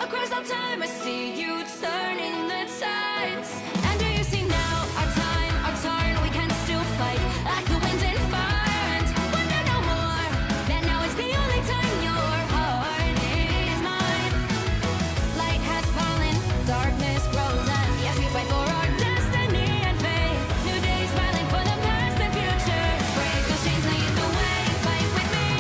Across all time I see you turning the tides. And do you see now our time, our turn? We can still fight like the wind and fire. And wonder no more that now is the only time your heart is mine. Light has fallen, darkness grows, and yes, we fight for our destiny and fate. New days smiling for the past and future. Break those chains, lead the way, fight with me.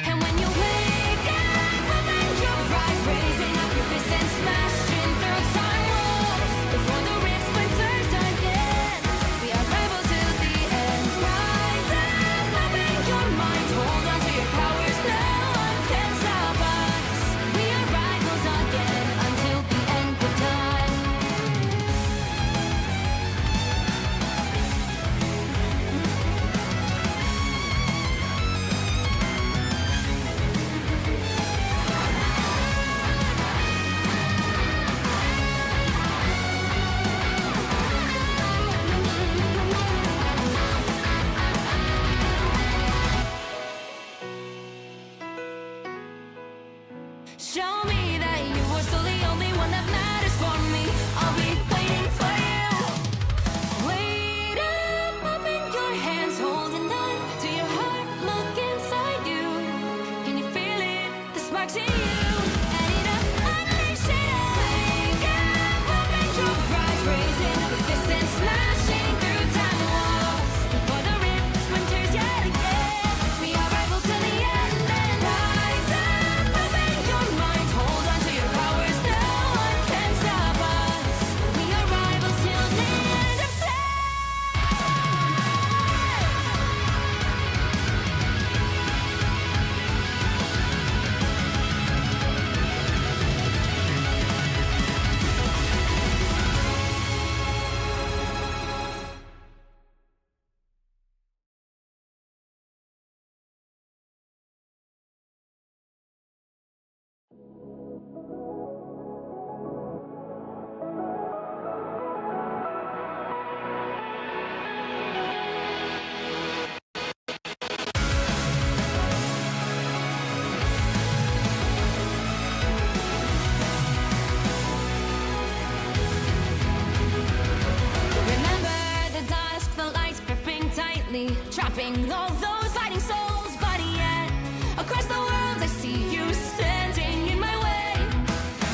And when you wake up, open your eyes, raising up your fists and smashing through time walls. Before the rift splinters again, we are rebels till the end. Rise up, open your mind, hold on to your powers, no one can stop us. We are rivals again until the end of time. Show me that you are still the only one that matters for me. I'll be waiting for you. Wait up, open your hands, holding on to your heart. Look inside you. Can you feel it? The sparks in you. Add it up, unleash it up. Wake up, open your eyes, raising up your fists and smashing through time walls. Before the rift splinters yet again, we are rivals till the end. And rise up, open your mind, hold on to your powers, no one can stop us. We are rivals till the end of time. Remember the dusk, the lights gripping tightly, trapping all those fighting souls. But yet, across the world, I see you standing in my way.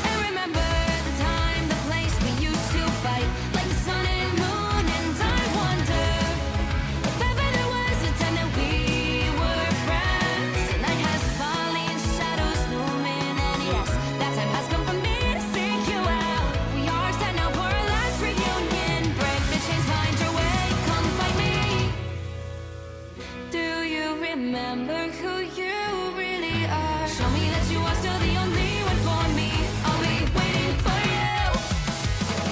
And remember the time, the place we used to fight, like the sun and moon. And I wonder if ever there was a time that we were friends. The night has fallen, shadows looming, and yes, that time has come for me to seek you out. We are set now for our last reunion. Break the chains, find your way, come fight me. Do you remember who you really are? Show me that you are still the only one for me. I'll be waiting for you.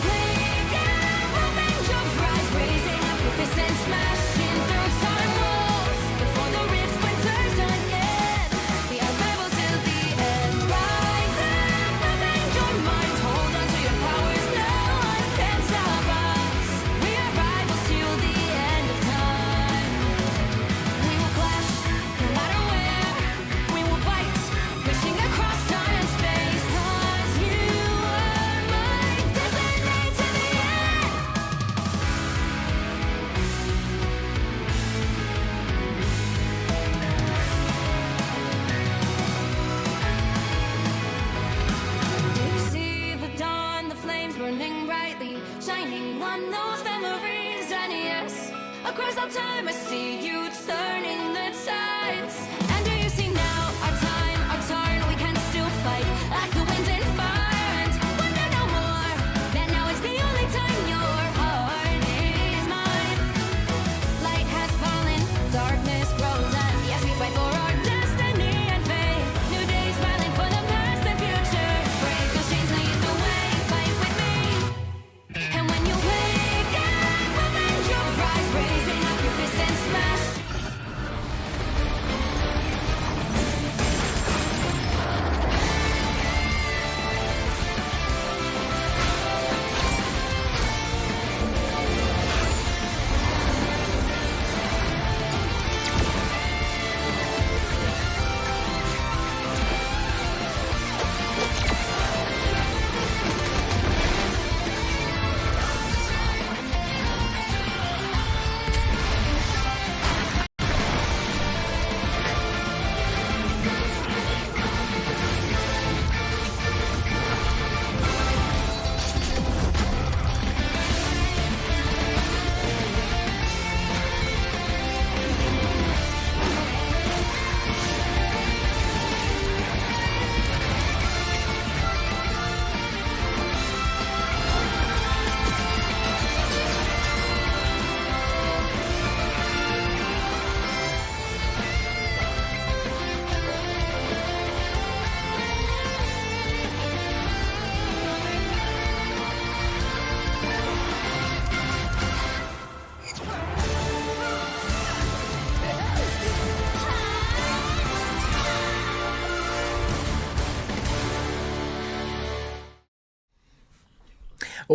Wake up, open your eyes, raising up your fists and smashing through time walls. Before the rift splinters again, we are rebels till the end. Rise up, open your mind, hold on to your powers, no one can stop us. We are rivals till the end of time. We will clash, no matter where. We will fight, reaching across time and space. 'Cause you are my destiny to the end. Do you see the dawn, the flames burning brightly, shining on those memories? And yes, across all time I see you turning the tides. And do you see now our time, our turn? We can still fight like the wind and fire. And wonder no more that now is the only time your heart is mine. Light has fallen, darkness grows, and yes, we fight for our destiny and fate. New days smiling for the past and future. Break those chains, lead the way, fight with me. And when you wake up, open your eyes, raising up your fists and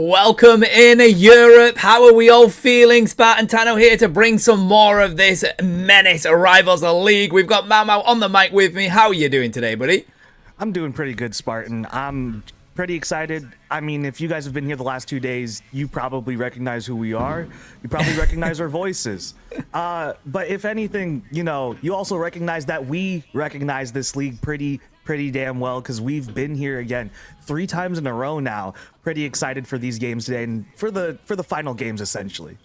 Welcome in Europe. How are we all feeling? Spartan Tano here to bring some more of this menace Rivals League. We've got Mau on the mic with me. How are you doing today, buddy? I'm doing pretty good, Spartan. I'm pretty excited. I mean, if you guys have been here the last 2 days, you probably recognize who we are. You probably recognize our voices. But if anything, you know, you also recognize that we recognize this league pretty damn well, because we've been here again 3 times in a row now. Pretty excited for these games today and for the final games, essentially.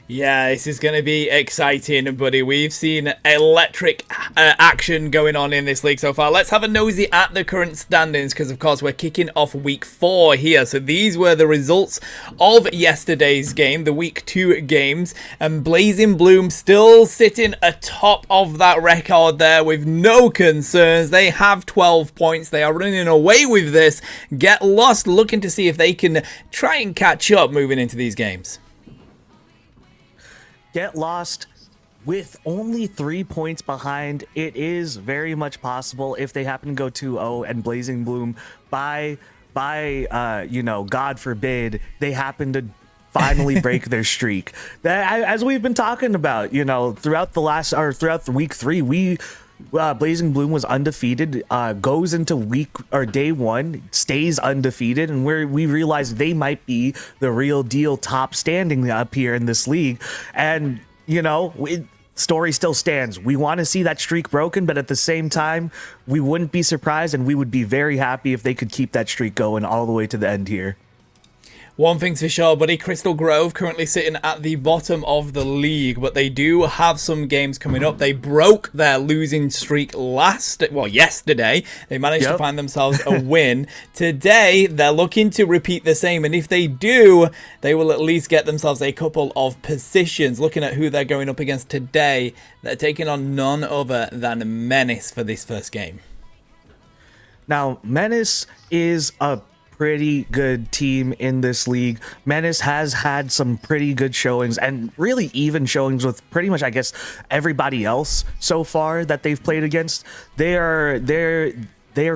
Yeah, this is going to be exciting, buddy. We've seen electric action going on in this league so far. Let's have a nosy at the current standings, because, of course, we're kicking off week 4 here. So these were the results of yesterday's game, the week 2 games. And Blazing Bloom still sitting atop of that record there with no concerns. They have 12 points. They are running away with this. Get Lost looking to see if they can try and catch up moving into these games. Get Lost with only 3 points behind. It is very much possible if they happen to go 2-0 and Blazing Bloom by you know, God forbid, they happen to finally break their streak. That, as we've been talking about, you know, throughout the week 3, Blazing Bloom was undefeated, goes into day 1, stays undefeated, and we realize they might be the real deal top standing up here in this league. And you know, story still stands. We want to see that streak broken, but at the same time, we wouldn't be surprised and we would be very happy if they could keep that streak going all the way to the end here. One thing's for sure, buddy, Crystal Grove currently sitting at the bottom of the league, but they do have some games coming up. They broke their losing streak yesterday. They managed to find themselves a win. Today, they're looking to repeat the same, and if they do, they will at least get themselves a couple of positions. Looking at who they're going up against today, they're taking on none other than Menace for this first game. Now, Menace is a pretty good team in this league. Menace has had some pretty good showings, and really even showings with pretty much, I guess, everybody else so far that they've played against. They are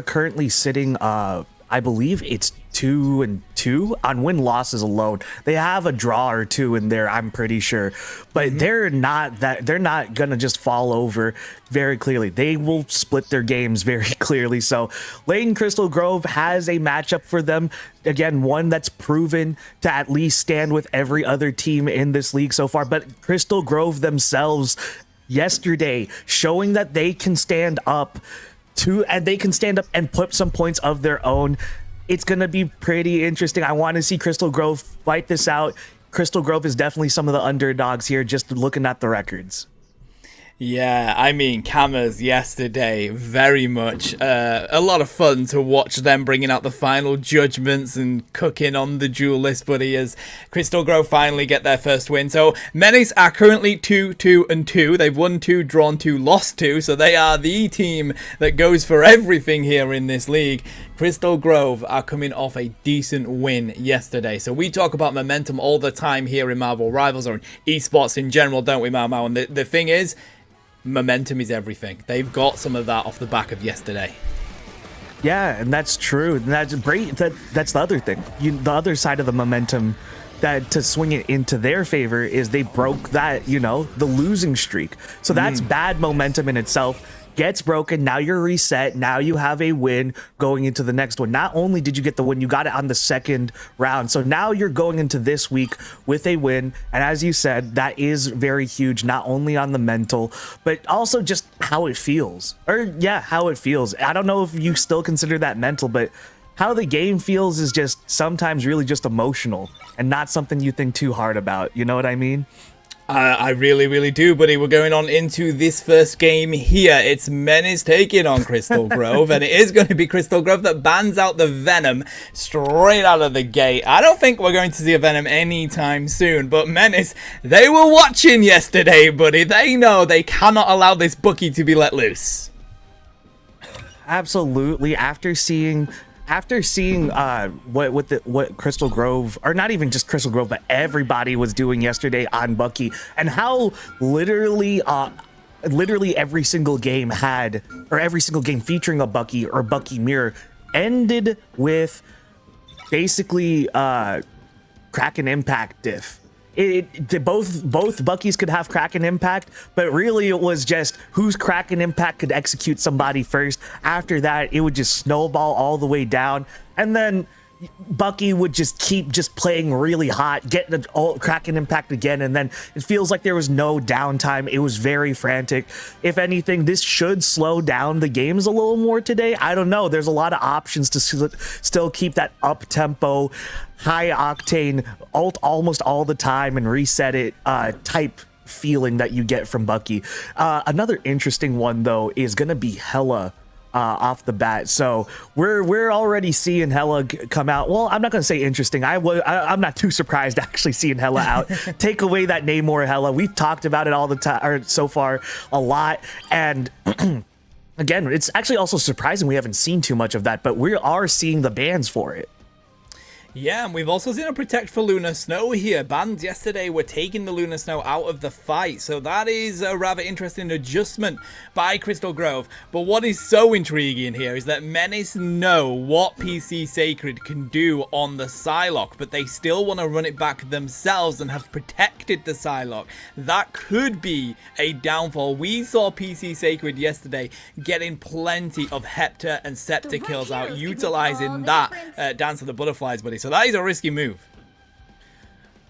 currently sitting, I believe it's 2-2 on win losses alone. They have a draw or 2 in there, I'm pretty sure, but they're not gonna just fall over very clearly. They will split their games very clearly. So Lane Crystal Grove has a matchup for them, again, one that's proven to at least stand with every other team in this league so far. But Crystal Grove themselves yesterday showing that they can stand up and put some points of their own. It's going to be pretty interesting. I want to see Crystal Grove fight this out. Crystal Grove is definitely some of the underdogs here, just looking at the records. Yeah, I mean, Camas yesterday, very much a lot of fun to watch them bringing out the final judgments and cooking on the duel list, buddy, as Crystal Grove finally get their first win. So Menace are currently 2-2-2. They've won 2, drawn 2, lost 2, so they are the team that goes for everything here in this league. Crystal Grove are coming off a decent win yesterday. So we talk about momentum all the time here in Marvel Rivals, or in esports in general, don't we, Mau? And the thing is, momentum is everything. They've got some of that off the back of yesterday. Yeah, and that's true. And that's great. That's the other thing. The other side of the momentum, that to swing it into their favor, is they broke that, you know, the losing streak. So that's bad momentum in itself. Gets broken. Now you're reset. Now you have a win going into the next one. Not only did you get the win, you got it on the second round. So now you're going into this week with a win. And as you said, that is very huge, not only on the mental, but also just how it feels. How it feels. I don't know if you still consider that mental, but how the game feels is just sometimes really just emotional and not something you think too hard about. You know what I mean? I really, really do, buddy. We're going on into this first game here. It's Menace taking on Crystal Grove, and it is going to be Crystal Grove that bans out the Venom straight out of the gate. I don't think we're going to see a Venom anytime soon, but Menace, they were watching yesterday, buddy. They know they cannot allow this bookie to be let loose. Absolutely. After seeing what Crystal Grove, or not even just Crystal Grove, but everybody was doing yesterday on Bucky, and how literally every single game featuring a Bucky or Bucky mirror ended with basically Kraken Impact diff. Both Buckies could have Kraken Impact, but really it was just whose Kraken Impact could execute somebody first. After that, it would just snowball all the way down, and then Bucky would just keep just playing really hot, getting the Kraken Impact again, and then it feels like there was no downtime. It was very frantic. If anything, this should slow down the games a little more today. I don't know. There's a lot of options to still keep that up-tempo, high-octane, ult almost all the time and reset it type feeling that you get from Bucky. Another interesting one, though, is going to be Hela. Off the bat, so we're already seeing Hela come out. Well, I'm not gonna say interesting. I'm not too surprised actually seeing Hela out. Take away that Namor Hela. We've talked about it all the time, or so far a lot, and again, it's actually also surprising we haven't seen too much of that, but we are seeing the bans for it. Yeah, and we've also seen a Protect for Lunar Snow here. Bans yesterday were taking the Lunar Snow out of the fight, so that is a rather interesting adjustment by Crystal Grove. But what is so intriguing here is that Menace know what PC Sacred can do on the Psylocke, but they still want to run it back themselves and have protected the Psylocke. That could be a downfall. We saw PC Sacred yesterday getting plenty of Hepta and Scepter kills out, utilizing that Dance of the Butterflies, buddy. So that is a risky move.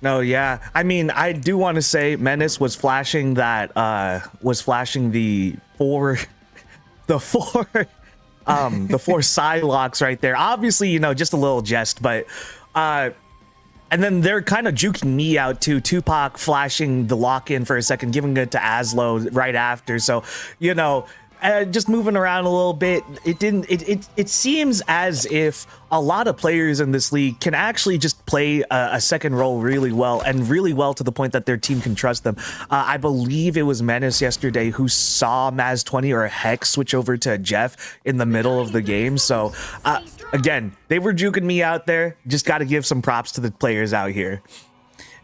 No, yeah. I mean, I do want to say Menace was flashing that, the four Psylocks right there. Obviously, you know, just a little jest, but, and then they're kind of juking me out too. Tupac flashing the lock-in for a second, giving it to Aslo right after. So, you know, just moving around a little bit, it seems as if a lot of players in this league can actually just play a second role really well, and really well to the point that their team can trust them. I believe it was Menace yesterday who saw Maz20 or Hex switch over to Jeff in the middle of the game. So again, they were juking me out there. Just got to give some props to the players out here.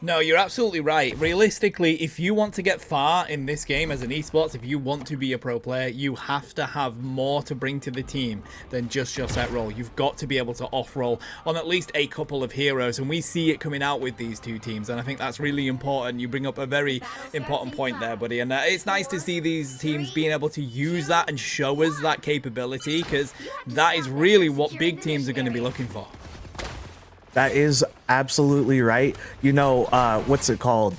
No, you're absolutely right. Realistically, if you want to get far in this game as an esports, if you want to be a pro player, you have to have more to bring to the team than just your set role. You've got to be able to off-roll on at least a couple of heroes, and we see it coming out with these two teams, and I think that's really important. You bring up a very important point there, buddy, and it's nice to see these teams being able to use that and show us that capability, because that is really what big teams are going to be looking for. That is absolutely right. You know, what's it called?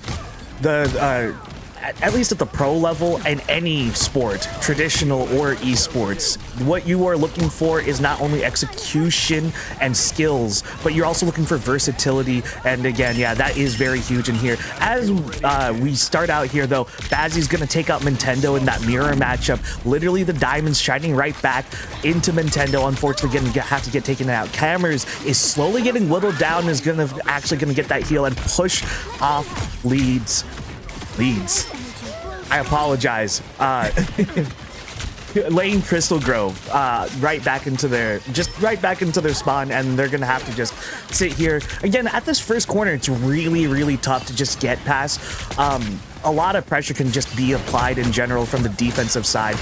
At least at the pro level in any sport, traditional or esports, what you are looking for is not only execution and skills, but you're also looking for versatility. And again, yeah, that is very huge in here. As we start out here, though, Bazzy's going to take out Nintendo in that mirror matchup. Literally, the diamonds shining right back into Nintendo. Unfortunately, going to have to get taken out. Cameras is slowly getting whittled down, is actually going to get that heal and push off leads. I apologize. Laying Crystal Grove right back into their spawn, and they're gonna have to just sit here again at this first corner. It's really tough to just get past. A lot of pressure can just be applied in general from the defensive side.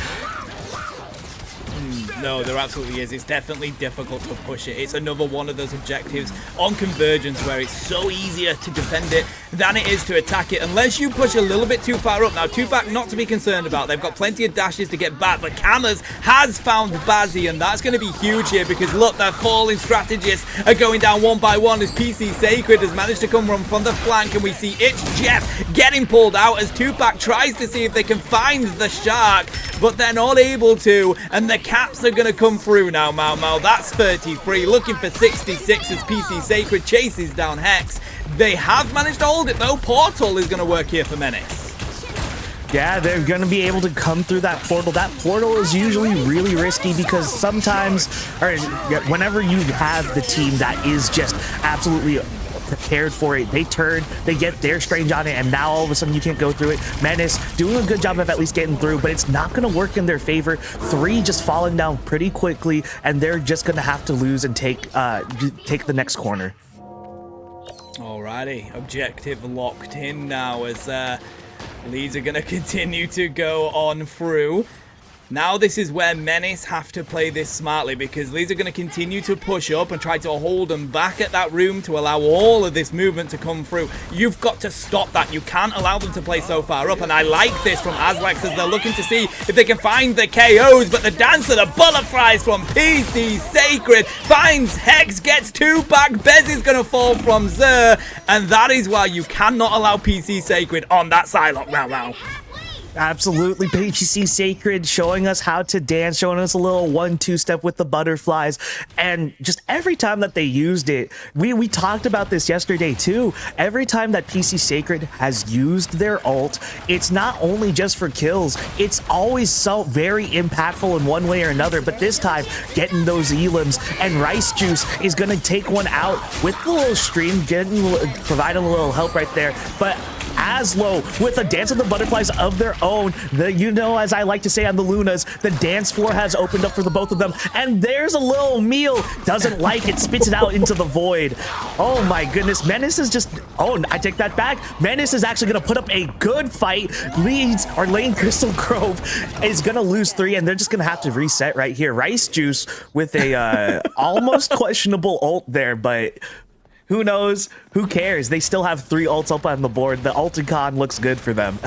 No, there absolutely is. It's definitely difficult to push it. It's another one of those objectives on Convergence where it's so easier to defend it than it is to attack it, unless you push a little bit too far up. Now, Tupac not to be concerned about. They've got plenty of dashes to get back, but Cameras has found Bazzy, and that's going to be huge here because, look, their falling strategists are going down one by one as PC Sacred has managed to come from the flank, and we see it's Jeff getting pulled out as Tupac tries to see if they can find the Shark, but they're not able to, and the Caps are going to come through now. Mau. That's 33, looking for 66 as PC Sacred chases down Hex. They have managed to hold it though. Portal is going to work here for Menace. Yeah, they're going to be able to come through that portal. That portal is usually really risky because sometimes, or whenever you have the team that is just absolutely prepared for it, they turn, they get their strange on it, and now all of a sudden you can't go through it. Menace doing a good job of at least getting through, but it's not going to work in their favor. 3 just falling down pretty quickly, and they're just going to have to lose and take the next corner. Alrighty, objective locked in now as leads are going to continue to go on through. Now this is where Menace have to play this smartly, because these are going to continue to push up and try to hold them back at that room to allow all of this movement to come through. You've got to stop that. You can't allow them to play so far up, and I like this from Azlax as they're looking to see if they can find the KOs, but the dance of the butterflies from PC Sacred finds Hex, gets 2 back. Bez is going to fall from Zer, and that is why you cannot allow PC Sacred on that Psylocke now. Absolutely, PGC Sacred showing us how to dance, showing us a little 1-2 step with the butterflies, and just every time that they used it, we talked about this yesterday too. Every time that PC Sacred has used their ult, it's not only just for kills, it's always so very impactful in one way or another. But this time, getting those elims, and Rice Juice is gonna take one out with the little stream, providing a little help right there. But Aslo with a dance of the butterflies of their own. As I like to say on the Lunas, the dance floor has opened up for the both of them. And there's a little meal. Doesn't like it, spits it out into the void. Oh my goodness. Menace is just... Oh, I take that back. Menace is actually going to put up a good fight. Lane Crystal Grove is going to lose 3, and they're just going to have to reset right here. Rice Juice with a almost questionable ult there, but... Who knows? Who cares? They still have 3 ults up on the board. The Ulticon looks good for them.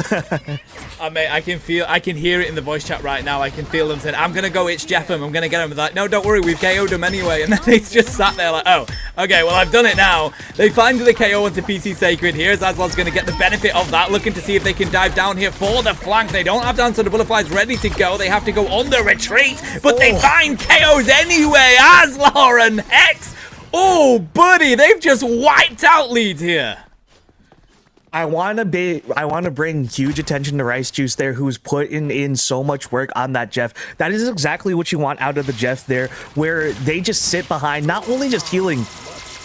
Mate, I can hear it in the voice chat right now. I can feel them saying, I'm going to go itch Jeff him. I'm going to get him. Like, no, don't worry. We've KO'd him anyway. And then he's just sat there like, oh, okay, well, I've done it now. They find the KO into PC Sacred here. Azlal's going to get the benefit of that, looking to see if they can dive down here for the flank. They don't have Dance of the Butterflies ready to go. They have to go on the retreat, but they find KOs anyway. Azlar and Hex. Oh, buddy, they've just wiped out leads here. I want to bring huge attention to Rice Juice there, who's put in so much work on that Jeff. That is exactly what you want out of the Jeff there, where they just sit behind, not only just healing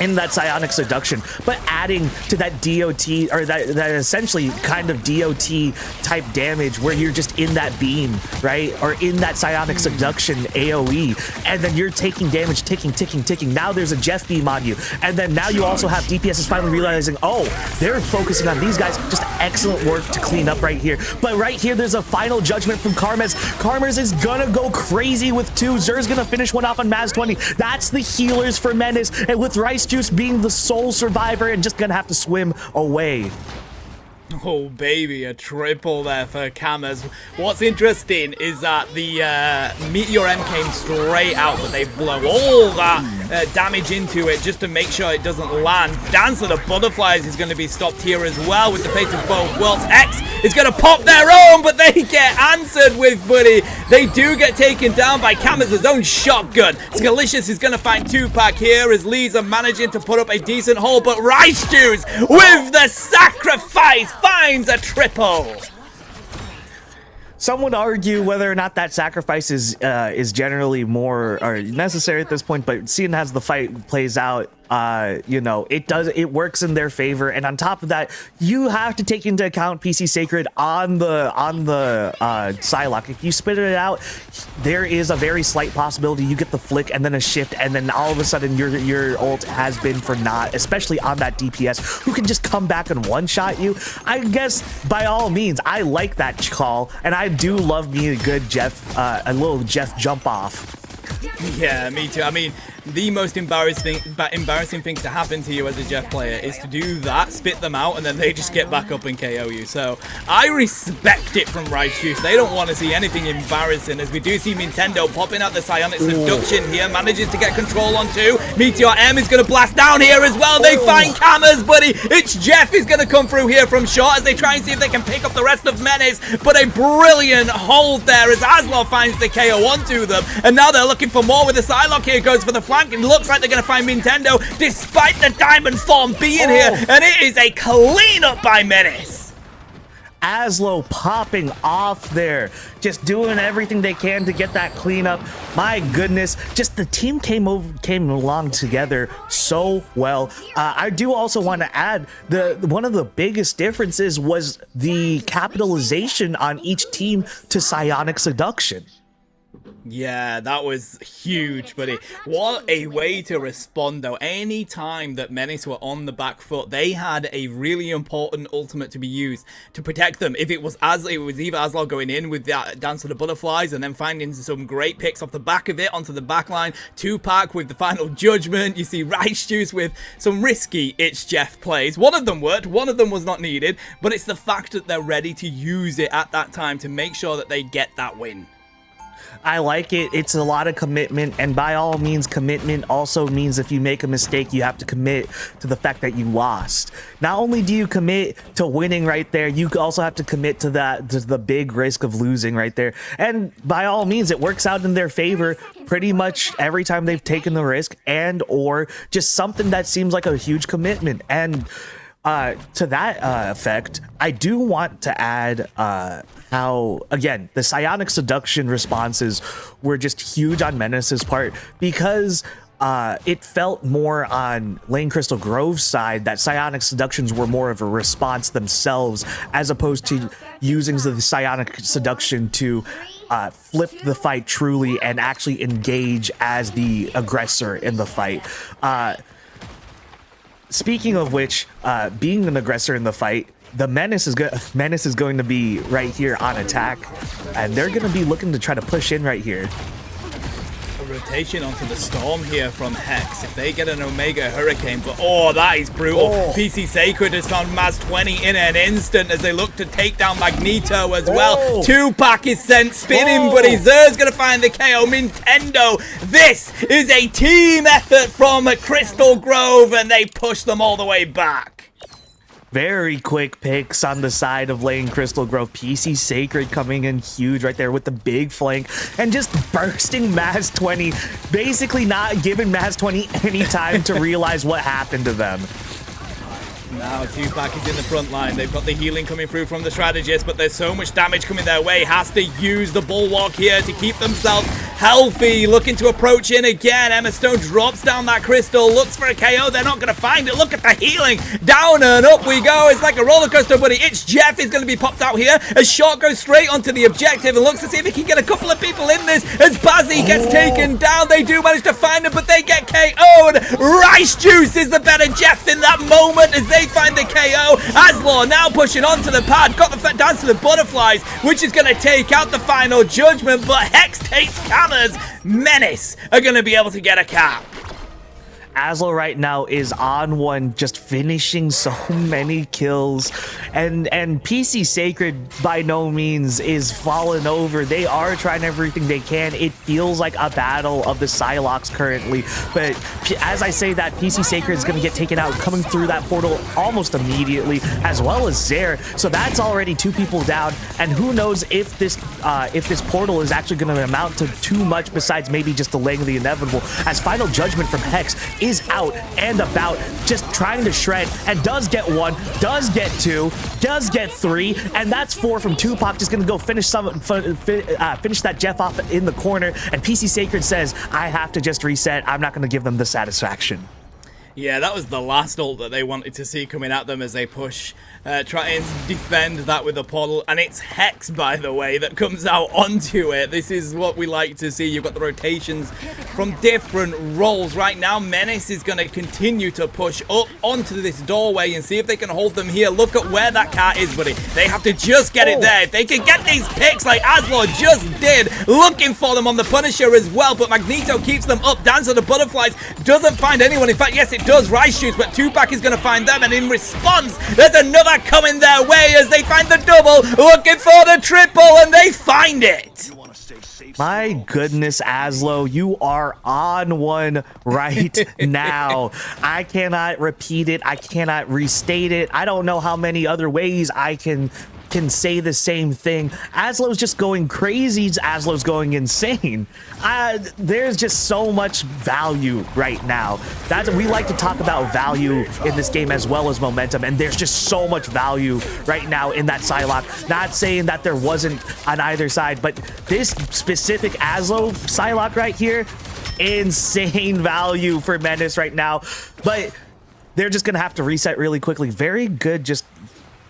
in that Psionic Seduction, but adding to that DOT, or that essentially kind of DOT type damage where you're just in that beam, right? Or in that Psionic Seduction AoE, and then you're taking damage, ticking. Now there's a Jeff beam on you, and then now you also have DPS is finally realizing, oh, they're focusing on these guys. Just excellent work to clean up right here. But right here, there's a final judgment from Karmaz. Karmaz is gonna go crazy with 2. Zer's gonna finish one off on Maz 20. That's the healers for Menace, and with Rice Juice being the sole survivor and just gonna have to swim away. Oh, baby, a triple there for Kamaz. What's interesting is that the Meteor M came straight out, but they blow all that damage into it just to make sure it doesn't land. Dance of the Butterflies is going to be stopped here as well with the fate of both worlds. X is going to pop their own, but they get answered with, buddy. They do get taken down by Kamaz's own shotgun. Scalicious is going to find 2-pack here as Lees are managing to put up a decent haul, but Rice Juice with the sacrifice finds a triple. Some would argue whether or not that sacrifice is generally more or necessary at this point, but seeing as the fight plays out, it works in their favor. And on top of that, you have to take into account PC Sacred on the Psylocke. If you spit it out, there is a very slight possibility you get the flick and then a shift, and then all of a sudden your ult has been for naught, especially on that DPS who can just come back and one-shot you. I guess by all means, I like that call, and I do love me a good a little Jeff jump off. Yeah, me too. I mean, the most embarrassing thing to happen to you as a Jeff player is to do that, spit them out, and then they just get back up and KO you. So I respect it from Rice Juice. They don't want to see anything embarrassing, as we do see Nintendo popping out the Psionic Seduction here, manages to get control on 2. Meteor M is going to blast down here as well. They find Kamaz, buddy. It's Jeff is going to come through here from short as they try and see if they can pick up the rest of Menace, but a brilliant hold there as Aslar finds the KO onto them, and now they're looking for more with the Psylocke here, goes for the flank, and looks like they're going to find Nintendo despite the diamond form being here, and it is a cleanup by Menace. Aslo popping off there, just doing everything they can to get that cleanup. My goodness, just the team came along together so well. I do also want to add one of the biggest differences was the capitalization on each team to Psionic Seduction. Yeah, that was huge, buddy. What a way to respond, though. Any time that Menace were on the back foot, they had a really important ultimate to be used to protect them. If it was either Aslo going in with that Dance of the Butterflies and then finding some great picks off the back of it onto the back line. Tupac with the final judgment. You see Rice Juice with some risky It's Jeff plays. One of them worked, one of them was not needed, but it's the fact that they're ready to use it at that time to make sure that they get that win. I like it. It's a lot of commitment, and by all means, commitment also means if you make a mistake, you have to commit to the fact that you lost. Not only do you commit to winning right there, you also have to commit to the big risk of losing right there. And by all means, it works out in their favor pretty much every time they've taken the risk, and or just something that seems like a huge commitment. And to that effect, I do want to add how, again, the Psionic Seduction responses were just huge on Menace's part, because it felt more on Lane Crystal Grove's side that Psionic Seductions were more of a response themselves, as opposed to using the Psionic Seduction to flip the fight truly and actually engage as the aggressor in the fight. Speaking of which, being an aggressor in the fight, the Menace is going to be right here on attack, and they're going to be looking to try to push in right here. A rotation onto the Storm here from Hex. If they get an Omega Hurricane, but oh, that is brutal. PC Sacred has found Maz 20 in an instant as they look to take down Magneto as well. Tupac is sent spinning, but Zer's going to find the KO. Nintendo, this is a team effort from Crystal Grove, and they push them all the way back. Very quick picks on the side of Lane Crystal Grove. PC Sacred coming in huge right there with the big flank and just bursting Maz 20, basically not giving Maz 20 any time to realize what happened to them. Now Tupac is in the front line. They've got the healing coming through from the strategist, but there's so much damage coming their way. Has to use the bulwark here to keep themselves healthy. Looking to approach in again. Emma Stone drops down that crystal, looks for a KO. They're not going to find it. Look at the healing. Down and up we go. It's like a roller coaster, buddy. It's Jeff is going to be popped out here as Short goes straight onto the objective and looks to see if he can get a couple of people in this as Bazzi gets taken down. They do manage to find him, but they get KO'd. Rice Juice is the better Jeff in that moment as they find the KO. Aslor now pushing onto the pad. Got the Dance to the Butterflies, which is going to take out the final judgment, but Hex takes Cameras. Menace are going to be able to get a cap. Aslo right now is on one, just finishing so many kills, and PC Sacred by no means is falling over. They are trying everything they can. It feels like a battle of the Psylocks currently, but as I say that, PC Sacred is going to get taken out, coming through that portal almost immediately, as well as Zare. So that's already 2 people down, and who knows if this portal is actually going to amount to too much besides maybe just delaying the inevitable, as Final Judgment from Hex is out and about, just trying to shred, and does get 1, does get 2, does get 3, and that's 4 from Tupac. Just gonna go finish that Jeff off in the corner, and PC Sacred says, I have to just reset. I'm not gonna give them the satisfaction. Yeah, that was the last ult that they wanted to see coming at them as they push, try and defend that with the portal. And it's Hex, by the way, that comes out onto it. This is what we like to see. You've got the rotations from different roles. Right now, Menace is going to continue to push up onto this doorway and see if they can hold them here. Look at where that cat is, buddy. They have to just get it there. If they can get these picks like Aslor just did, looking for them on the Punisher as well. But Magneto keeps them up. Dance of the Butterflies doesn't find anyone. In fact, yes, it does. Rice Shoots, but Tupac is going to find them, and in response, there's another coming their way as they find the double, looking for the triple, and they find it. My goodness, Aslo, you are on one right now. I cannot repeat it. I cannot restate it. I don't know how many other ways I can say the same thing. Aslo's just going crazy. Aslo's going insane. There's just so much value right now. We like to talk about value in this game as well as momentum, and there's just so much value right now in that Psylocke. Not saying that there wasn't on either side, but this specific Aslo Psylocke right here, insane value for Menace right now. But they're just gonna have to reset really quickly. Very good, just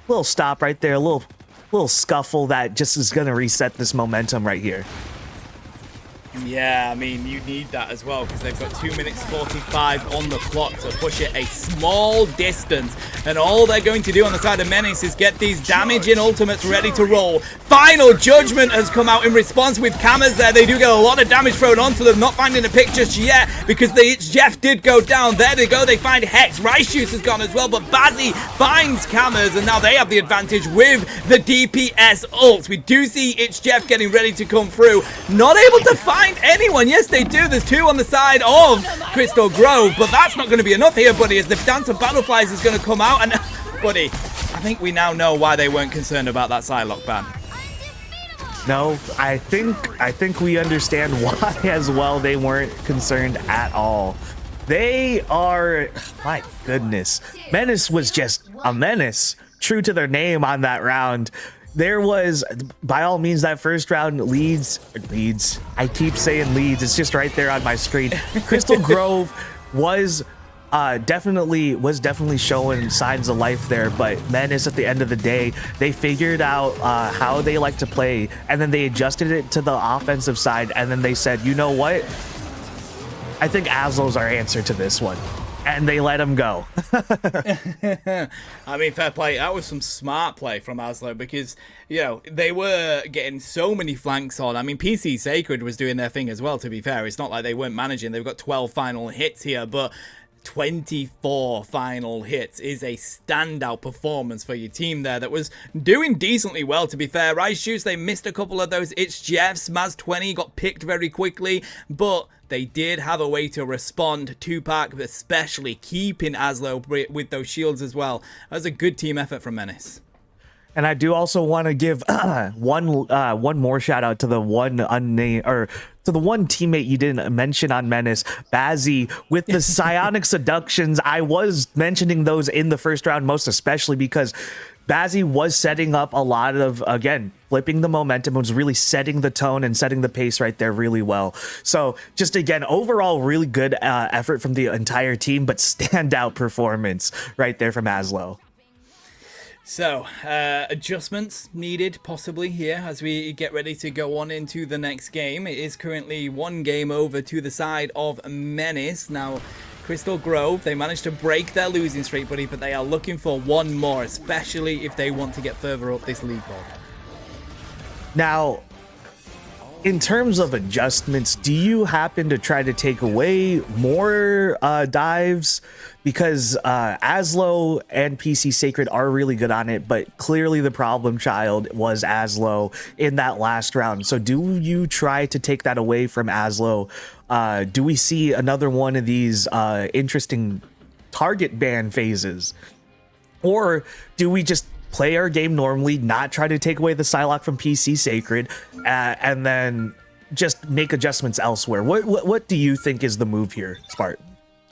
little stop right there, a little scuffle that just is going to reset this momentum right here. Yeah, I mean, you need that as well because they've got 2 minutes 45 on the clock to push it a small distance. And all they're going to do on the side of Menace is get these damaging ultimates ready to roll. Final Judgment has come out in response with Cameras there. They do get a lot of damage thrown onto them. Not finding a pick just yet because Jeff did go down. There they go. They find Hex. Rice Juice has gone as well. But Bazzi finds Cameras and now they have the advantage with the DPS ult. We do see It's Jeff getting ready to come through. Not able to find anyone. Yes, they do. There's two on the side of Crystal Grove, but that's not going to be enough here, buddy, as the Dance of Battleflies is going to come out. And, buddy, I think we now know why they weren't concerned about that Psylocke ban. No, I think we understand why as well they weren't concerned at all. They are, my goodness, Menace was just a menace, true to their name on that round. There was, by all means, that first round leads. I keep saying leads. It's just right there on my screen. Crystal Grove was definitely showing signs of life there, but Menace at the end of the day, they figured out how they like to play, and then they adjusted it to the offensive side, and then they said, you know what? I think Aslow's our answer to this one. And they let him go. I mean, fair play. That was some smart play from Aslo because, you know, they were getting so many flanks on. I mean, PC Sacred was doing their thing as well, to be fair. It's not like they weren't managing. They've got 12 final hits here, but 24 final hits is a standout performance for your team there that was doing decently well, to be fair. Rice Juice, they missed a couple of those It's Jeffs. Maz 20 got picked very quickly, but they did have a way to respond. Tupac, especially keeping Aslo with those shields as well. That was a good team effort from Menace. And I do also want to give one more shout out to the one unnamed, or to the one teammate you didn't mention on Menace, Bazzi, with the psionic seductions. I was mentioning those in the first round, most especially because Bazzi was setting up a lot of, again, flipping the momentum, was really setting the tone and setting the pace right there really well. So just again, overall, really good effort from the entire team, but standout performance right there from Aslo. So, adjustments needed possibly here as we get ready to go on into the next game. It is currently one game over to the side of Menace. Now, Crystal Grove, they managed to break their losing streak, buddy, but they are looking for one more, especially if they want to get further up this league board. Now, in terms of adjustments, do you happen to try to take away more dives? Because Aslo and PC Sacred are really good on it, but clearly the problem child was Aslo in that last round. So do you try to take that away from Aslo? Do we see another one of these interesting target ban phases? Or do we just play our game normally, not try to take away the Psylocke from PC Sacred, and then just make adjustments elsewhere? What do you think is the move here, Spart?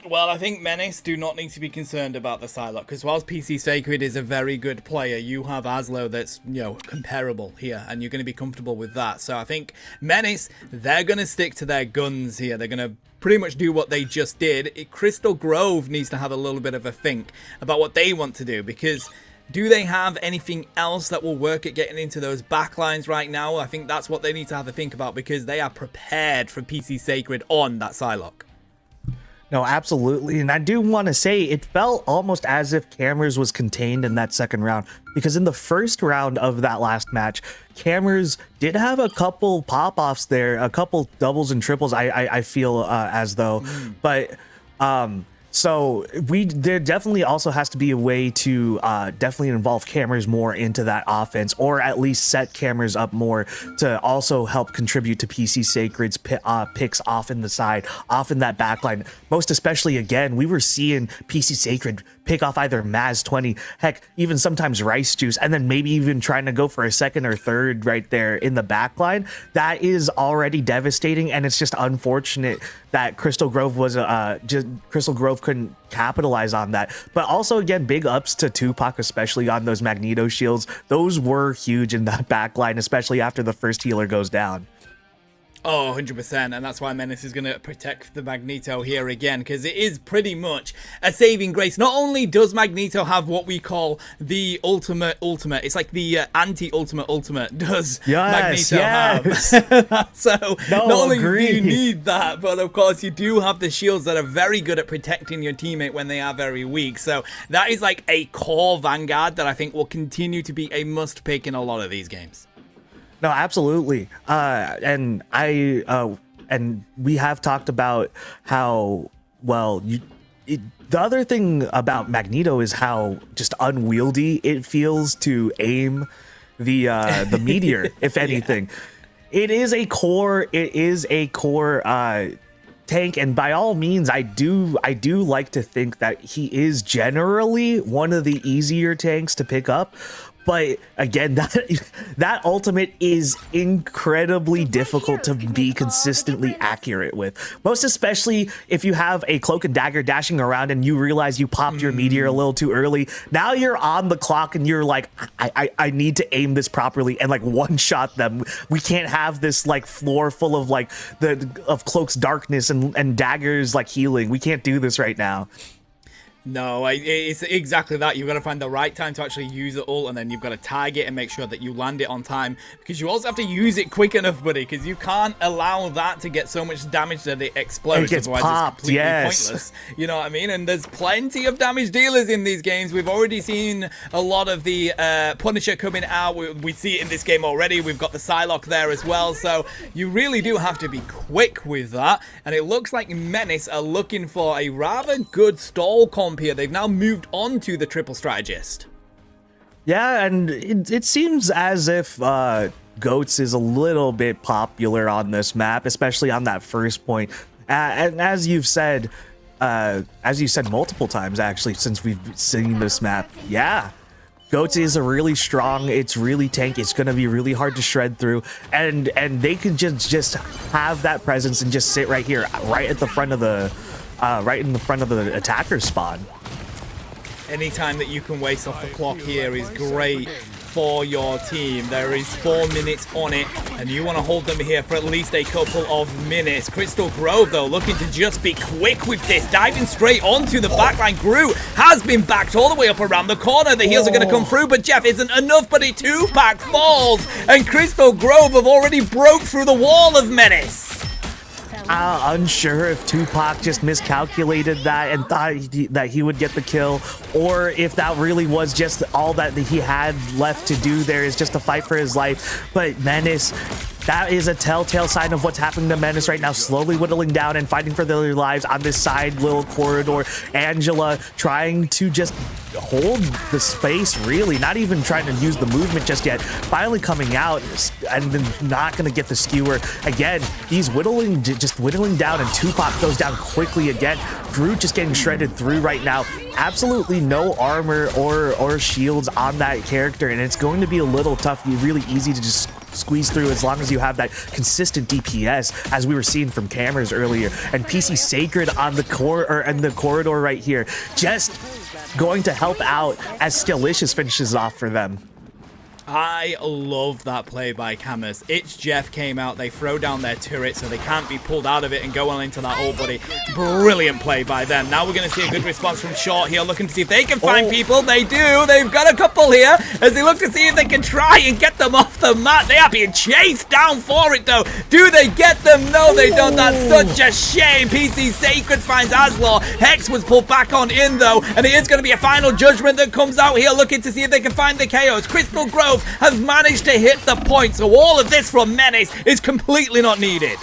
Well, I think Menace do not need to be concerned about the Psylocke, because whilst PC Sacred is a very good player, you have Aslo that's, you know, comparable here, and you're going to be comfortable with that. So I think Menace, they're going to stick to their guns here. They're going to pretty much do what they just did. Crystal Grove needs to have a little bit of a think about what they want to do, because do they have anything else that will work at getting into those backlines right now? I think that's what they need to have a think about, because they are prepared for PC Sacred on that Psylocke. No, absolutely. And I do want to say it felt almost as if Cameras was contained in that second round, because in the first round of that last match, Cameras did have a couple pop-offs there, a couple doubles and triples, I feel as though. But so there definitely also has to be a way to definitely involve Cameras more into that offense, or at least set Cameras up more to also help contribute to PC Sacred's picks off in the side, off in that backline. Most especially, again, we were seeing PC Sacred pick off either Maz 20, heck, even sometimes Rice Juice, and then maybe even trying to go for a second or third right there in the backline. That is already devastating, and it's just unfortunate that Crystal Grove couldn't capitalize on that. But also, again, big ups to Tupac, especially on those Magneto shields. Those were huge in that backline, especially after the first healer goes down. Oh, 100%, and that's why Menace is going to protect the Magneto here again, because it is pretty much a saving grace. Not only does Magneto have what we call the ultimate, it's like the anti-ultimate, does Magneto have. So, not only do you need that, but of course you do have the shields that are very good at protecting your teammate when they are very weak. So, that is like a core Vanguard that I think will continue to be a must-pick in a lot of these games. No, absolutely. And we have talked about how, well, the other thing about Magneto is how just unwieldy it feels to aim the meteor, if anything. Yeah. It is a core tank, and by all means, I do like to think that he is generally one of the easier tanks to pick up. But again, that ultimate is incredibly difficult to be consistently accurate with. Most especially if you have a cloak and dagger dashing around and you realize you popped your meteor a little too early. Now you're on the clock and you're like, I need to aim this properly and like one shot them. We can't have this like floor full of like of cloak's darkness and daggers like healing. We can't do this right now. No, it's exactly that. You've got to find the right time to actually use the ult, and then you've got to target and make sure that you land it on time, because you also have to use it quick enough, buddy, because you can't allow that to get so much damage that it explodes. It gets otherwise popped, it's completely pointless. You know what I mean? And there's plenty of damage dealers in these games. We've already seen a lot of the Punisher coming out. We see it in this game already. We've got the Psylocke there as well, so you really do have to be quick with that, and it looks like Menace are looking for a rather good stall comp here. They've now moved on to the triple strategist. Yeah, and it seems as if Goats is a little bit popular on this map, especially on that first point. And as you've said multiple times actually since we've seen this map, yeah, Goats is a really strong, it's really tanky, it's gonna be really hard to shred through, and they can just have that presence and just sit right here, right at the front of the right in the front of the attacker's spawn. Anytime that you can waste off the clock here is great for your team. There is 4 minutes on it, and you want to hold them here for at least a couple of minutes. Crystal Grove, though, looking to just be quick with this, diving straight onto the backline. Gru has been backed all the way up around the corner. The heals are going to come through, but Jeff isn't enough, but a 2-pack falls, and Crystal Grove have already broke through the wall of Menace. Unsure if Tupac just miscalculated that and thought that he would get the kill, or if that really was just all that he had left to do there is just to fight for his life. But Menace, that is a telltale sign of what's happening to Menace right now, slowly whittling down and fighting for their lives on this side little corridor. Angela trying to just hold the space, really, not even trying to use the movement just yet. Finally coming out and then not going to get the skewer. Again, he's just whittling down, and Tupac goes down quickly again. Groot just getting shredded through right now. Absolutely no armor or shields on that character, and it's going to be a little tough. Really easy to just squeeze through as long as you have that consistent DPS, as we were seeing from cameras earlier. And PC Sacred on the corridor right here, just going to help out as Skillicious finishes off for them. I love that play by Camus. It's Jeff came out, they throw down their turret so they can't be pulled out of it and go on into that old buddy. Brilliant play by them. Now we're going to see a good response from Short here, looking to see if they can find people. They do. They've got a couple here as they look to see if they can try and get them off the mat. They are being chased down for it, though. Do they get them? No, they don't. That's such a shame. PC Sacred finds Aslor. Hex was pulled back on in, though, and it is going to be a final judgment that comes out here, looking to see if they can find the KOs. Crystal Grove have managed to hit the point, so all of this from Menace is completely not needed.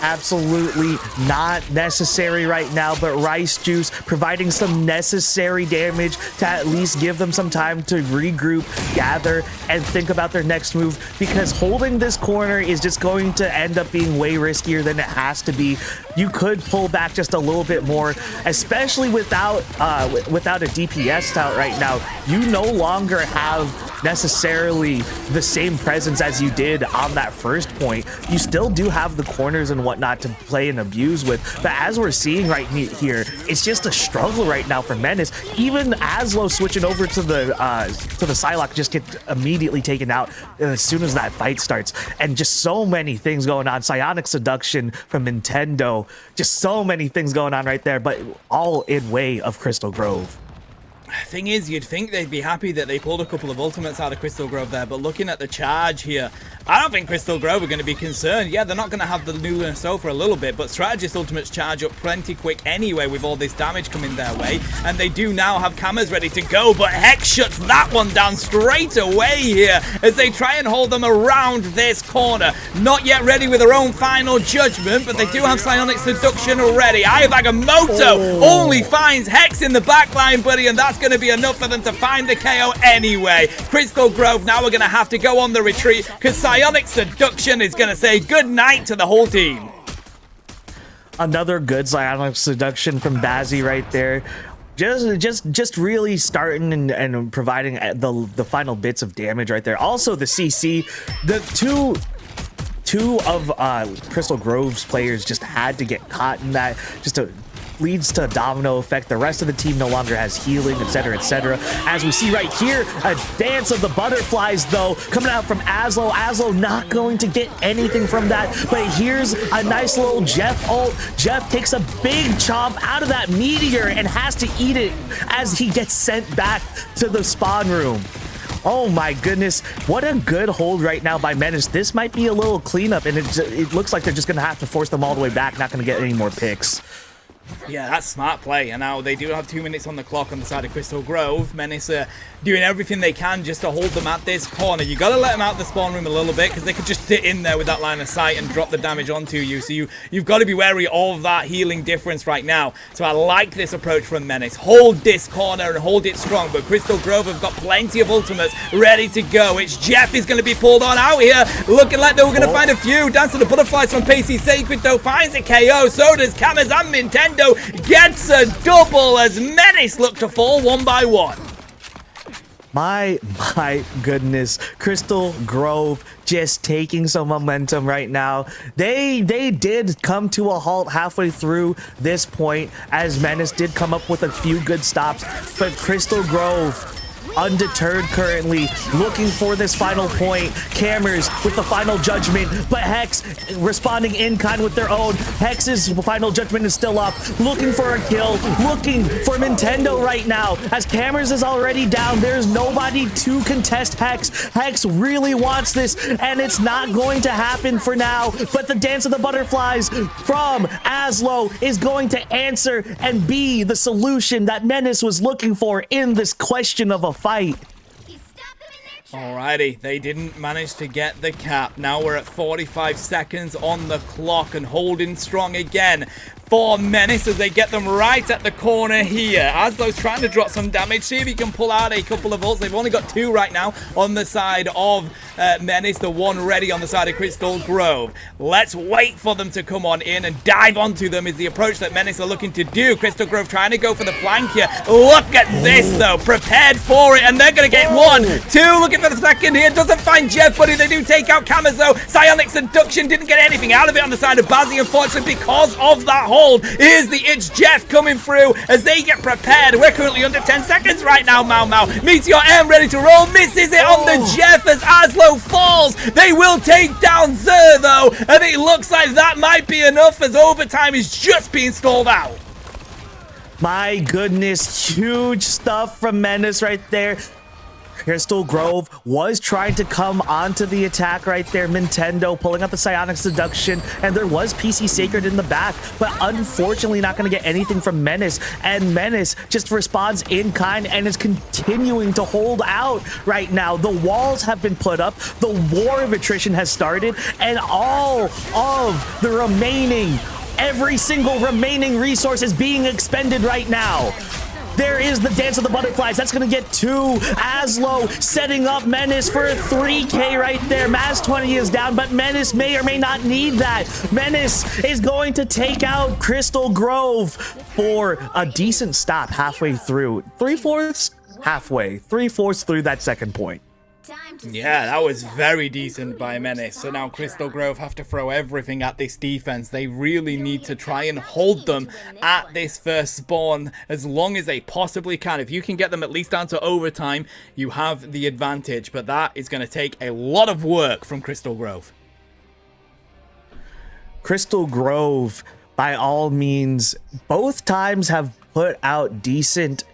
Absolutely not necessary right now, but Rice Juice providing some necessary damage to at least give them some time to regroup, gather, and think about their next move, because holding this corner is just going to end up being way riskier than it has to be. You could pull back just a little bit more, especially without a DPS out right now. You no longer have necessarily the same presence as you did on that first point. You still do have the corners and whatnot to play and abuse with, but as we're seeing right here, it's just a struggle right now for Menace. Even Aslo switching over to the Psylocke just get immediately taken out as soon as that fight starts, and just so many things going on. Psionic Seduction from Nintendo, just so many things going on right there, but all in way of Crystal Grove. Thing is, you'd think they'd be happy that they pulled a couple of ultimates out of Crystal Grove there, but looking at the charge here, I don't think Crystal Grove are going to be concerned. Yeah, they're not going to have the new Lunaso for a little bit, but Strategist ultimates charge up plenty quick anyway with all this damage coming their way, and they do now have Cameras ready to go, but Hex shuts that one down straight away here as they try and hold them around this corner. Not yet ready with their own final judgment, but they do have Psionic Seduction ready. Eye of Agamotto only finds Hex in the backline, buddy, and that's going to be enough for them to find the KO anyway. Crystal Grove now are going to have to go on the retreat because Psionic Seduction is going to say good night to the whole team. Another good Psionic Seduction from Bazzi right there. Just really starting and providing the final bits of damage right there. Also the CC, the two of Crystal Grove's players just had to get caught in that, just to leads to a domino effect. The rest of the team no longer has healing, etc., etc. As we see right here, a dance of the butterflies, though, coming out from Aslo. Aslo not going to get anything from that, but here's a nice little Jeff ult. Jeff takes a big chomp out of that meteor and has to eat it as he gets sent back to the spawn room. Oh my goodness, what a good hold right now by Menace. This might be a little cleanup, and it looks like they're just going to have to force them all the way back, not going to get any more picks. Yeah, that's smart play, and now they do have 2 minutes on the clock on the side of Crystal Grove. Menace doing everything they can just to hold them at this corner. You got to let them out the spawn room a little bit because they could just sit in there with that line of sight and drop the damage onto you. So you've got to be wary of that healing difference right now. So I like this approach from Menace. Hold this corner and hold it strong, but Crystal Grove have got plenty of ultimates ready to go. It's Jeff is going to be pulled on out here, looking like they were going to find a few. Dance of the Butterflies from Pacey Sacred, though, finds a KO. So does Cameras and Nintendo. Gets a double as Menace look to fall one by one. My goodness, Crystal Grove just taking some momentum right now. They did come to a halt halfway through this point as Menace did come up with a few good stops, but Crystal Grove undeterred currently, looking for this final point. Cameras with the final judgment, but Hex responding in kind with their own. Hex's final judgment is still up, looking for a kill, looking for Nintendo right now as Cameras is already down. There's nobody to contest Hex. Hex really wants this, and it's not going to happen for now, but the Dance of the Butterflies from Aslo is going to answer and be the solution that Menace was looking for in this question of a fight. Alrighty, they didn't manage to get the cap. Now we're at 45 seconds on the clock and holding strong again for Menace as they get them right at the corner here. Aslo's trying to drop some damage, see if he can pull out a couple of ults. They've only got two right now on the side of Menace, the one ready on the side of Crystal Grove. Let's wait for them to come on in and dive onto them is the approach that Menace are looking to do. Crystal Grove trying to go for the flank here. Look at this though, prepared for it, and they're going to get one, two, looking for the second here. Doesn't find Jeff, but they do take out Cameras though. Psionic Seduction didn't get anything out of it on the side of Bazzi, unfortunately, because of that hold. Here's the It's Jeff coming through as they get prepared. We're currently under 10 seconds right now, Mau Mau. Meteor M ready to roll, misses it on the Jeff as Aslo falls. They will take down Zer though, and it looks like that might be enough as overtime is just being stalled out. My goodness, huge stuff from Menace right there. Crystal Grove was trying to come onto the attack right there. Nintendo pulling up the Psionic Seduction, and there was PC Sacred in the back, but unfortunately not going to get anything from Menace, and Menace just responds in kind and is continuing to hold out right now. The walls have been put up, the war of attrition has started, and all of the remaining, every single remaining resource is being expended right now. There is the Dance of the Butterflies. That's going to get two. Aslo setting up Menace for a 3K right there. Maz 20 is down, but Menace may or may not need that. Menace is going to take out Crystal Grove for a decent stop halfway through. 3/4? Halfway. 3/4 through that second point. Yeah, that was very decent by Menace. So now Crystal Grove have to throw everything at this defense. They really need to try and hold them at this first spawn as long as they possibly can. If you can get them at least down to overtime, you have the advantage. But that is going to take a lot of work from Crystal Grove. Crystal Grove, by all means, both times have put out decent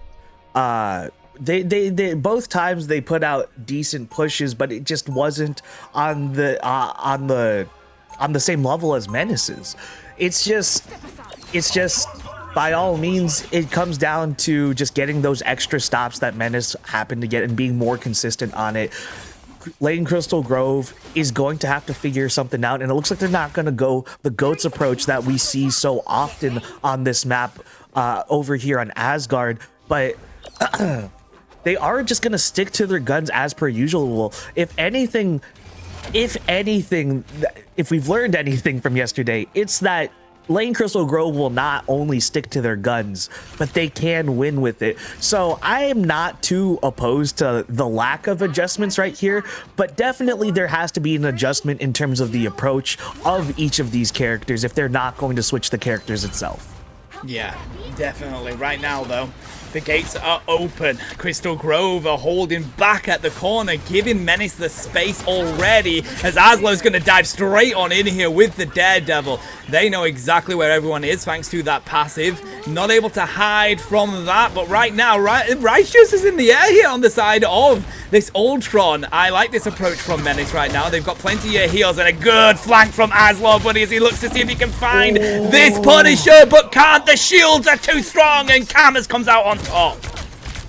they both times they put out decent pushes, but it just wasn't on the same level as Menace's. It's just by all means, it comes down to just getting those extra stops that Menace happened to get and being more consistent on it. Lane Crystal Grove is going to have to figure something out, and it looks like they're not going to go the GOATS approach that we see so often on this map over here on Asgard, but they are just going to stick to their guns as per usual. If anything, if we've learned anything from yesterday, it's that Lane Crystal Grove will not only stick to their guns, but they can win with it. So I am not too opposed to the lack of adjustments right here, but definitely there has to be an adjustment in terms of the approach of each of these characters if they're not going to switch the characters itself. Yeah, definitely. Right now, though, the gates are open. Crystal Grove are holding back at the corner, giving Menace the space already, as Aslow's going to dive straight on in here with the Daredevil. They know exactly where everyone is, thanks to that passive. Not able to hide from that, but right now, Righteous is in the air here on the side of this Ultron. I like this approach from Menace right now. They've got plenty of heals and a good flank from Aslow, buddy, as he looks to see if he can find this Punisher, but can't. The shields are too strong, and Camus comes out on top.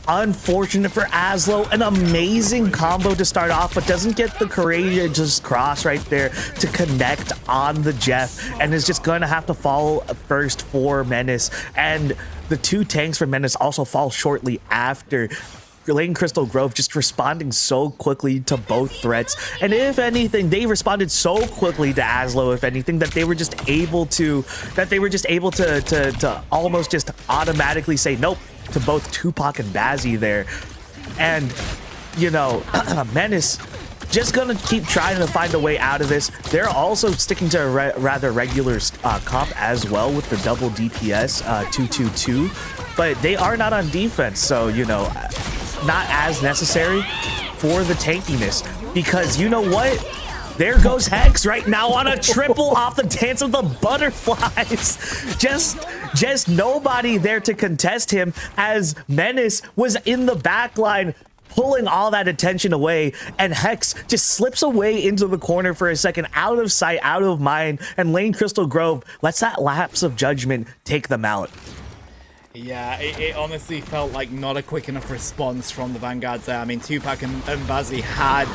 Unfortunate for Aslow, an amazing combo to start off, but doesn't get the courageous cross right there to connect on the Jeff, and is just going to have to fall first for Menace, and the two tanks for Menace also fall shortly after. Lane Crystal Grove just responding so quickly to both threats, and if anything, they responded so quickly to Aslow, if anything, that they were just able to almost just automatically say nope to both Tupac and Bazzi there. And you know, Menace just gonna keep trying to find a way out of this. They're also sticking to a rather regular comp as well with the double DPS 222, but they are not on defense, so you know, not as necessary for the tankiness, because you know what? There goes Hex right now on a triple off the Dance of the Butterflies. Just nobody there to contest him, as Menace was in the back line pulling all that attention away, and Hex just slips away into the corner for a second, out of sight, out of mind, and Lane Crystal Grove lets that lapse of judgment take them out. Yeah, it honestly felt like not a quick enough response from the Vanguards there. I mean, Tupac and Bazzi had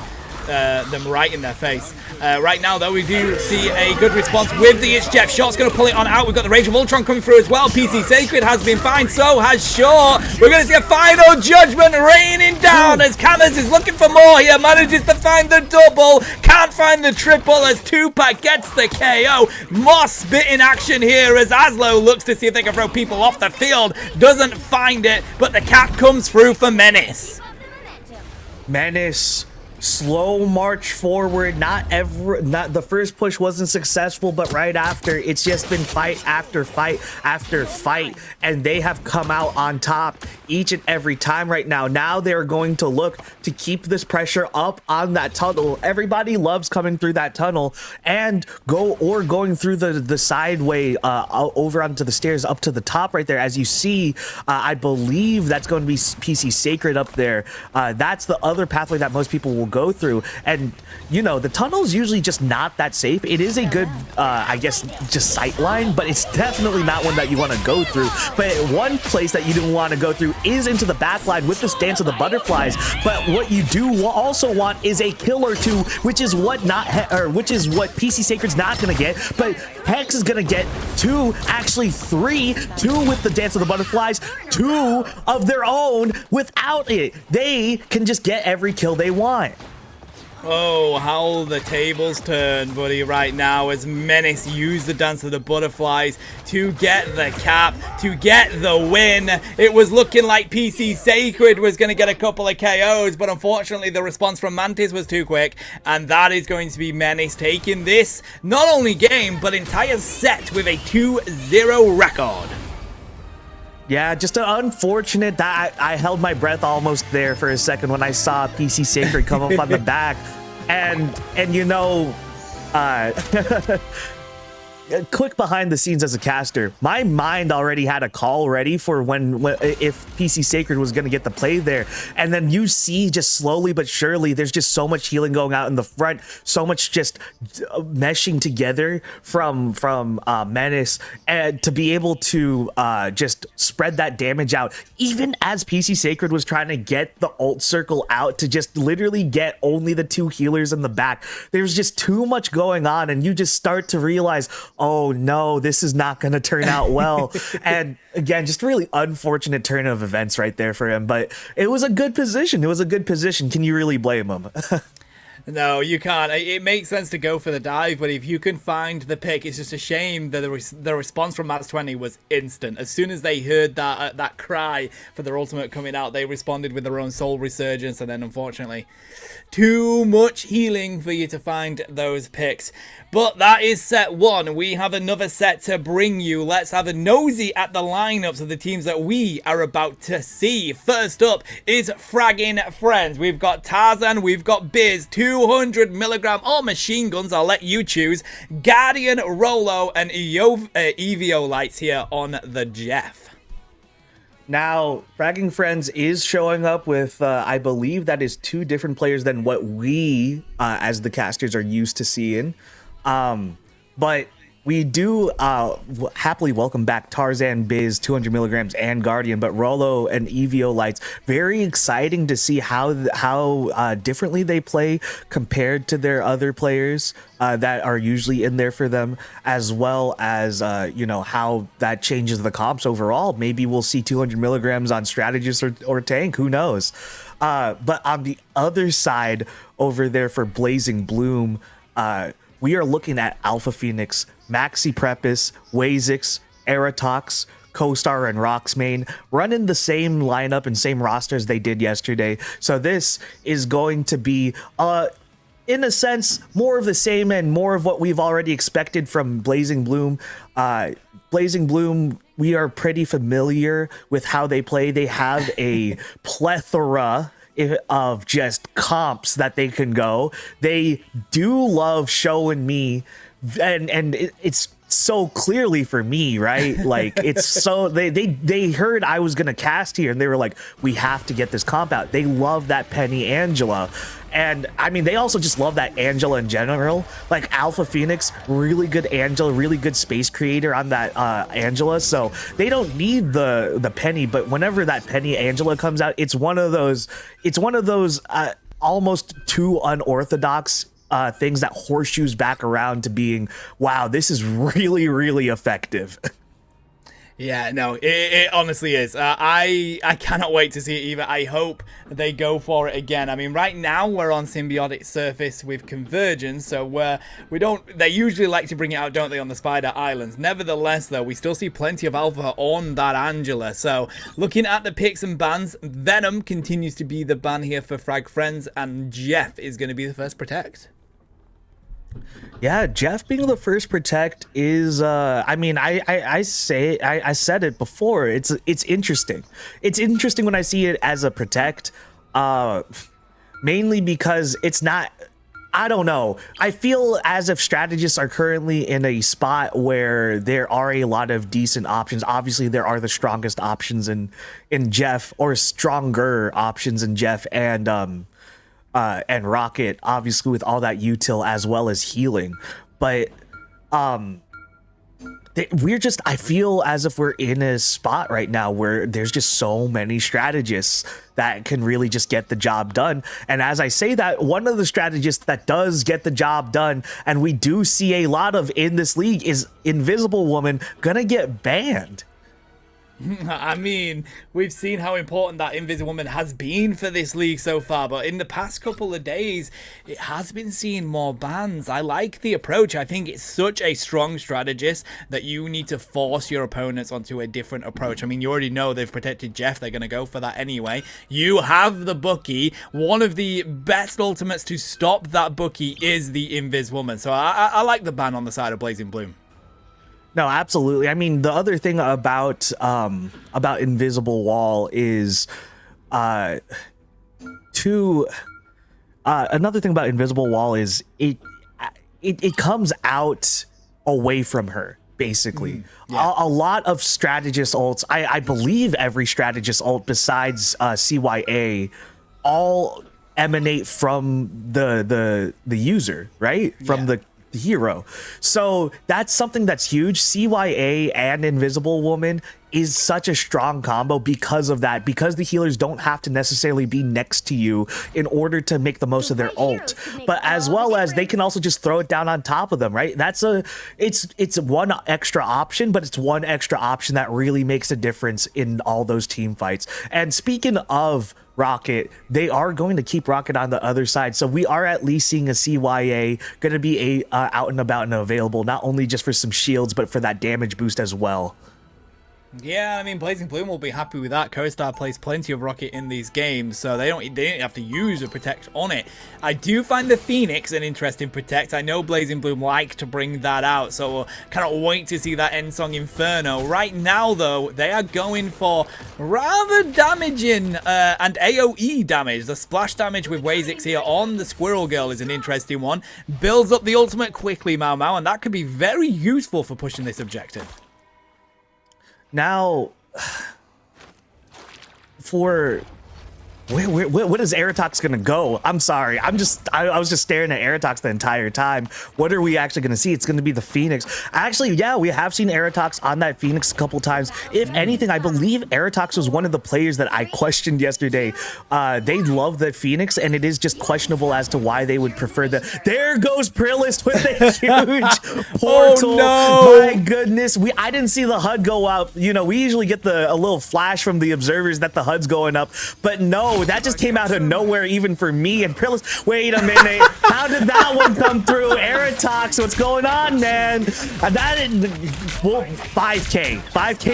them right in their face. Right now, though, we do see a good response with the It's Jeff. Short's going to pull it on out. We've got the Rage of Ultron coming through as well. PC Sacred has been fine, so has Short. We're going to see a final judgment raining down as Camus is looking for more here. Manages to find the double. Can't find the triple as Tupac gets the KO. More spit in action here as Aslow looks to see if they can throw people off the field. Doesn't find it, but the cap comes through for Menace. Menace, slow march forward. Not the first push wasn't successful, but right after, it's just been fight after fight after fight, and they have come out on top each and every time right now. Now they're going to look to keep this pressure up on that tunnel. Everybody loves coming through that tunnel and going through the sideway over onto the stairs up to the top right there. As you see, I believe that's going to be PC Sacred up there. That's the other pathway that most people will go through, and you know, the tunnel's usually just not that safe. It is a good I guess just sight line, but it's definitely not one that you want to go through. But one place that you didn't want to go through is into the back line with this Dance of the Butterflies. But what you do also want is a kill or two, which is what PC Sacred's not gonna get, but Hex is gonna get two, actually three, two with the Dance of the Butterflies, two of their own without it. They can just get every kill they want. Oh, how the tables turn, buddy, right now as Menace used the Dance of the Butterflies to get the cap, to get the win. It was looking like PC Sacred was going to get a couple of KOs, but unfortunately the response from Mantis was too quick, and that is going to be Menace taking this, not only game, but entire set with a 2-0 record. Yeah, just unfortunate that I held my breath almost there for a second when I saw PC Sacred come up on the back, and you know, quick behind the scenes as a caster, my mind already had a call ready for when if PC Sacred was going to get the play there, and then you see just slowly but surely there's just so much healing going out in the front, so much just meshing together from Menace, and to be able to just spread that damage out, even as PC Sacred was trying to get the ult circle out to just literally get only the 2 healers in the back. There's just too much going on, and you just start to realize, oh no, this is not going to turn out well. And again, just really unfortunate turn of events right there for him. But it was a good position. It was a good position. Can you really blame him? No, you can't. It makes sense to go for the dive, but if you can find the pick, it's just a shame that the response from Mats20 was instant. As soon as they heard that cry for their ultimate coming out, they responded with their own soul resurgence, and then unfortunately, too much healing for you to find those picks. But that is set 1. We have another set to bring you. Let's have a nosy at the lineups of the teams that we are about to see. First up is Fragging Friends. We've got Tarzan, we've got Biz, 200 milligram or machine guns, I'll let you choose. Guardian, Rolo, and Evio lights here on the Jeff. Now, Fragging Friends is showing up with, I believe that is 2 different players than what we, as the casters, are used to seeing. But we do happily welcome back Tarzan, Biz, 200 milligrams, and Guardian, but Rolo and Evio lights. Very exciting to see how differently they play compared to their other players that are usually in there for them, as well as you know, how that changes the comps overall. Maybe we'll see 200 milligrams on strategist or tank. Who knows? But on the other side over there for Blazing Bloom, we are looking at Alpha Phoenix, Maxi Prepus, Wazix, Aeratox, Co-Star, and Roxmane running the same lineup and same roster as they did yesterday. So this is going to be, in a sense, more of the same and more of what we've already expected from Blazing Bloom. Blazing Bloom, we are pretty familiar with how they play. They have a plethora of just comps that they can go. They do love showing me, and it's so clearly for me, right? Like, it's so they heard I was gonna cast here, and they were like, we have to get this comp out. They love that Penny Angela, and I mean, they also just love that Angela in general. Like, Alpha Phoenix, really good Angela, really good space creator on that Angela. So they don't need the Penny, but whenever that Penny Angela comes out, it's one of those almost too unorthodox things that horseshoes back around to being, wow, this is really, really effective. Yeah, no, it honestly is. I cannot wait to see it either. I hope they go for it again. I mean, right now we're on symbiotic surface with convergence, so we don't. They usually like to bring it out, don't they, on the Spider Islands? Nevertheless, though, we still see plenty of alpha on that Angela. So looking at the picks and bans, Venom continues to be the ban here for Frag Friends, and Jeff is going to be the first protect. Yeah, Jeff being the first protect is I mean, I said it before, it's interesting. It's interesting when I see it as a protect, mainly because it's not, I don't know, I feel as if strategists are currently in a spot where there are a lot of decent options. Obviously there are the strongest options in Jeff, or stronger options in Jeff and Rocket, obviously, with all that util as well as healing. But we're just, I feel as if we're in a spot right now where there's just so many strategists that can really just get the job done. And as I say that, one of the strategists that does get the job done, and we do see a lot of in this league, is Invisible Woman gonna get banned. I mean, we've seen how important that Invisible Woman has been for this league so far, but in the past couple of days, it has been seeing more bans. I like the approach. I think it's such a strong strategist that you need to force your opponents onto a different approach. I mean, you already know they've protected Jeff. They're going to go for that anyway. You have the Bookie. One of the best ultimates to stop that Bookie is the Invisible Woman. So I like the ban on the side of Blazing Bloom. No, absolutely. I mean, the other thing about Invisible Wall is another thing about Invisible Wall is it comes out away from her, basically. Yeah. A lot of strategist ults, I believe every strategist ult besides CYA, all emanate from the user, right? From the hero. So that's something that's huge. CYA and Invisible Woman is such a strong combo because of that, because the healers don't have to necessarily be next to you in order to make the most of their ult, but as well as they can also just throw it down on top of them, right? It's one extra option, but it's one extra option that really makes a difference in all those team fights. And speaking of Rocket, they are going to keep Rocket on the other side, so we are at least seeing a CYA going to be out and about and available, not only just for some shields but for that damage boost as well. Yeah, I mean, Blazing Bloom will be happy with that. Co-Star plays plenty of Rocket in these games, so they don't have to use a Protect on it. I do find the Phoenix an interesting Protect. I know Blazing Bloom like to bring that out, so cannot wait to see that end song Inferno. Right now, though, they are going for rather damaging and AoE damage. The splash damage with Wazix here on the Squirrel Girl is an interesting one. Builds up the ultimate quickly, Mau Mau, and that could be very useful for pushing this objective. Now, for what is Aerotox gonna go? I'm sorry. I was just staring at Aerotox the entire time. What are we actually gonna see? It's gonna be the Phoenix. Actually, yeah, we have seen Aerotox on that Phoenix a couple times. If anything, I believe Aerotox was one of the players that I questioned yesterday. They love the Phoenix, and it is just questionable as to why they would prefer the. There goes Prilist with a huge portal. Oh, no. My goodness, I didn't see the HUD go up. You know, we usually get a little flash from the observers that the HUD's going up, but no. That just came out of nowhere, even for me. And Prillis, wait a minute, how did that one come through? Aerotox, what's going on, man? Well, 5K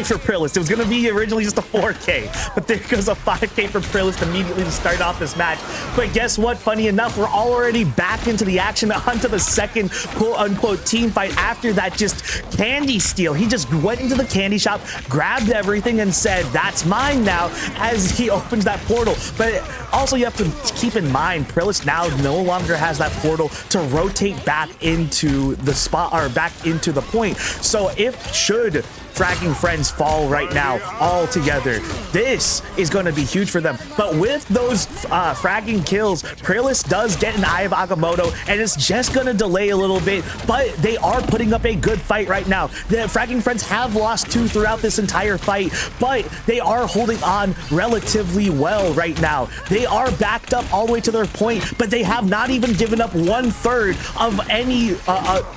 for Prillis. It was gonna be originally just a 4K, but there goes a 5K for Prillis immediately to start off this match. But guess what? Funny enough, we're already back into the action, onto the second quote-unquote team fight after that just candy steal. He just went into the candy shop, grabbed everything, and said, "That's mine now," as he opens that portal. But also you have to keep in mind, Prillis now no longer has that portal to rotate back into the spot, or back into the point. So if should fragging friends fall right now all together, this is going to be huge for them. But with those fragging kills, Prillis does get an Eye of Agamotto, and it's just going to delay a little bit, but they are putting up a good fight right now. The fragging friends have lost 2 throughout this entire fight, but they are holding on relatively well right now. They are backed up all the way to their point, but they have not even given up 1/3 of any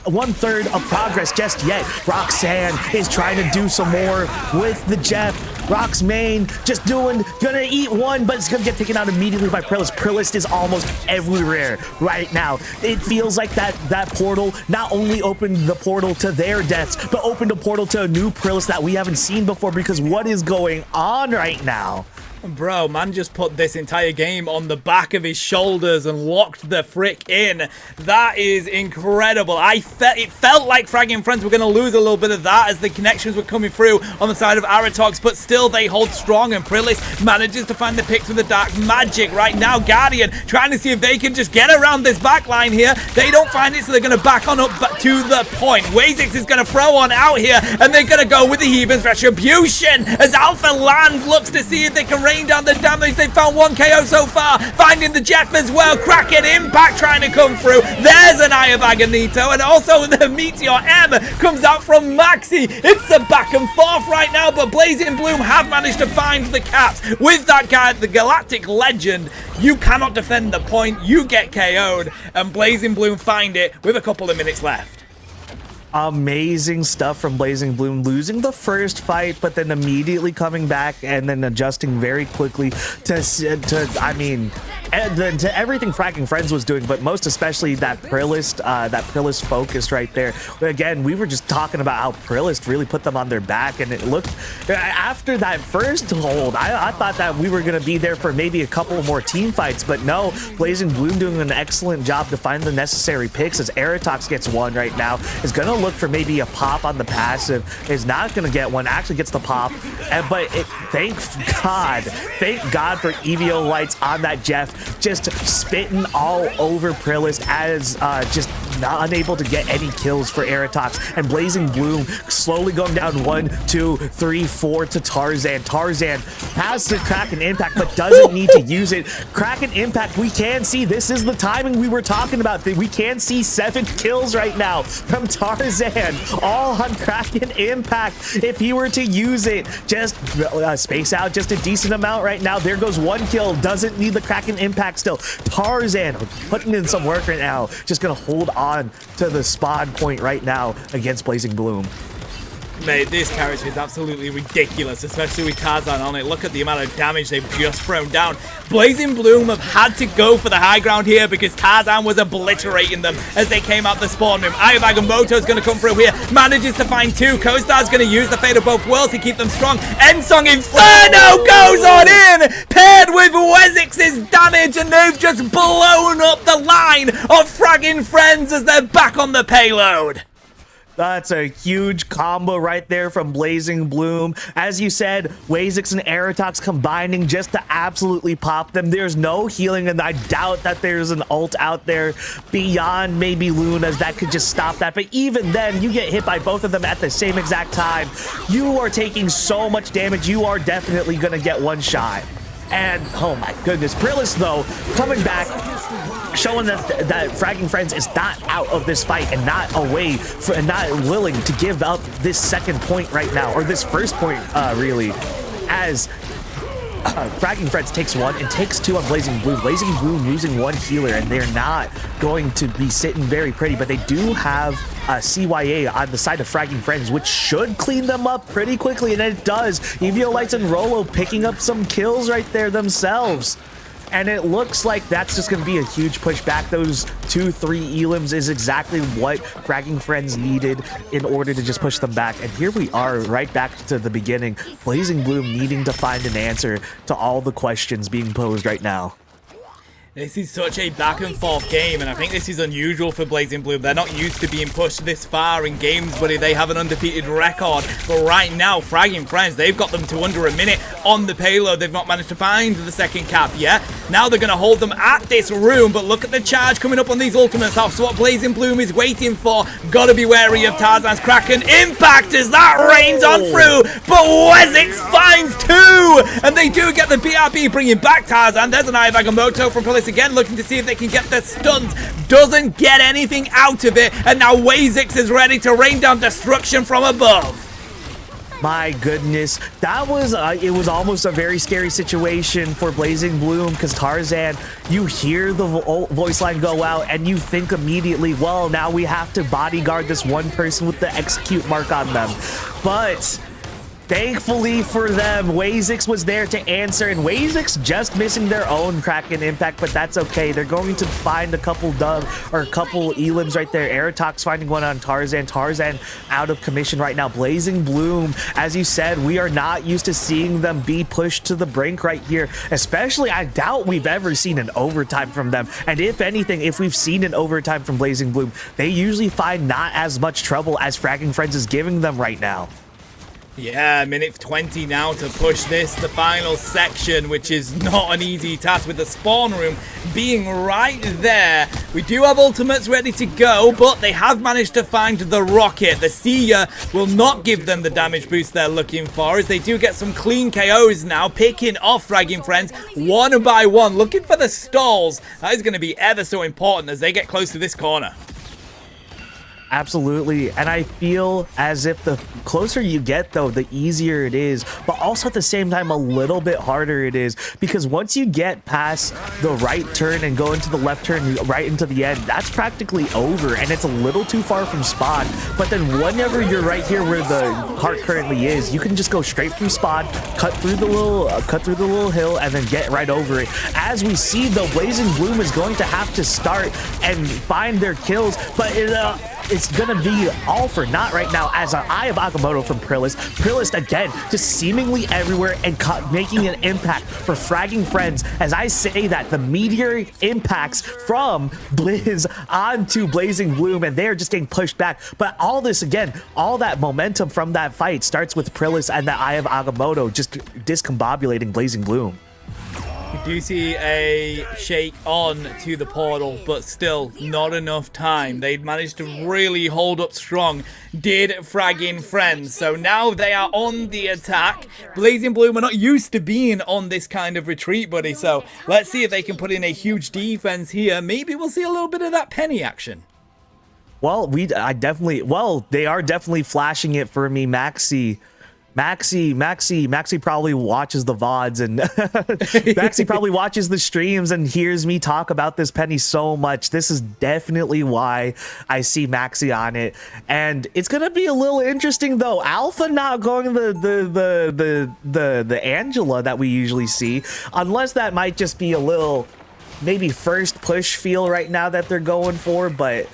1/3 of progress just yet. Roxanne is trying to do some more with the Jeff. Rock's main just gonna eat one, but it's gonna get taken out immediately by Prillis. Prillis is almost everywhere right now. It feels like that portal not only opened the portal to their deaths, but opened a portal to a new Prillis that we haven't seen before, because what is going on right now? Bro, man just put this entire game on the back of his shoulders and locked the frick in. That is incredible. It felt like fragging friends were going to lose a little bit of that as the connections were coming through on the side of Aratox, but still they hold strong, and Prillis manages to find the picks with the Dark Magic. Right now, Guardian trying to see if they can just get around this back line here. They don't find it, so they're going to back on up to the point. Wazix is going to throw on out here, and they're going to go with the Heathen's Retribution as Alpha Land looks to see if they can rain down the damage. They found 1 KO so far, finding the Jeff as well. Kraken Impact trying to come through. There's an Eye of Agonito, and also the Meteor M comes out from Maxi. It's a back and forth right now, but Blazing Bloom have managed to find the caps with that guy, the Galactic Legend. You cannot defend the point, you get KO'd, and Blazing Bloom find it with a couple of minutes left. Amazing stuff from Blazing Bloom, losing the first fight, but then immediately coming back and then adjusting very quickly to I mean, to everything Fracking Friends was doing, but most especially that Prilist focus right there. Again, we were just talking about how Prilist really put them on their back, and it looked, after that first hold, I thought that we were going to be there for maybe a couple more team fights, but no, Blazing Bloom doing an excellent job to find the necessary picks as Aerotox gets one right now, is going to look for maybe a pop on the passive, is not going to get one, actually gets the pop, but thank God for EVO lights on that Jeff, just spitting all over Prilist as just not unable to get any kills for Aerotox, and Blazing Bloom slowly going down 1, 2, 3, 4 to Tarzan. Tarzan has the Kraken Impact but doesn't need to use it. Kraken Impact, we can see this is the timing we were talking about. We can see 7 kills right now from Tarzan, all on Kraken Impact. If he were to use it, just space out just a decent amount right now. There goes 1 kill, doesn't need the Kraken Impact still. Tarzan putting in some work right now, just gonna hold on to the spawn point right now against Blazing Bloom. Mate, this character is absolutely ridiculous, especially with Tarzan on it. Look at the amount of damage they've just thrown down. Blazing Bloom have had to go for the high ground here because Tarzan was obliterating them as they came out the spawn room. Ayabagamoto's going to come through here, manages to find 2. Co-Star's going to use the Fate of Both Worlds to keep them strong. Ensong Inferno goes on in, paired with Wesix's damage, and they've just blown up the line of Fragging Friends as they're back on the payload. That's a huge combo right there from Blazing Bloom. As you said, Wazix and Aerotox combining just to absolutely pop them. There's no healing, and I doubt that there's an ult out there beyond maybe Luna's that could just stop that. But even then, you get hit by both of them at the same exact time. You are taking so much damage, you are definitely going to get one shot. And, oh my goodness, Prilist, though, coming back, showing that Fragging Friends is not out of this fight and not away, and not willing to give up this second point right now, or this first point, really, as Fragging Friends takes 1 and takes 2 on Blazing Bloom. Blazing Bloom losing 1 healer, and they're not going to be sitting very pretty, but they do have CYA on the side of Fragging Friends, which should clean them up pretty quickly, and it does. EVO Lights and Rolo picking up some kills right there themselves. And it looks like that's just going to be a huge push back. Those 2-3 elims is exactly what Fragging Friends needed in order to just push them back. And here we are right back to the beginning. Blazing Bloom needing to find an answer to all the questions being posed right now. This is such a back and forth game, and I think this is unusual for Blazing Bloom. They're not used to being pushed this far in games, but they have an undefeated record. But right now, Fragging Friends, they've got them to under a minute on the payload. They've not managed to find the second cap yet. Now they're going to hold them at this room, but look at the charge coming up on these ultimates. That's what Blazing Bloom is waiting for. Gotta be wary of Tarzan's Kraken Impact as that rains on through, but Wesix finds 2, and they do get the BRB bringing back Tarzan. There's an Ayabagamoto from Police again, looking to see if they can get the stuns. Doesn't get anything out of it, and now Wazix is ready to rain down destruction from above. My goodness, that was it was almost a very scary situation for Blazing Bloom, because Tarzan, you hear the voice line go out and you think immediately, well, now we have to bodyguard this one person with the execute mark on them. But thankfully for them, Wazix was there to answer, and Wazix just missing their own Kraken Impact, but that's okay. They're going to find a couple elims right there. Aerotox finding one on Tarzan. Tarzan out of commission right now. Blazing Bloom, as you said, we are not used to seeing them be pushed to the brink right here. Especially, I doubt we've ever seen an overtime from them. And if anything, if we've seen an overtime from Blazing Bloom, they usually find not as much trouble as Fragging Friends is giving them right now. Yeah, minute 20 now to push this, the final section, which is not an easy task with the spawn room being right there. We do have ultimates ready to go, but they have managed to find the rocket. The Seer will not give them the damage boost they're looking for, as they do get some clean KOs now, picking off Fragging Friends one by one, looking for the stalls. That is going to be ever so important as they get close to this corner. Absolutely. And I feel as if the closer you get, though, the easier it is, but also at the same time, a little bit harder it is, because once you get past the right turn and go into the left turn right into the end, that's practically over, and it's a little too far from spawn. But then whenever you're right here where the cart currently is, you can just go straight from spawn, cut through the little hill, and then get right over it. As we see, though, Blazing Bloom is going to have to start and find their kills, but it's gonna be all for naught right now, as an Eye of Agamotto from Prillis. Prillis again, just seemingly everywhere and making an impact for fragging friends. As I say that, the meteoric impacts from Blizz onto Blazing Bloom, and they're just getting pushed back. But all this again, all that momentum from that fight starts with Prillis and the Eye of Agamotto just discombobulating Blazing Bloom. We do see a shake on to the portal, but still not enough time. They'd managed to really hold up strong, did fragging friends. So now they are on the attack. Blazing Bloom are not used to being on this kind of retreat, buddy. So let's see if they can put in a huge defense here. Maybe we'll see a little bit of that penny action. Well, they are definitely flashing it for me, Maxi probably watches the VODs, and Maxi probably watches the streams and hears me talk about this penny so much. This is definitely why I see Maxi on it. And it's gonna be a little interesting though. Alpha not going the Angela that we usually see, unless that might just be a little maybe first push feel right now that they're going for, but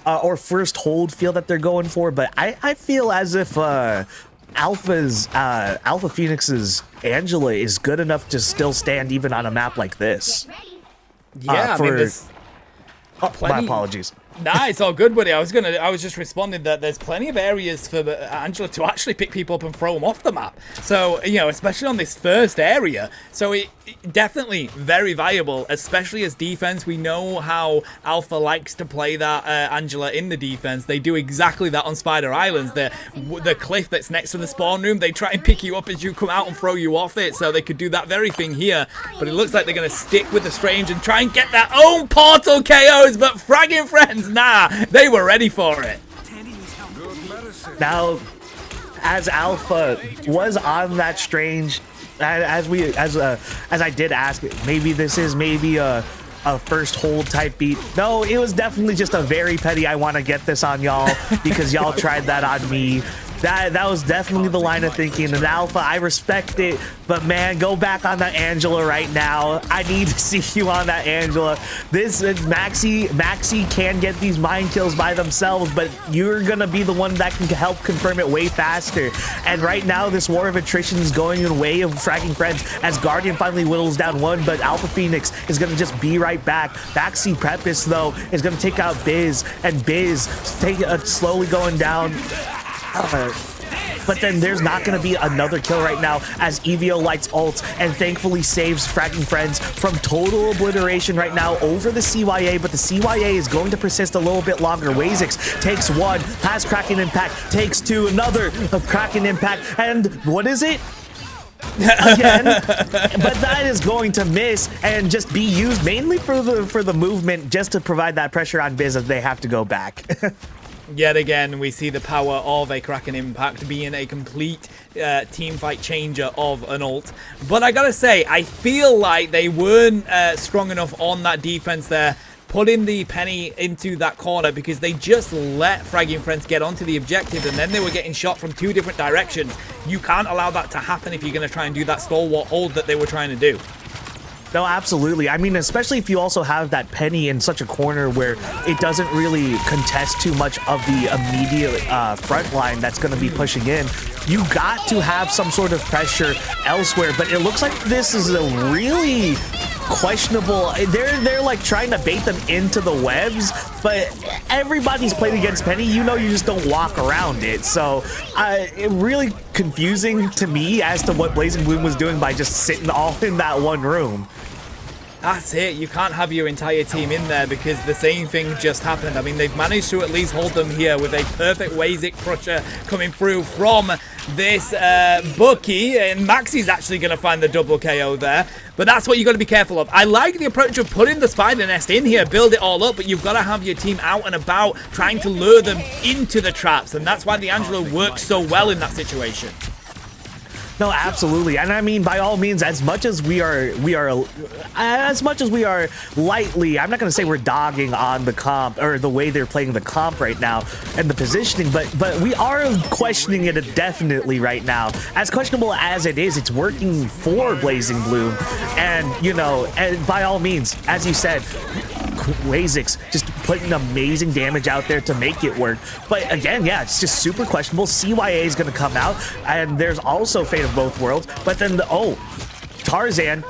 or first hold feel that they're going for. But I feel as if Alpha Phoenix's Angela is good enough to still stand even on a map like this. Yeah, I mean, there's my apologies. Nah, it's all good, buddy. I was just responding that there's plenty of areas for Angela to actually pick people up and throw them off the map. So, you know, especially on this first area. So it definitely very valuable, especially as defense. We know how Alpha likes to play that Angela in the defense. They do exactly that on Spider Islands. The cliff that's next to the spawn room, they try and pick you up as you come out and throw you off it. So they could do that very thing here. But it looks like they're going to stick with the Strange and try and get their own portal KOs. But fragging friends, nah, they were ready for it. Now, as Alpha was on that Strange, as I did ask, maybe this is a first hold type beat. No, it was definitely just a very petty I want to get this on y'all because y'all tried that on me. That was definitely the line of thinking. And Alpha, I respect it, but man, go back on that Angela right now. I need to see you on that Angela. This Maxi can get these mind kills by themselves, but you're gonna be the one that can help confirm it way faster. And right now, this war of attrition is going in the way of fragging friends as Guardian finally whittles down one, but Alpha Phoenix is gonna just be right back. Backseat Prepus though is gonna take out Biz, and Biz slowly going down. But then there's not going to be another kill right now as Evio lights ults and thankfully saves fragging friends from total obliteration right now over the CYA, but the CYA is going to persist a little bit longer. Wazix takes one, has Kraken Impact, takes two, another Kraken Impact, and what is it? Again, but that is going to miss and just be used mainly for the movement just to provide that pressure on Biz as they have to go back. Yet again, we see the power of a Kraken Impact being a complete team fight changer of an ult. But I gotta say, I feel like they weren't strong enough on that defense there, putting the penny into that corner, because they just let fragging friends get onto the objective and then they were getting shot from two different directions. You can't allow that to happen if you're going to try and do that stalwart hold that they were trying to do. No, absolutely. I mean, especially if you also have that penny in such a corner where it doesn't really contest too much of the immediate front line that's going to be pushing in. You got to have some sort of pressure elsewhere, but it looks like this is a really questionable. They're like trying to bait them into the webs, but everybody's played against Penny. You know, you just don't walk around it. So it really confusing to me as to what Blazing Bloom was doing by just sitting all in that one room. That's it. You can't have your entire team in there because the same thing just happened. I mean, they've managed to at least hold them here with a perfect Wazik crusher coming through from this Bucky. And Maxi's actually going to find the double KO there. But that's what you got to be careful of. I like the approach of putting the spider nest in here, build it all up, but you've got to have your team out and about trying to lure them into the traps. And that's why the Angelo works so well in that situation. No, absolutely. And I mean, by all means, as much as we are lightly, I'm not going to say we're dogging on the comp or the way they're playing the comp right now and the positioning, but we are questioning it definitely right now. As questionable as it is, it's working for Blazing Bloom. And, you know, and by all means, as you said, Wazix just putting amazing damage out there to make it work. But again, yeah, it's just super questionable. CYA is going to come out, and there's also Fate of Both Worlds. But then Tarzan,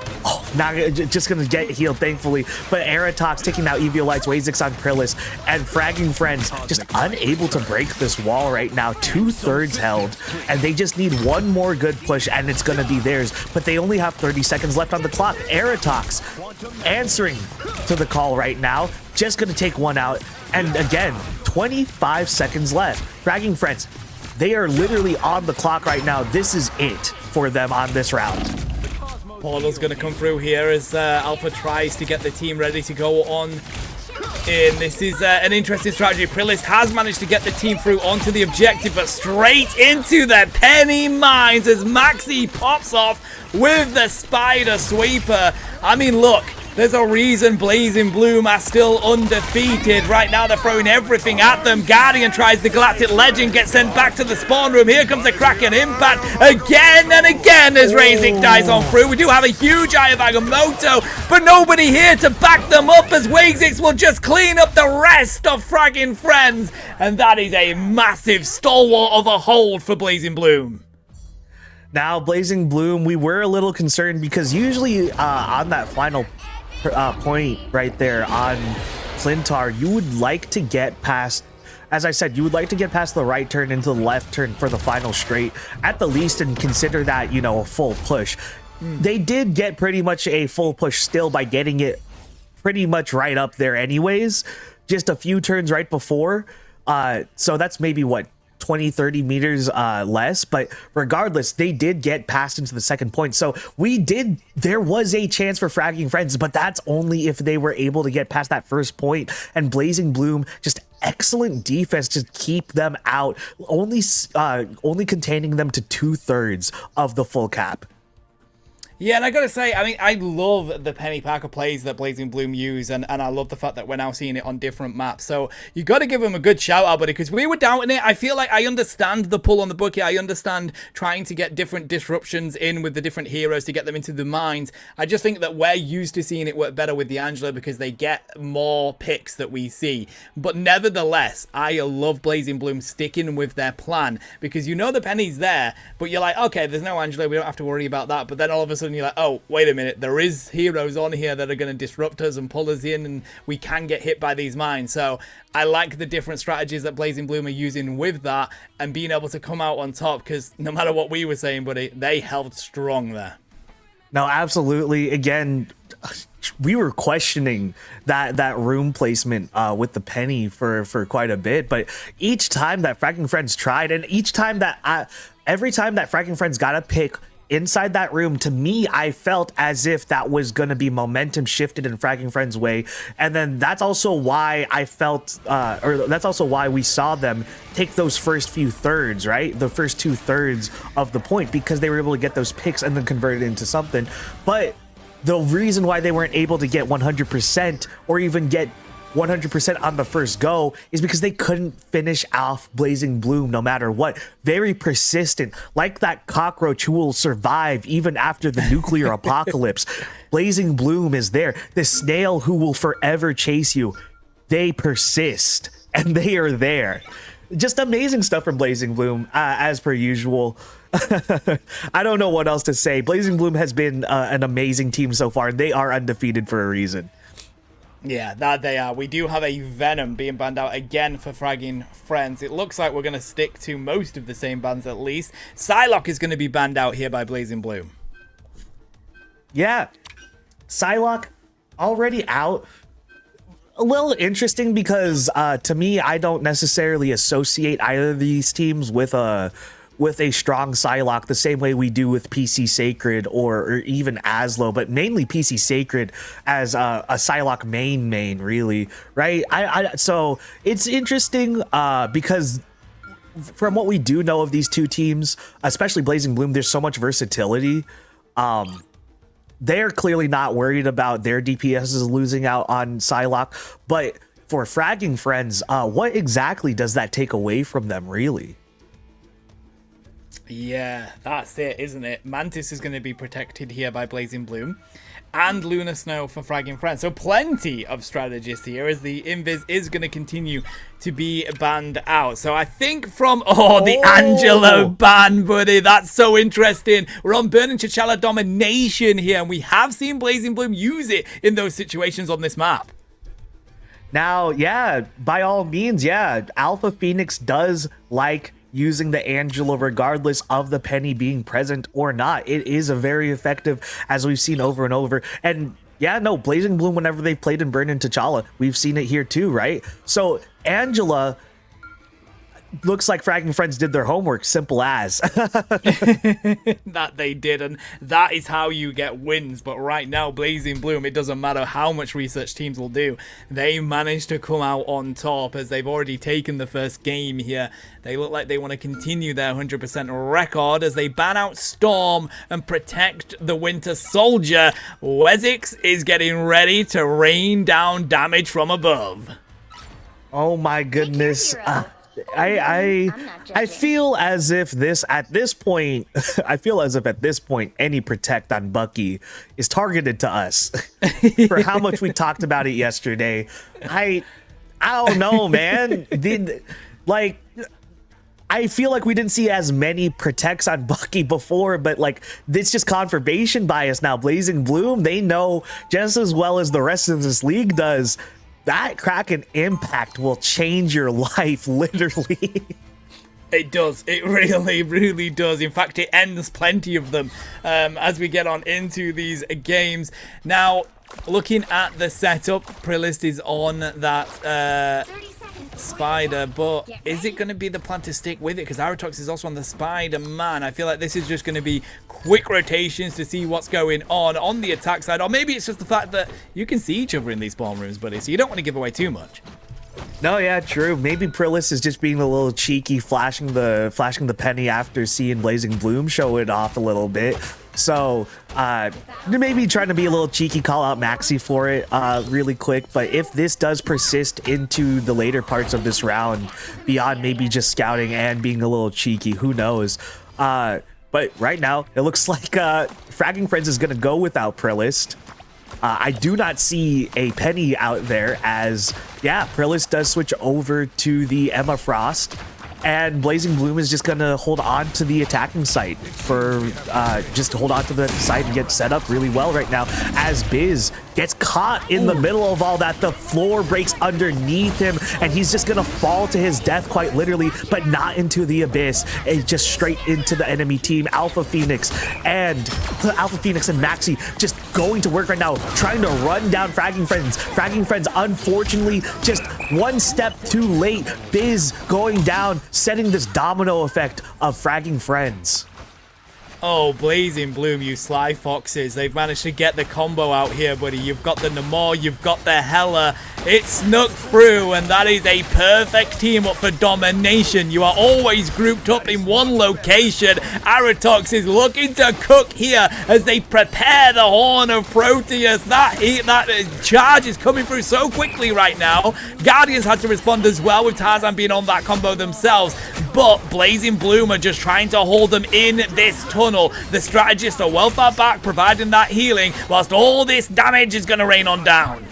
not just going to get healed, thankfully. But Aerotox taking out Eviolites, Wazix on Krillis, and Fragging Friends just unable to break this wall right now. 2/3 held, and they just need one more good push, and it's going to be theirs. But they only have 30 seconds left on the clock. Aerotox answering to the call right now, just going to take one out. And again, 25 seconds left. Fragging Friends, they are literally on the clock right now. This is it for them on this round. Portal's going to come through here as Alpha tries to get the team ready to go on in. This is an interesting strategy. Prilist has managed to get the team through onto the objective, but straight into the penny mines as Maxi pops off with the spider sweeper. I mean, look. There's a reason Blazing Bloom are still undefeated. Right now, they're throwing everything at them. Guardian tries the Galactic Legend, gets sent back to the spawn room. Here comes the Kraken Impact again and again as Razik dies on through. We do have a huge Eye of Agamotto, but nobody here to back them up as Wazix will just clean up the rest of Fragging Friends. And that is a massive stalwart of a hold for Blazing Bloom. Now, Blazing Bloom, we were a little concerned because usually on that final point right there on Clintar, you would like to get past, as I said, you would like to get past the right turn into the left turn for the final straight at the least, and consider that, you know, a full push. They did get pretty much a full push still by getting it pretty much right up there anyways, just a few turns right before. So that's maybe what, 20-30 meters less, but regardless, they did get passed into the second point. So there was a chance for Fragging Friends, but that's only if they were able to get past that first point. And Blazing Bloom, just excellent defense to keep them out, only containing them to 2/3 of the full cap. Yeah, and I gotta say, I mean, I love the Penny Packer plays that Blazing Bloom use, and I love the fact that we're now seeing it on different maps. So you gotta give him a good shout out, buddy, because we were doubting it. I feel like I understand the pull on the Bucky. I understand trying to get different disruptions in with the different heroes to get them into the mines. I just think that we're used to seeing it work better with the Angela because they get more picks that we see. But nevertheless, I love Blazing Bloom sticking with their plan because you know the Penny's there, but you're like, okay, there's no Angela, we don't have to worry about that. But then all of a sudden you're like, oh, wait a minute, there is heroes on here that are going to disrupt us and pull us in, and we can get hit by these mines. So I like the different strategies that Blazing Bloom are using with that and being able to come out on top, because no matter what we were saying, buddy, they held strong there. No, absolutely. Again, we were questioning that room placement with the Penny for quite a bit, but each time that Fragging Friends tried, and each time that every time that Fragging Friends got a pick inside that room, to me, I felt as if that was going to be momentum shifted in Fragging Friends' way. And then that's also why I felt, or that's also why we saw them take those first few thirds, right? The first 2/3 of the point, because they were able to get those picks and then convert it into something. But the reason why they weren't able to get 100% or even get 100% on the first go is because they couldn't finish off Blazing Bloom no matter what. Very persistent, like that cockroach who will survive even after the nuclear apocalypse. Blazing Bloom is there. The snail who will forever chase you. They persist, and they are there. Just amazing stuff from Blazing Bloom, as per usual. I don't know what else to say. Blazing Bloom has been an amazing team so far, and they are undefeated for a reason. Yeah, that they are. We do have a Venom being banned out again for Fragging Friends. It looks like we're going to stick to most of the same bans at least. Psylocke is going to be banned out here by Blazing Bloom. Yeah. Psylocke, already out. A little interesting because to me, I don't necessarily associate either of these teams with a strong Psylocke the same way we do with PC Sacred or even Aslo, but mainly PC Sacred as a Psylocke main really, right? So it's interesting because from what we do know of these two teams, especially Blazing Bloom, there's so much versatility. They're clearly not worried about their DPSs losing out on Psylocke, but for Fragging Friends, what exactly does that take away from them, really? Yeah, that's it, isn't it? Mantis is going to be protected here by Blazing Bloom and Lunar Snow for Fragging Friends. So plenty of strategists here as the Invis is going to continue to be banned out. So I think from... Oh, the Angelo ban, buddy. That's so interesting. We're on Burning T'Challa domination here, and we have seen Blazing Bloom use it in those situations on this map. Now, yeah, by all means, yeah, Alpha Phoenix does like using the Angela regardless of the penny being present or not. It is a very effective, as we've seen over and over. And yeah, no, Blazing Bloom, whenever they've played in Burning T'Challa, we've seen it here too, right? So Angela looks like Fragging Friends did their homework, simple as. That they did, and that is how you get wins. But right now, Blazing Bloom, it doesn't matter how much research teams will do, they managed to come out on top as they've already taken the first game here. They look like they want to continue their 100% record as they ban out Storm and protect the Winter Soldier. Wesix is getting ready to rain down damage from above. Oh my goodness. I feel as if at this point any protect on Bucky is targeted to us for how much we talked about it yesterday. I don't know, man. I feel like we didn't see as many protects on Bucky before, but like it's just confirmation bias now. Blazing Bloom, they know just as well as the rest of this league does, that Kraken impact will change your life, literally. It does. It really, really does. In fact, it ends plenty of them as we get on into these games. Now, looking at the setup, Prilist is on that Spider, but is it going to be the plan to stick with it? Because Aerotox is also on the Spider-Man. I feel like this is just going to be quick rotations to see what's going on the attack side. Or maybe it's just the fact that you can see each other in these spawn rooms, buddy, so you don't want to give away too much. No, yeah, true. Maybe Prillis is just being a little cheeky, flashing the penny after seeing Blazing Bloom show it off a little bit. So maybe trying to be a little cheeky, call out Maxi for it really quick. But if this does persist into the later parts of this round, beyond maybe just scouting and being a little cheeky, who knows? But right now, it looks like Fragging Friends is going to go without Prilist. I do not see a penny out there as, yeah, Prillis does switch over to the Emma Frost. And Blazing Bloom is just going to hold on to the attacking site for just to hold on to the site and get set up really well right now. As Biz gets caught in the middle of all that, the floor breaks underneath him and he's just going to fall to his death quite literally, but not into the abyss. It's just straight into the enemy team. Alpha Phoenix and Maxi just going to work right now, trying to run down Fragging Friends. Fragging Friends, unfortunately, just one step too late. Biz going down, setting this domino effect of Fragging Friends. Oh, Blazing Bloom, you sly foxes. They've managed to get the combo out here, buddy. You've got the Namor, you've got the Hela. It snuck through, and that is a perfect team up for domination. You are always grouped up in one location. Aerotox is looking to cook here as they prepare the Horn of Proteus. That charge is coming through so quickly right now. Guardians had to respond as well with Tarzan being on that combo themselves. But Blazing Bloom are just trying to hold them in this tunnel. The strategists are well far back, providing that healing, whilst all this damage is going to rain on down.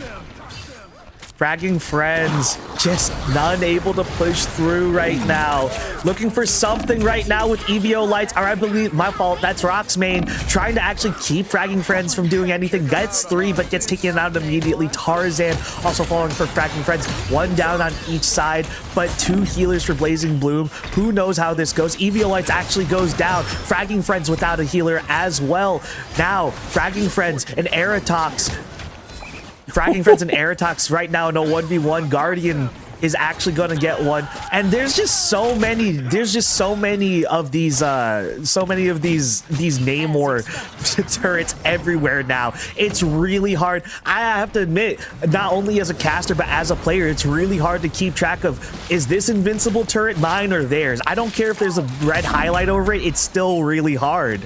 Fragging Friends, just none able to push through right now. Looking for something right now with EVO lights, or I believe, my fault, that's Rock's main, trying to actually keep Fragging Friends from doing anything. Gets 3, but gets taken out immediately. Tarzan also falling for Fragging Friends. 1 down on each side, but 2 healers for Blazing Bloom. Who knows how this goes? EVO lights actually goes down. Fragging Friends without a healer as well. Now, Fragging Friends and Aerotox Fragging Friends and Aerotox right now in a 1v1. Guardian is actually going to get one, and there's just so many of these Namor turrets everywhere now. It's really hard. I have to admit, not only as a caster but as a player, it's really hard to keep track of, is this invincible turret mine or theirs? I don't care if there's a red highlight over it, it's still really hard.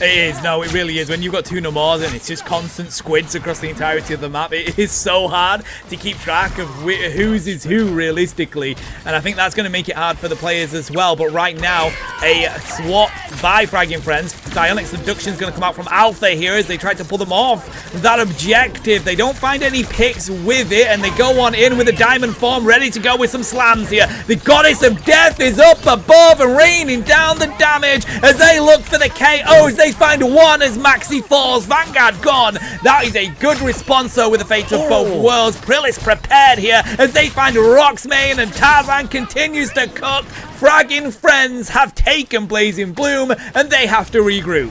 It is, no, it really is. When you've got two Namors and it's just constant squids across the entirety of the map, it is so hard to keep track of whose is who, realistically. And I think that's going to make it hard for the players as well. But right now, a swap by Fragging Friends. Psionic's abduction is going to come out from Alpha here as they try to pull them off that objective. They don't find any picks with it, and they go on in with a diamond form, ready to go with some slams here. The Goddess of Death is up above and raining down the damage as they look for the KOs. They find one as Maxi falls. Vanguard gone. That is a good response, though, with the fate of both worlds. Prillis prepared here as they find Roxmane, and Tarzan continues to cook. Fragging Friends have taken Blazing Bloom, and they have to regroup.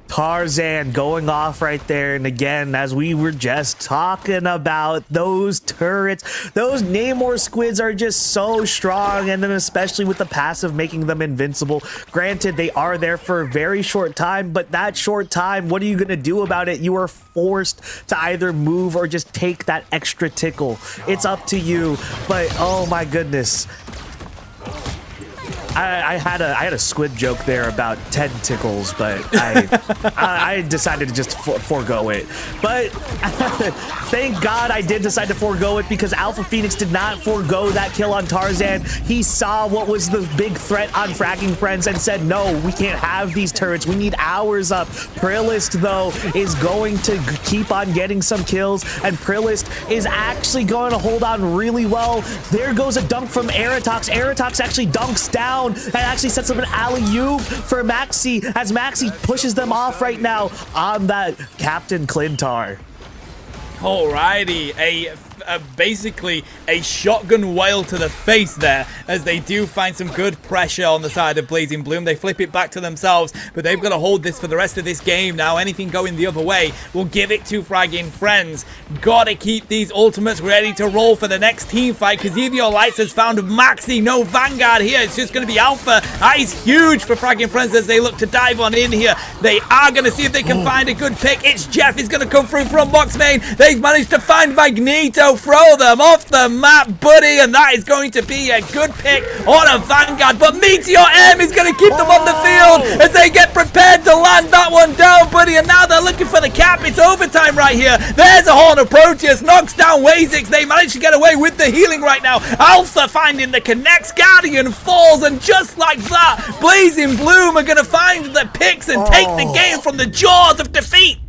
Tarzan going off right there, and again, as we were just talking about, those turrets, those Namor squids are just so strong, and then especially with the passive making them invincible. Granted, they are there for a very short time, but that short time, what are you gonna do about it? You are forced to either move or just take that extra tickle. It's up to you, but oh my goodness. I had a squid joke there about 10 tickles, but I decided to just forego it. But thank God I did decide to forego it, because Alpha Phoenix did not forego that kill on Tarzan. He saw what was the big threat on Fragging Friends and said, no, we can't have these turrets. We need ours up. Prillist, though, is going to keep on getting some kills, and Prillist is actually going to hold on really well. There goes a dunk from Aerotox. Aerotox actually dunks down and actually sets up an alley-oop for Maxi as Maxi pushes them off right now on that Captain Clintar. Alrighty, basically a shotgun wail to the face there, as they do find some good pressure on the side of Blazing Bloom. They flip it back to themselves, but they've got to hold this for the rest of this game now. Anything going the other way will give it to Fragging Friends. Gotta keep these ultimates ready to roll for the next team fight, because Evio Lights has found Maxi. No Vanguard here. It's just going to be Alpha. That is huge for Fragging Friends as they look to dive on in here. They are going to see if they can find a good pick. It's Jeff is going to come through from Roxmane. They've managed to find Magneto. Throw them off the map, buddy, and that is going to be a good pick on a Vanguard. But Meteor M is going to keep them on the field as they get prepared to land that one down, buddy. And now they're looking for the cap. It's overtime right here. There's a Horn of Proteus, knocks down Wazix. They manage to get away with the healing right now. Alpha finding the connects. Guardian falls, and just like that, Blazing Bloom are going to find the picks and take the game from the jaws of defeat.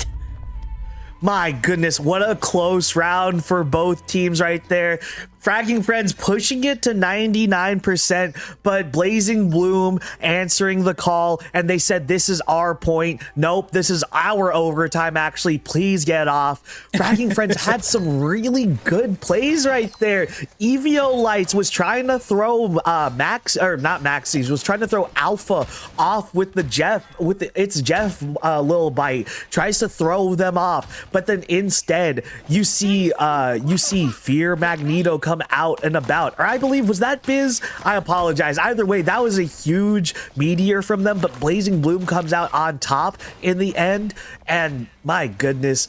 My goodness, what a close round for both teams right there. Fragging Friends pushing it to 99%, but Blazing Bloom answering the call, and they said, this is our point. Nope, this is our overtime, actually. Please get off. Fragging Friends had some really good plays right there. Evio Lights was trying to throw Maxi's, was trying to throw Alpha off with the Jeff, it's Jeff little bite. Tries to throw them off, but then instead, you see Fear Magneto come out and about, or I believe, was that Biz? I apologize. Either way, that was a huge meteor from them, but Blazing Bloom comes out on top in the end, and my goodness,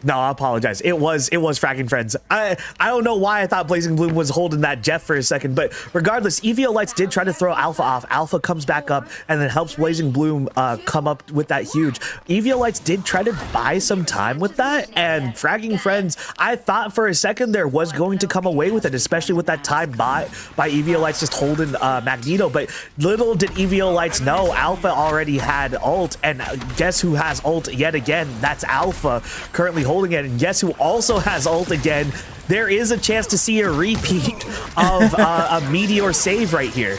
no, I apologize. It was Fragging Friends. I don't know why I thought Blazing Bloom was holding that Jeff for a second, but regardless, Evio Lights did try to throw Alpha off. Alpha comes back up and then helps Blazing Bloom come up with that huge. Evio Lights did try to buy some time with that, and Fragging Friends, I thought for a second there was going to come away with it, especially with that time by Evio Lights just holding Magneto, but little did Evio Lights know Alpha already had ult, and guess who has ult yet again? That's Alpha, currently holding it, and guess who also has ult again? There is a chance to see a repeat of a meteor save right here.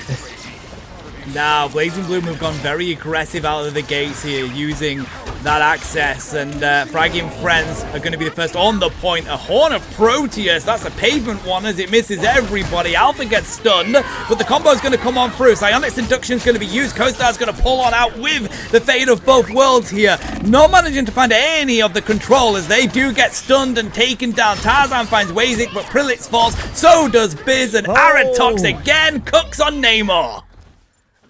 Now, Blazing Bloom have gone very aggressive out of the gates here, using that access, and Fraggy and Friends are going to be the first on the point. A Horn of Proteus, that's a pavement one as it misses everybody. Alpha gets stunned, but the combo is going to come on through. Psionic's induction is going to be used. Co-Star's going to pull on out with the Fate of both worlds here. Not managing to find any of the control as they do get stunned and taken down. Tarzan finds Wazik, but Prilitz falls. So does Biz, and Aratox again cooks on Namor.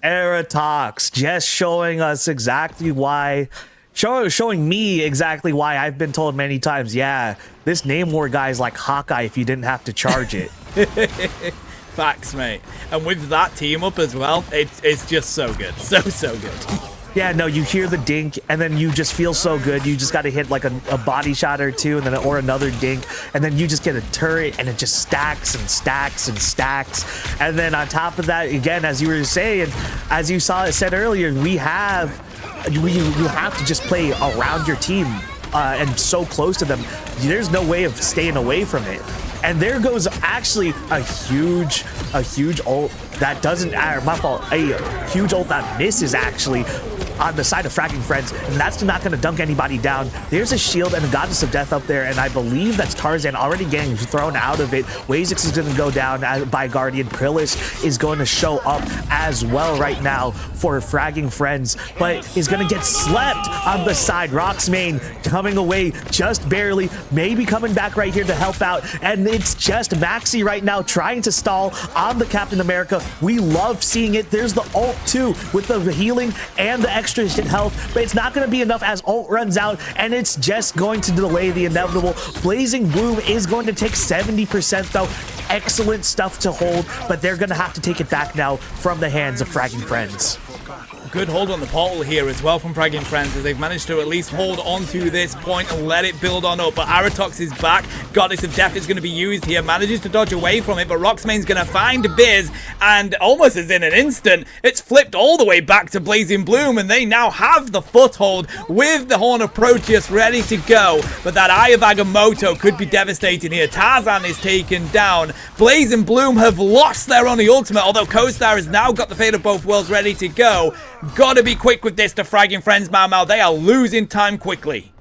Aratox just showing us exactly why, showing me exactly why I've been told many times, yeah, this Namor guy is like Hawkeye if you didn't have to charge it. Facts, mate. And with that team up as well, it's just so good. So good. Yeah, no, you hear the dink, and then you just feel so good. You just got to hit like a body shot or two, and then or another dink, and then you just get a turret, and it just stacks and stacks and stacks. And then on top of that, again, as you were saying, as you said earlier, you have to just play around your team and so close to them. There's no way of staying away from it. And there goes actually a huge ult that doesn't, my fault, a huge ult that misses actually on the side of Fragging Friends, and that's not going to dunk anybody down. There's a shield and a Goddess of Death up there, and I believe that's Tarzan already getting thrown out of it. Wazix is going to go down by Guardian. Prillis is going to show up as well right now for Fragging Friends, but is going to get slept on the side. Roxmane coming away just barely, maybe coming back right here to help out, and it's just Maxi right now trying to stall on the Captain America. We love seeing it. There's the ult too with the healing and the extra hit health, but it's not going to be enough as ult runs out, and it's just going to delay the inevitable. Blazing Bloom is going to take 70% though. Excellent stuff to hold, but they're going to have to take it back now from the hands of Fragging Friends. Good hold on the portal here as well from Fragging Friends, as they've managed to at least hold on to this point and let it build on up. But Aratox is back. Goddess of Death is going to be used here. Manages to dodge away from it, but Roxmane's going to find Biz, and almost as in an instant, it's flipped all the way back to Blazing Bloom, and they now have the foothold with the Horn of Proteus ready to go. But that Eye of Agamotto could be devastating here. Tarzan is taken down. Blazing Bloom have lost their only ultimate, although Co-Star has now got the Fate of both worlds ready to go. Gotta be quick with this to Fragging Friends, Mau. They are losing time quickly.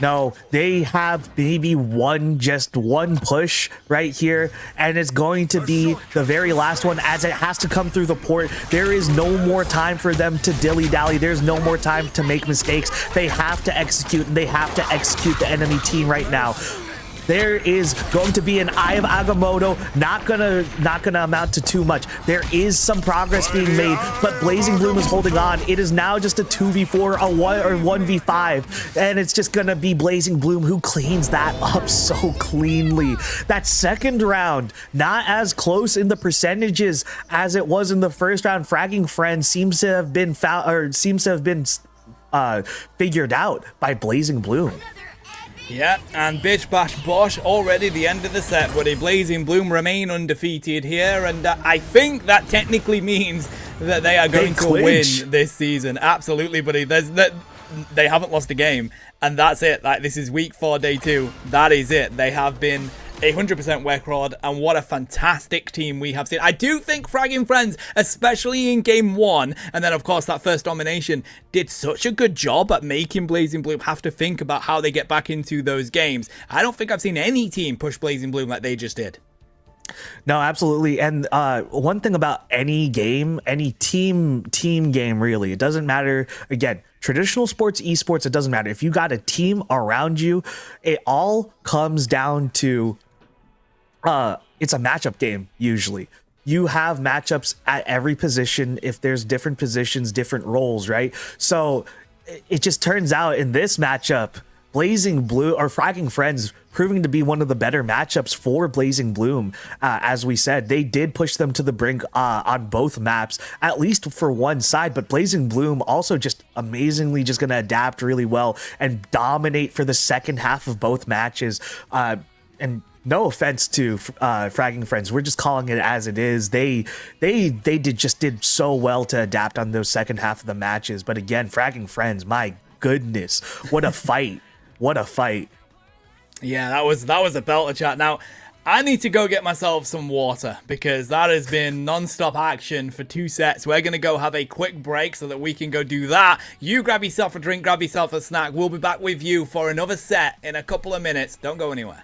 No, they have maybe just one push right here, and it's going to be the very last one as it has to come through the port. There is no more time for them to dilly-dally. There's no more time to make mistakes. They have to execute, and they have to execute the enemy team right now. There is going to be an Eye of Agamotto, not gonna amount to too much. There is some progress being made, but Blazing Bloom is holding on. It is now just a 2v4, a 1v5, and it's just gonna be Blazing Bloom who cleans that up so cleanly. That second round, not as close in the percentages as it was in the first round. Fragging Friends seems to have been figured out by Blazing Bloom. Yeah, and Bitch Bash Bosh already the end of the set, but a Blazing Bloom remain undefeated here, and I think that technically means that they are going to win this season. Absolutely, buddy. They haven't lost a game, and that's it. Like, this is week 4, day 2. That is it. They have been 100% Wekrod, and what a fantastic team we have seen. I do think Fragging Friends, especially in game 1, and then of course that first domination, did such a good job at making Blazing Bloom have to think about how they get back into those games. I don't think I've seen any team push Blazing Bloom like they just did. No, absolutely. And one thing about any game, any team game, really, it doesn't matter. Again, traditional sports, esports, it doesn't matter. If you got a team around you, it all comes down to it's a matchup game. Usually you have matchups at every position. If there's different positions, different roles, right? So it just turns out in this matchup, Blazing Bloom or Fragging Friends proving to be one of the better matchups for Blazing Bloom. As we said, they did push them to the brink on both maps, at least for one side, but Blazing Bloom also just amazingly just going to adapt really well and dominate for the second half of both matches. And no offense to Fragging Friends, we're just calling it as it is. They did so well to adapt on those second half of the matches. But again, Fragging Friends, my goodness, what a fight. What a fight. Yeah, that was a belter, chat. Now, I need to go get myself some water because that has been non-stop action for 2 sets. We're going to go have a quick break so that we can go do that. You grab yourself a drink, grab yourself a snack. We'll be back with you for another set in a couple of minutes. Don't go anywhere.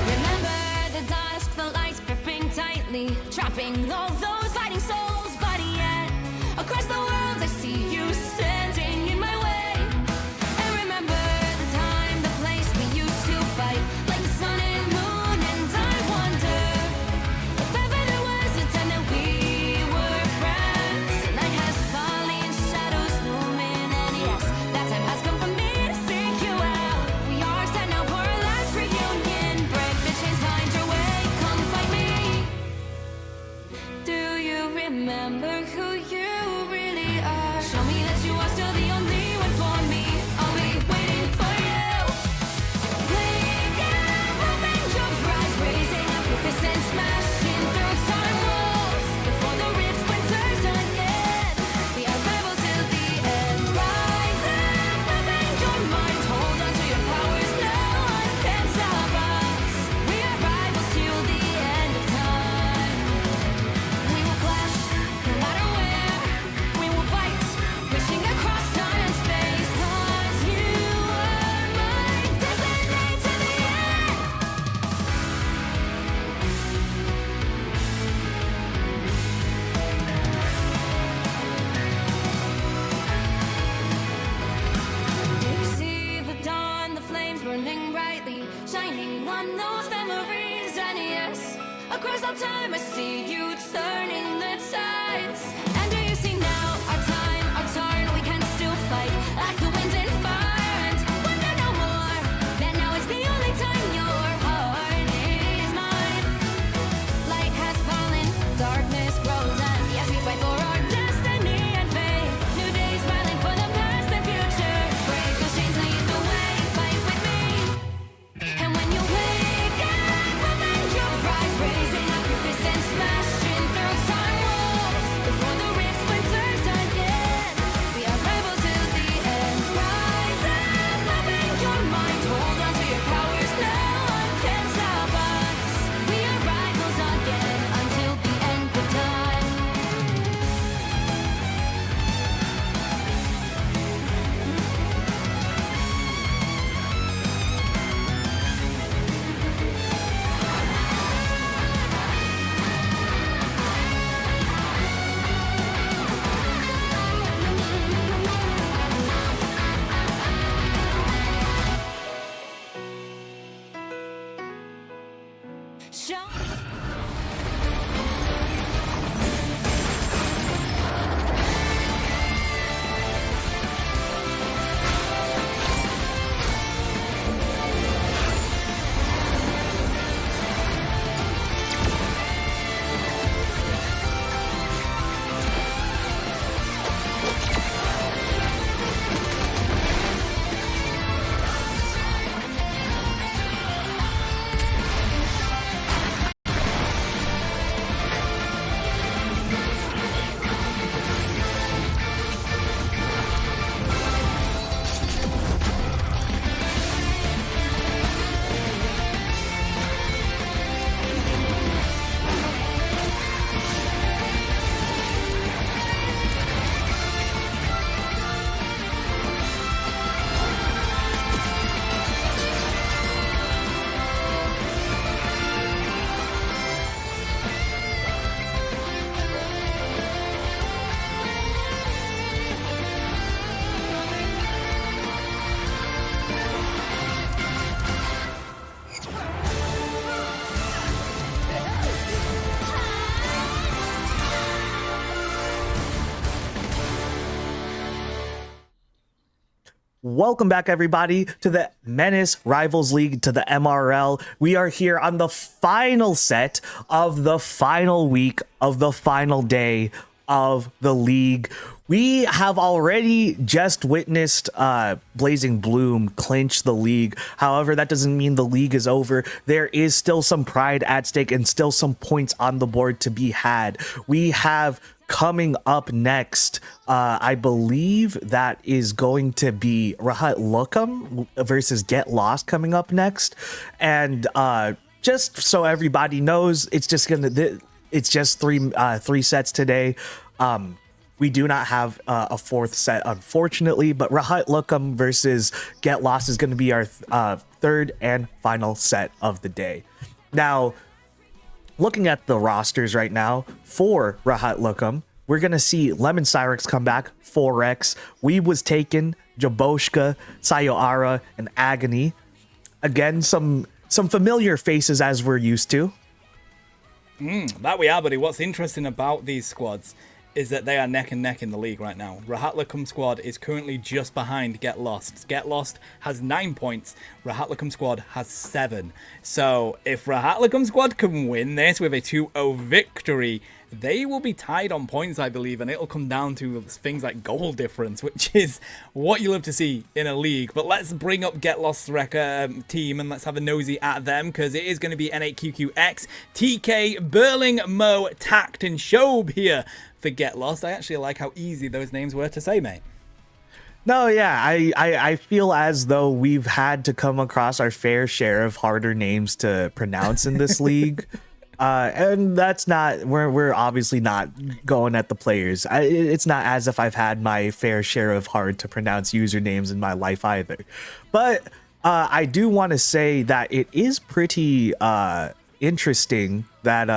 Remember the dusk, the lights gripping tightly, trapping all those fighting souls. But yet, across the world, I see you standing in my way. And remember the time, the place we used to fight, like the sun and moon. And I wonder if ever there was a time that we were friends. The night has fallen, shadows looming, and yes, that time has come for me to seek you out. We are set now for our last reunion. Break the chains, find your way, come find me. Do you remember who you really are? Show me that you are still the only one for me. I'll be waiting for you. Wake up, open your eyes, raising up your fists and smashing through time walls. Before the rift splinters again, we are rebels till the end. Rise up, open your mind, hold on to your powers. No one can stop us. We are rivals till the end of time. We will clash, no matter where. We will fight, pushing across time and space. 'Cause you are my destiny to the end. You see the dawn, the flames burning brightly, shining on those memories. And yes, across all time I see you turning the tides. And do you see now our time, our turn? We can still fight like the wind and fire. And wonder no more that now is the only time your heart is mine. Light has fallen, darkness grows, and yes, we fight for our destiny and fate. New days smiling for the past and future. Break those chains, lead the way, fight with me. And when you wake up, open your eyes, raising up your fists and smashing through time walls. Before the rift splinters again, we are rebels till the end. Rise up, open your mind, hold on to your powers. No one can stop us. We are rivals again until the end of time. Show Welcome back, everybody, to the Menace Rivals League, to the MRL. We are here on the final set of the final week of the final day of the league. We have already just witnessed Blazing Bloom clinch the league. However, that doesn't mean the league is over. There is still some pride at stake and still some points on the board to be had. We have coming up next, I believe that is going to be Rahat Lookum versus Get Lost coming up next. And just so everybody knows, it's just three sets today. We do not have a fourth set, unfortunately, but Rahat Lookum versus Get Lost is going to be our third and final set of the day. Now, looking at the rosters right now for Rahat Lookum, we're going to see Lemon Cyrex come back, Forex, We Was Taken, Jaboshka, Sayoara, and Agony. Again, some familiar faces as we're used to. That we are, buddy. What's interesting about these squads is that they are neck and neck in the league right now. Rahat Lookum squad is currently just behind Get Lost. Get Lost has 9 points. Rahat Lookum squad has 7. So if Rahat Lookum squad can win this with a 2-0 victory, they will be tied on points, I believe, and it'll come down to things like goal difference, which is what you love to see in a league. But let's bring up Get Lost's team and let's have a nosy at them, because it is going to be N8QQX, TK, Burling, Mo, Tact, and Shobe here for Get Lost. I actually like how easy those names were to say, mate. No, yeah, I feel as though we've had to come across our fair share of harder names to pronounce in this league. And that's not, we're obviously not going at the players. It's not as if I've had my fair share of hard to pronounce usernames in my life either. But I do want to say that it is pretty interesting that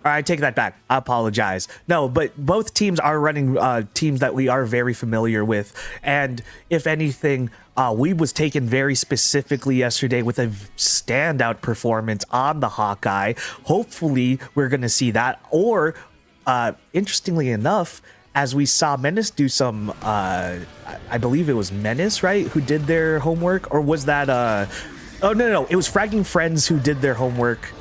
I take that back. I apologize. No, but both teams are running teams that we are very familiar with. And if anything, we was taken very specifically yesterday with a standout performance on the Hawkeye. Hopefully, we're going to see that. Or, interestingly enough, as we saw Menace do some, I believe it was Menace, right? Who did their homework? Or was that, oh, no. It was Fragging Friends who did their homework.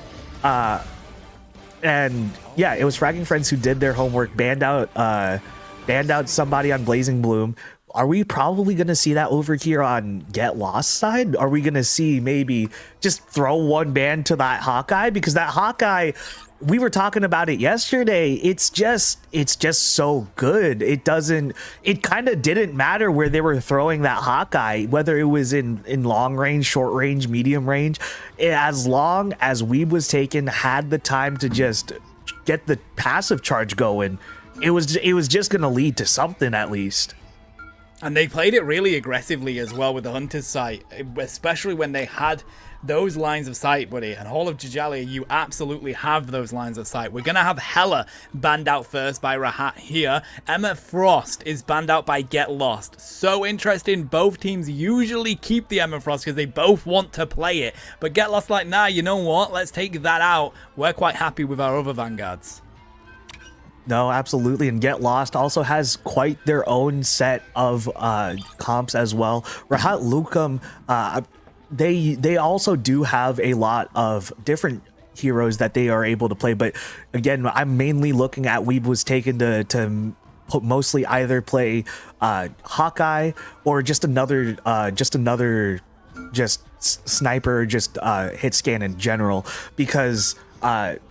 And yeah, it was Fragging Friends who did their homework, banned out somebody on Blazing Bloom. Are we probably going to see that over here on Get Lost side? Are we going to see maybe just throw one ban to that Hawkeye? Because that Hawkeye, we were talking about it yesterday. It's just so good. It kind of didn't matter where they were throwing that Hawkeye, whether it was in long range, short range, medium range. As long as We Was Taken had the time to just get the passive charge going, it was just going to lead to something at least. And they played it really aggressively as well with the Hunter's sight, especially when they had those lines of sight, buddy. And Hall of Jajalia, you absolutely have those lines of sight. We're going to have Hella banned out first by Rahat here. Emma Frost is banned out by Get Lost. So interesting. Both teams usually keep the Emma Frost because they both want to play it. But Get Lost like, nah, you know what? Let's take that out. We're quite happy with our other Vanguards. No, absolutely. And Get Lost also has quite their own set of comps as well. Rahat Lookum, they also do have a lot of different heroes that they are able to play. But again, I'm mainly looking at Weeb Was Taken to mostly either play Hawkeye or just another sniper, just hit scan in general, because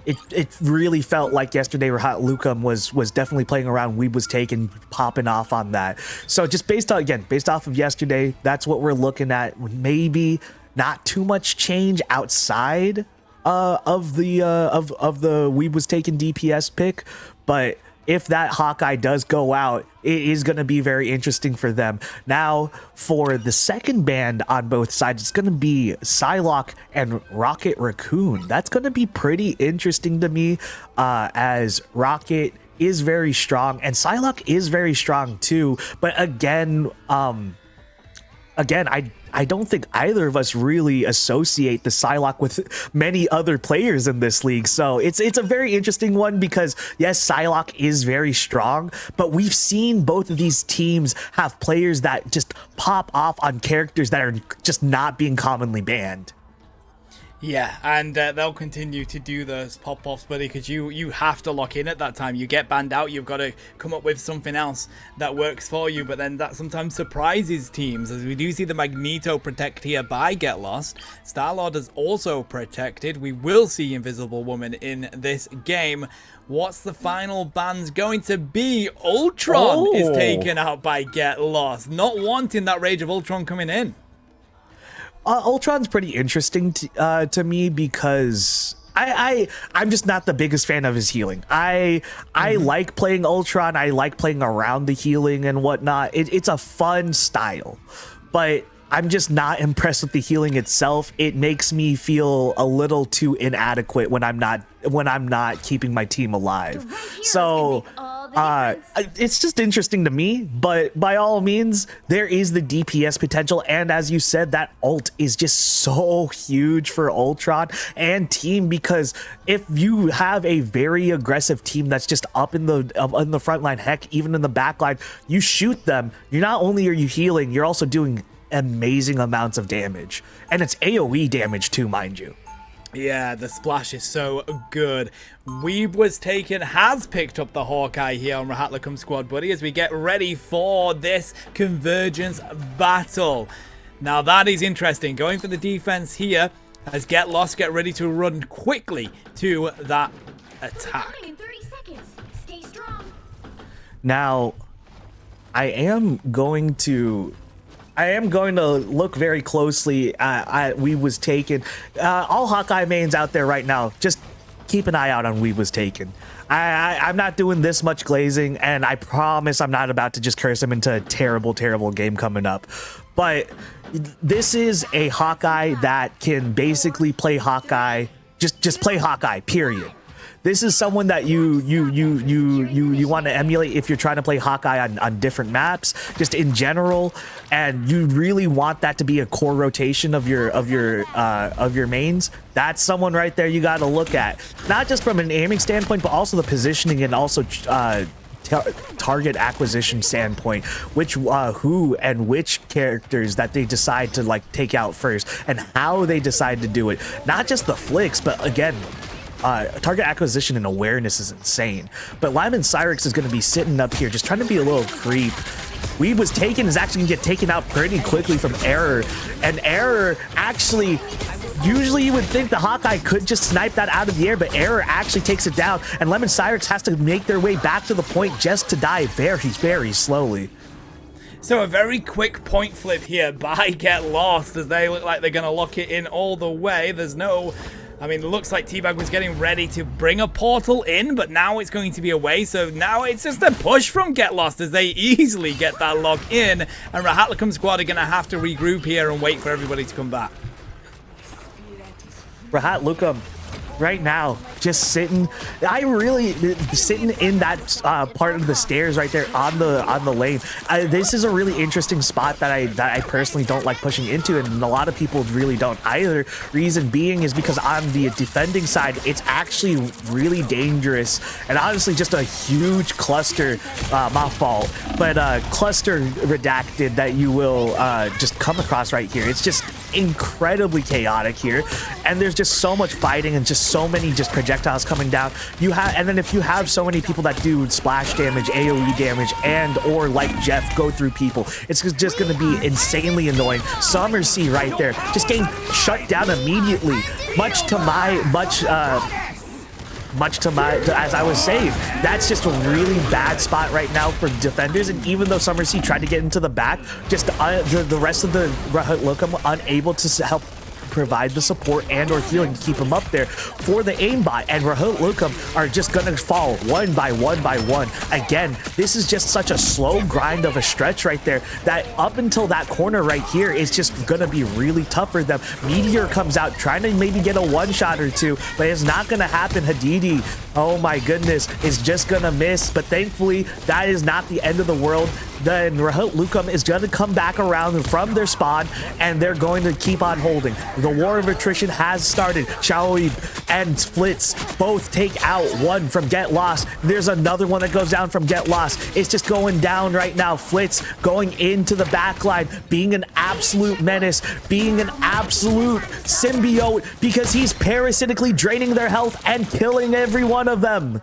it really felt like yesterday Rahat Lookum was definitely playing around. Weeb Was Taken, popping off on that. So just based off of yesterday, that's what we're looking at. Maybe not too much change outside of the Weeb Was Taken DPS pick, but if that Hawkeye does go out, it is going to be very interesting for them. Now, for the second band on both sides, it's going to be Psylocke and Rocket Raccoon. That's going to be pretty interesting to me, as Rocket is very strong and Psylocke is very strong too. But again, I don't think either of us really associate the Psylocke with many other players in this league. So it's a very interesting one, because yes, Psylocke is very strong, but we've seen both of these teams have players that just pop off on characters that are just not being commonly banned. Yeah, and they'll continue to do those pop-offs, buddy, because you have to lock in at that time. You get banned out, you've got to come up with something else that works for you, but then that sometimes surprises teams, as we do see the Magneto protect here by Get Lost. Star-Lord is also protected. We will see Invisible Woman in this game. What's the final ban's going to be? Ultron is taken out by Get Lost, not wanting that Rage of Ultron coming in. Ultron's pretty interesting to me because I'm just not the biggest fan of his healing. I like playing Ultron. I like playing around the healing and whatnot. It's a fun style, but I'm just not impressed with the healing itself. It makes me feel a little too inadequate when I'm not keeping my team alive. So it's just interesting to me, but by all means, there is the DPS potential. And as you said, that ult is just so huge for Ultron and team, because if you have a very aggressive team that's just up in the front line, heck, even in the back line, you shoot them, not only are you healing, you're also doing amazing amounts of damage, and it's AoE damage too, mind you. Yeah, the splash is so good. Weeb was taken, has picked up the Hawkeye here on Rahatlakum squad, buddy, as we get ready for this convergence battle. Now that is interesting, going for the defense here as Get Lost get ready to run quickly to that attack. In 30 seconds. Stay strong. Now I am going to look very closely at We Was Taken. All Hawkeye mains out there right now, just keep an eye out on We Was Taken. I'm not doing this much glazing, and I promise I'm not about to just curse him into a terrible, terrible game coming up. But this is a Hawkeye that can basically play Hawkeye, just play Hawkeye, period. This is someone that you want to emulate if you're trying to play Hawkeye on different maps, just in general, and you really want that to be a core rotation of your mains. That's someone right there you got to look at, not just from an aiming standpoint, but also the positioning and also target acquisition standpoint, who and which characters that they decide to like take out first, and how they decide to do it. Not just the flicks, but again, target acquisition and awareness is insane. But Lyman Cyrix is going to be sitting up here just trying to be a little creep. We Was Taken is actually going to get taken out pretty quickly from Error. And Error actually, usually you would think the Hawkeye could just snipe that out of the air, but Error actually takes it down. And Lemon Cyrix has to make their way back to the point just to die very, very slowly. So a very quick point flip here by Get Lost, as they look like they're going to lock it in all the way. There's no... I mean, it looks like Teabag was getting ready to bring a portal in, but now it's going to be away. So now it's just a push from Get Lost as they easily get that lock in. And Rahatlakum squad are going to have to regroup here and wait for everybody to come back. Rahatlakum right now just sitting in that part of the stairs right there on the lane. This is a really interesting spot that I personally don't like pushing into, and a lot of people really don't either. Reason being is because on the defending side, it's actually really dangerous, and honestly just a huge cluster, my fault, but cluster redacted that you will just come across right here. It's just incredibly chaotic here, and there's just so much fighting and just so many just projectiles coming down. And then if you have so many people that do splash damage, AoE damage, and or like Jeff go through people, it's just going to be insanely annoying. Summer C right there just getting shut down immediately, much to as I was saying, that's just a really bad spot right now for defenders. And even though Summer C tried to get into the back, just the rest of the Rahatlakum unable to help provide the support and or healing to keep him up there for the aimbot, and Rahatlakum are just gonna fall one by one. Again, this is just such a slow grind of a stretch right there that up until that corner right here is just gonna be really tough for them. Meteor comes out trying to maybe get a one-shot or two, but it's not gonna happen. Hadidi, oh my goodness, is just gonna miss, but thankfully that is not the end of the world. then Rahut Lukum is going to come back around from their spawn, and they're going to keep on holding. The war of attrition has started. Shaoib and Flitz both take out one from Get Lost. There's another one that goes down from Get Lost. It's just going down right now. Flitz going into the backline, being an absolute menace, being an absolute symbiote, because he's parasitically draining their health and killing every one of them.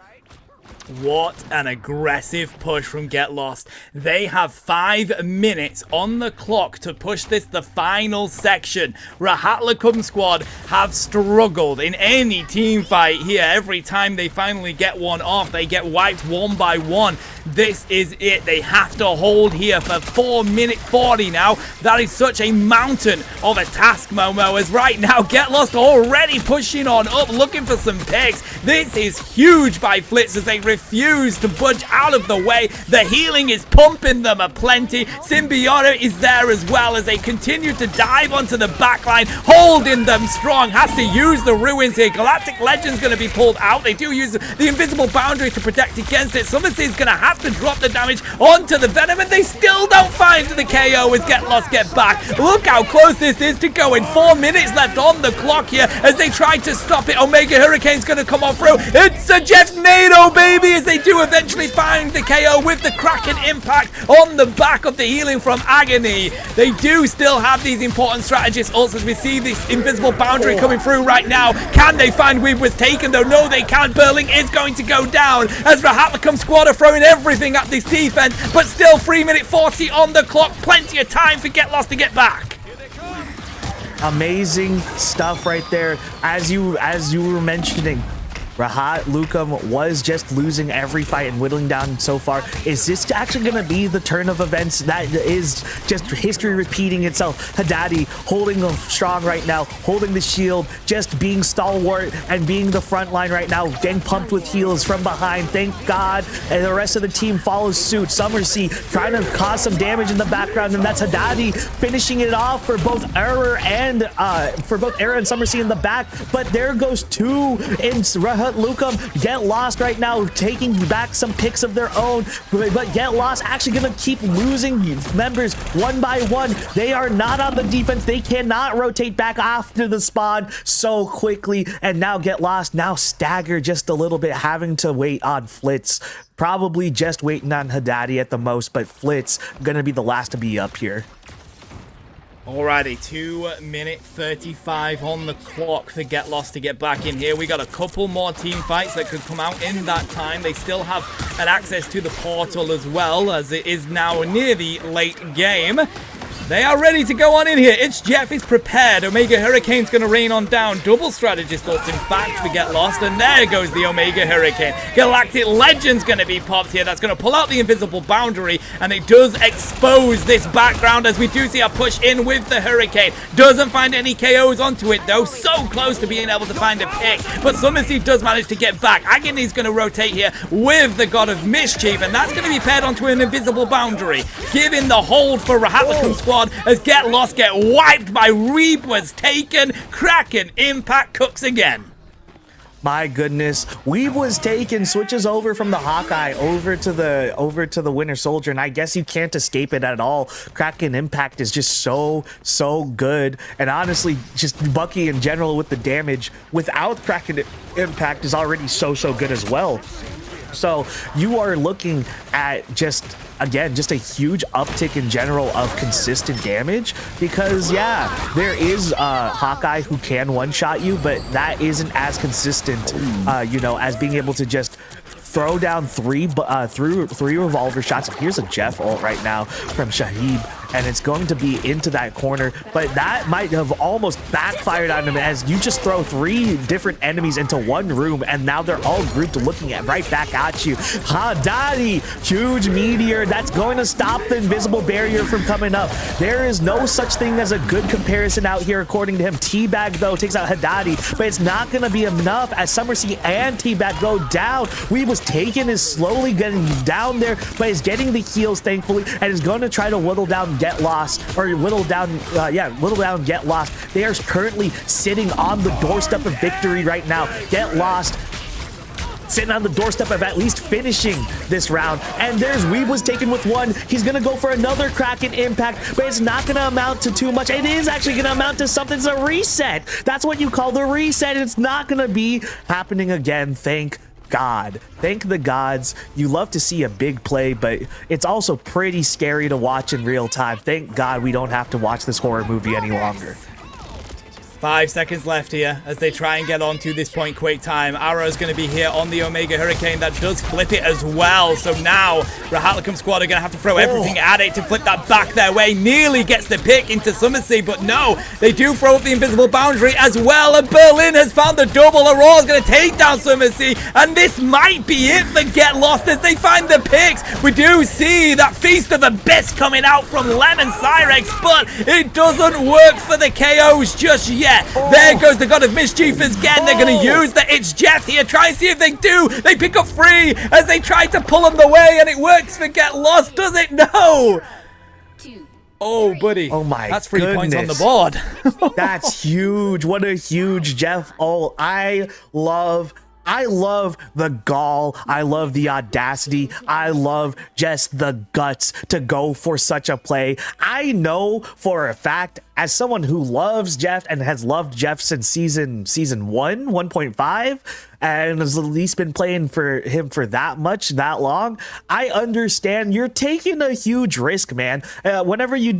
What an aggressive push from Get Lost. They have 5 minutes on the clock to push this, the final section. Rahatlakum squad have struggled in any team fight here. Every time they finally get one off, they get wiped one by one. This is it. They have to hold here for 4 minutes 40 now. That is such a mountain of a task, Momo, as right now Get Lost already pushing on up, looking for some picks. This is huge by Flitz as they refuse to budge out of the way. The healing is pumping them aplenty. Symbiote is there as well as they continue to dive onto the backline, holding them strong. Has to use the ruins here. Galactic Legend's going to be pulled out. They do use the invisible boundary to protect against it. Summersea's going to have to drop the damage onto the Venom, and they still don't find the KO as Get Lost get back. Look how close this is to going. 4 minutes left on the clock here as they try to stop it. Omega Hurricane's going to come on through. It's a Jeff Nato, baby, as they do eventually find the KO with the Kraken impact on the back of the healing from Agony. They do still have these important strategists also as we see this invisible boundary coming through right now. Can they find Weeb was taken though? No, they can't. Burling is going to go down as Rahatlakum squad are throwing everything at this defense, but still 3 minute 40 on the clock. Plenty of time for Get Lost to get back. Amazing stuff right there. As you were mentioning, Rahat Lukum was just losing every fight and whittling down so far. Is this actually going to be the turn of events that is just history repeating itself? Haddadi holding strong right now, holding the shield, just being stalwart and being the front line right now, getting pumped with heals from behind. Thank God. And the rest of the team follows suit. Summersea trying to cause some damage in the background, and that's Haddadi finishing it off for both Error and Summersea in the back. But there goes two in Rahat Lukum. Get Lost right now taking back some picks of their own, but Get Lost actually gonna keep losing members one by one. They are not on the defense. They cannot rotate back after the spawn so quickly, and now Get Lost now stagger just a little bit, having to wait on Flitz. Probably just waiting on Haddadi at the most, but Flitz gonna be the last to be up here. Alrighty, 2 minute 35 on the clock for Get Lost to get back in here. We got a couple more team fights that could come out in that time. They still have an access to the portal as well, as it is now near the late game. They are ready to go on in here. It's Jeff is prepared. Omega Hurricane's going to rain on down. Double strategist thoughts in fact to Get Lost. And there goes the Omega Hurricane. Galactic Legend's going to be popped here. That's going to pull out the invisible boundary. And it does expose this background as we do see a push in with the Hurricane. Doesn't find any KOs onto it though. So close to being able to find a pick. But Summersea does manage to get back. Agony's going to rotate here with the God of Mischief. And that's going to be paired onto an invisible boundary. Giving the hold for Rahatlakum squad as Get Lost get wiped by Reap was taken. Kraken impact cooks again. My goodness, Weeb was taken, switches over from the Hawkeye over to the Winter Soldier, and I guess you can't escape it at all. Kraken impact is just so good, and honestly, just Bucky in general with the damage without Kraken impact is already so good as well. So you are looking at just a huge uptick in general of consistent damage, because yeah, there is Hawkeye who can one-shot you, but that isn't as consistent, as being able to just throw down three revolver shots. And here's a Jeff ult right now from Shahib, and it's going to be into that corner, but that might have almost backfired on him as you just throw 3 different enemies into one room, and now they're all grouped looking right back at you. Haddadi, huge meteor that's going to stop the invisible barrier from coming up. There is no such thing as a good comparison out here according to him. Teabag though takes out Haddadi, but it's not going to be enough as Summersea and Teabag go down. We was taken, is slowly getting down there, but is getting the heals thankfully, and is going to try to whittle down Get Lost, or whittle down Get Lost. They are currently sitting on the doorstep of victory right now. Get Lost sitting on the doorstep of at least finishing this round. And there's Weeb was taken with one. He's gonna go for another Kraken impact, but it's not gonna amount to too much. It is actually gonna amount to something. It's a reset. That's what you call the reset. It's not gonna be happening again. Thank God. Thank the gods. You love to see a big play, but it's also pretty scary to watch in real time. Thank God we don't have to watch this horror movie any longer. 5 seconds left here as they try and get onto this point quick time. Arrow's going to be here on the Omega Hurricane. That does flip it as well. So now Rahatlicum squad are going to have to throw everything at it to flip that back their way. Nearly gets the pick into Summersea, but no, they do throw up the invisible boundary as well. And Berlin has found the double. Aurora's going to take down Summersea, and this might be it for Get Lost as they find the picks. We do see that feast of the best coming out from Lem and Cyrex, but it doesn't work for the KOs just yet. There goes the God of Mischief again. They're going to use the It's Jeff here. Try and see if they do. They pick up 3 as they try to pull them the way, and it works for Get Lost, does it? No. Oh, buddy. Oh, my That's 3 points on the goodness. board. That's huge. What a huge Jeff ult. I love the gall. I love the audacity. I love just the guts to go for such a play. I know for a fact, as someone who loves Jeff and has loved Jeff since season 1.5, and has at least been playing for him for that long, I understand you're taking a huge risk, man. Whenever you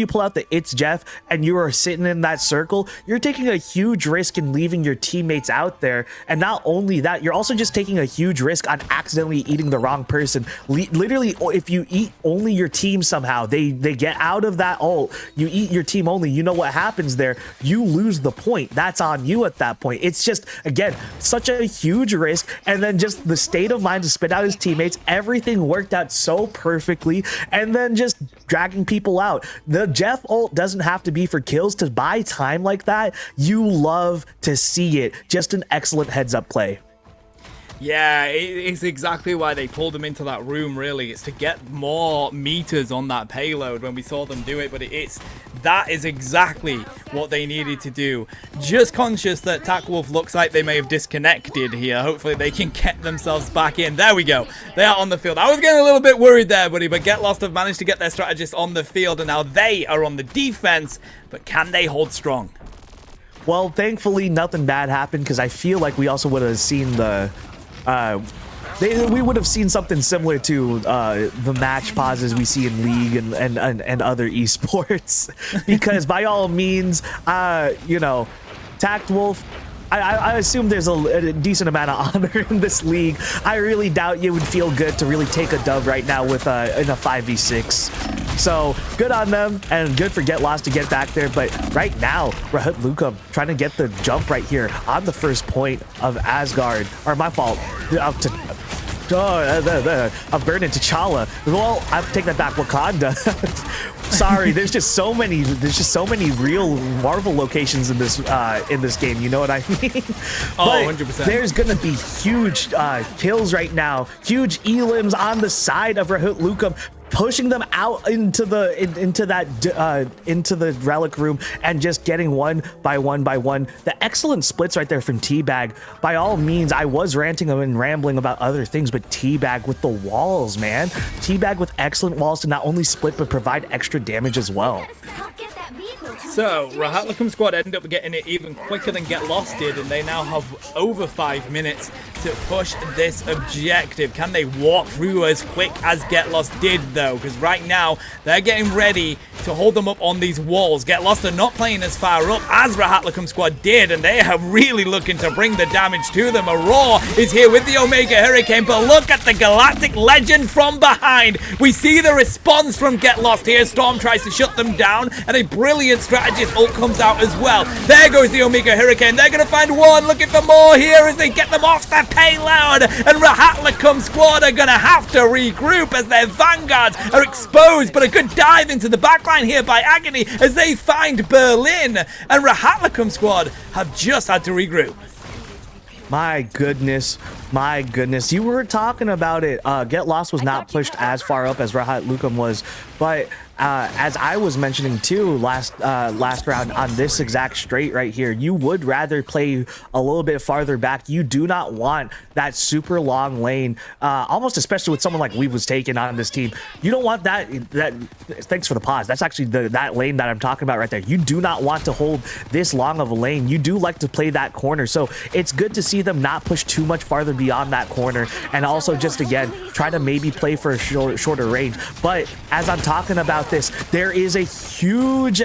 pull out the It's Jeff and you are sitting in that circle, you're taking a huge risk in leaving your teammates out there. And not only that, you're also just taking a huge risk on accidentally eating the wrong person. Literally, if you eat only your team somehow, they get out of that ult, you eat your team only, you know what happens there? You lose the point. That's on you at that point. It's just, again, such a huge risk, and then just the state of mind to spit out his teammates. Everything worked out so perfectly, and then just dragging people out. The Jeff ult doesn't have to be for kills. To buy time like that, you love to see it. Just an excellent heads up play. Yeah, it's exactly why they pulled them into that room, really. It's to get more meters on that payload when we saw them do it, but that is exactly what they needed to do. Just conscious that TacWolf looks like they may have disconnected here. Hopefully they can get themselves back in. There we go. They are on the field. I was getting a little bit worried there, buddy, but Get Lost have managed to get their strategist on the field, and now they are on the defense, but can they hold strong? Well, thankfully, nothing bad happened, because I feel like we also would have seen we would have seen something similar to the match pauses we see in League and other esports, because by all means, TacWolf, I assume there's a decent amount of honor in this league. I really doubt you would feel good to really take a dub right now with in a 5v6. So good on them, and good for Get Lost to get back there. But right now, Rahatlicum trying to get the jump right here on the first point of Asgard. Or my fault. I'm burning T'Challa. Well, I take that back, Wakanda. Sorry, there's just so many real Marvel locations in this game, you know what I mean? Oh, 100%. There's gonna be huge kills right now, huge elims on the side of Rahatlicum, pushing them out into the relic room and just getting one by one. The excellent splits right there from Teabag. By all means, I was ranting and rambling about other things, but Teabag with the walls, man. Teabag with excellent walls to not only split but provide extra damage as well. So, Rahatlicum squad ended up getting it even quicker than Get Lost did, and they now have over 5 minutes to push this objective. Can they walk through as quick as Get Lost did, though? Because right now, they're getting ready to hold them up on these walls. Get Lost are not playing as far up as Rahatlicum squad did, and they are really looking to bring the damage to them. Aurora is here with the Omega Hurricane, but look at the Galactic Legend from behind. We see the response from Get Lost here. Storm tries to shut them down, and a brilliant strategist ult comes out as well. There goes the Omega Hurricane. They're going to find one, looking for more here as they get them off their payload, and Rahatlicum squad are going to have to regroup as their vanguards are exposed, but a good dive into the backline here by Agony as they find Berlin, and Rahatlicum squad have just had to regroup. My goodness. You were talking about it. Get Lost was not pushed as far up as Rahatlicum was, but as I was mentioning too last round on this exact straight right here, you would rather play a little bit farther back. You do not want that super long lane, almost especially with someone like we was taken on this team. You don't want that. Thanks for the pause. That's actually that lane that I'm talking about right there. You do not want to hold this long of a lane. You do like to play that corner, so it's good to see them not push too much farther beyond that corner, and also just again try to maybe play for a shorter range. But as I'm talking about this, there is a huge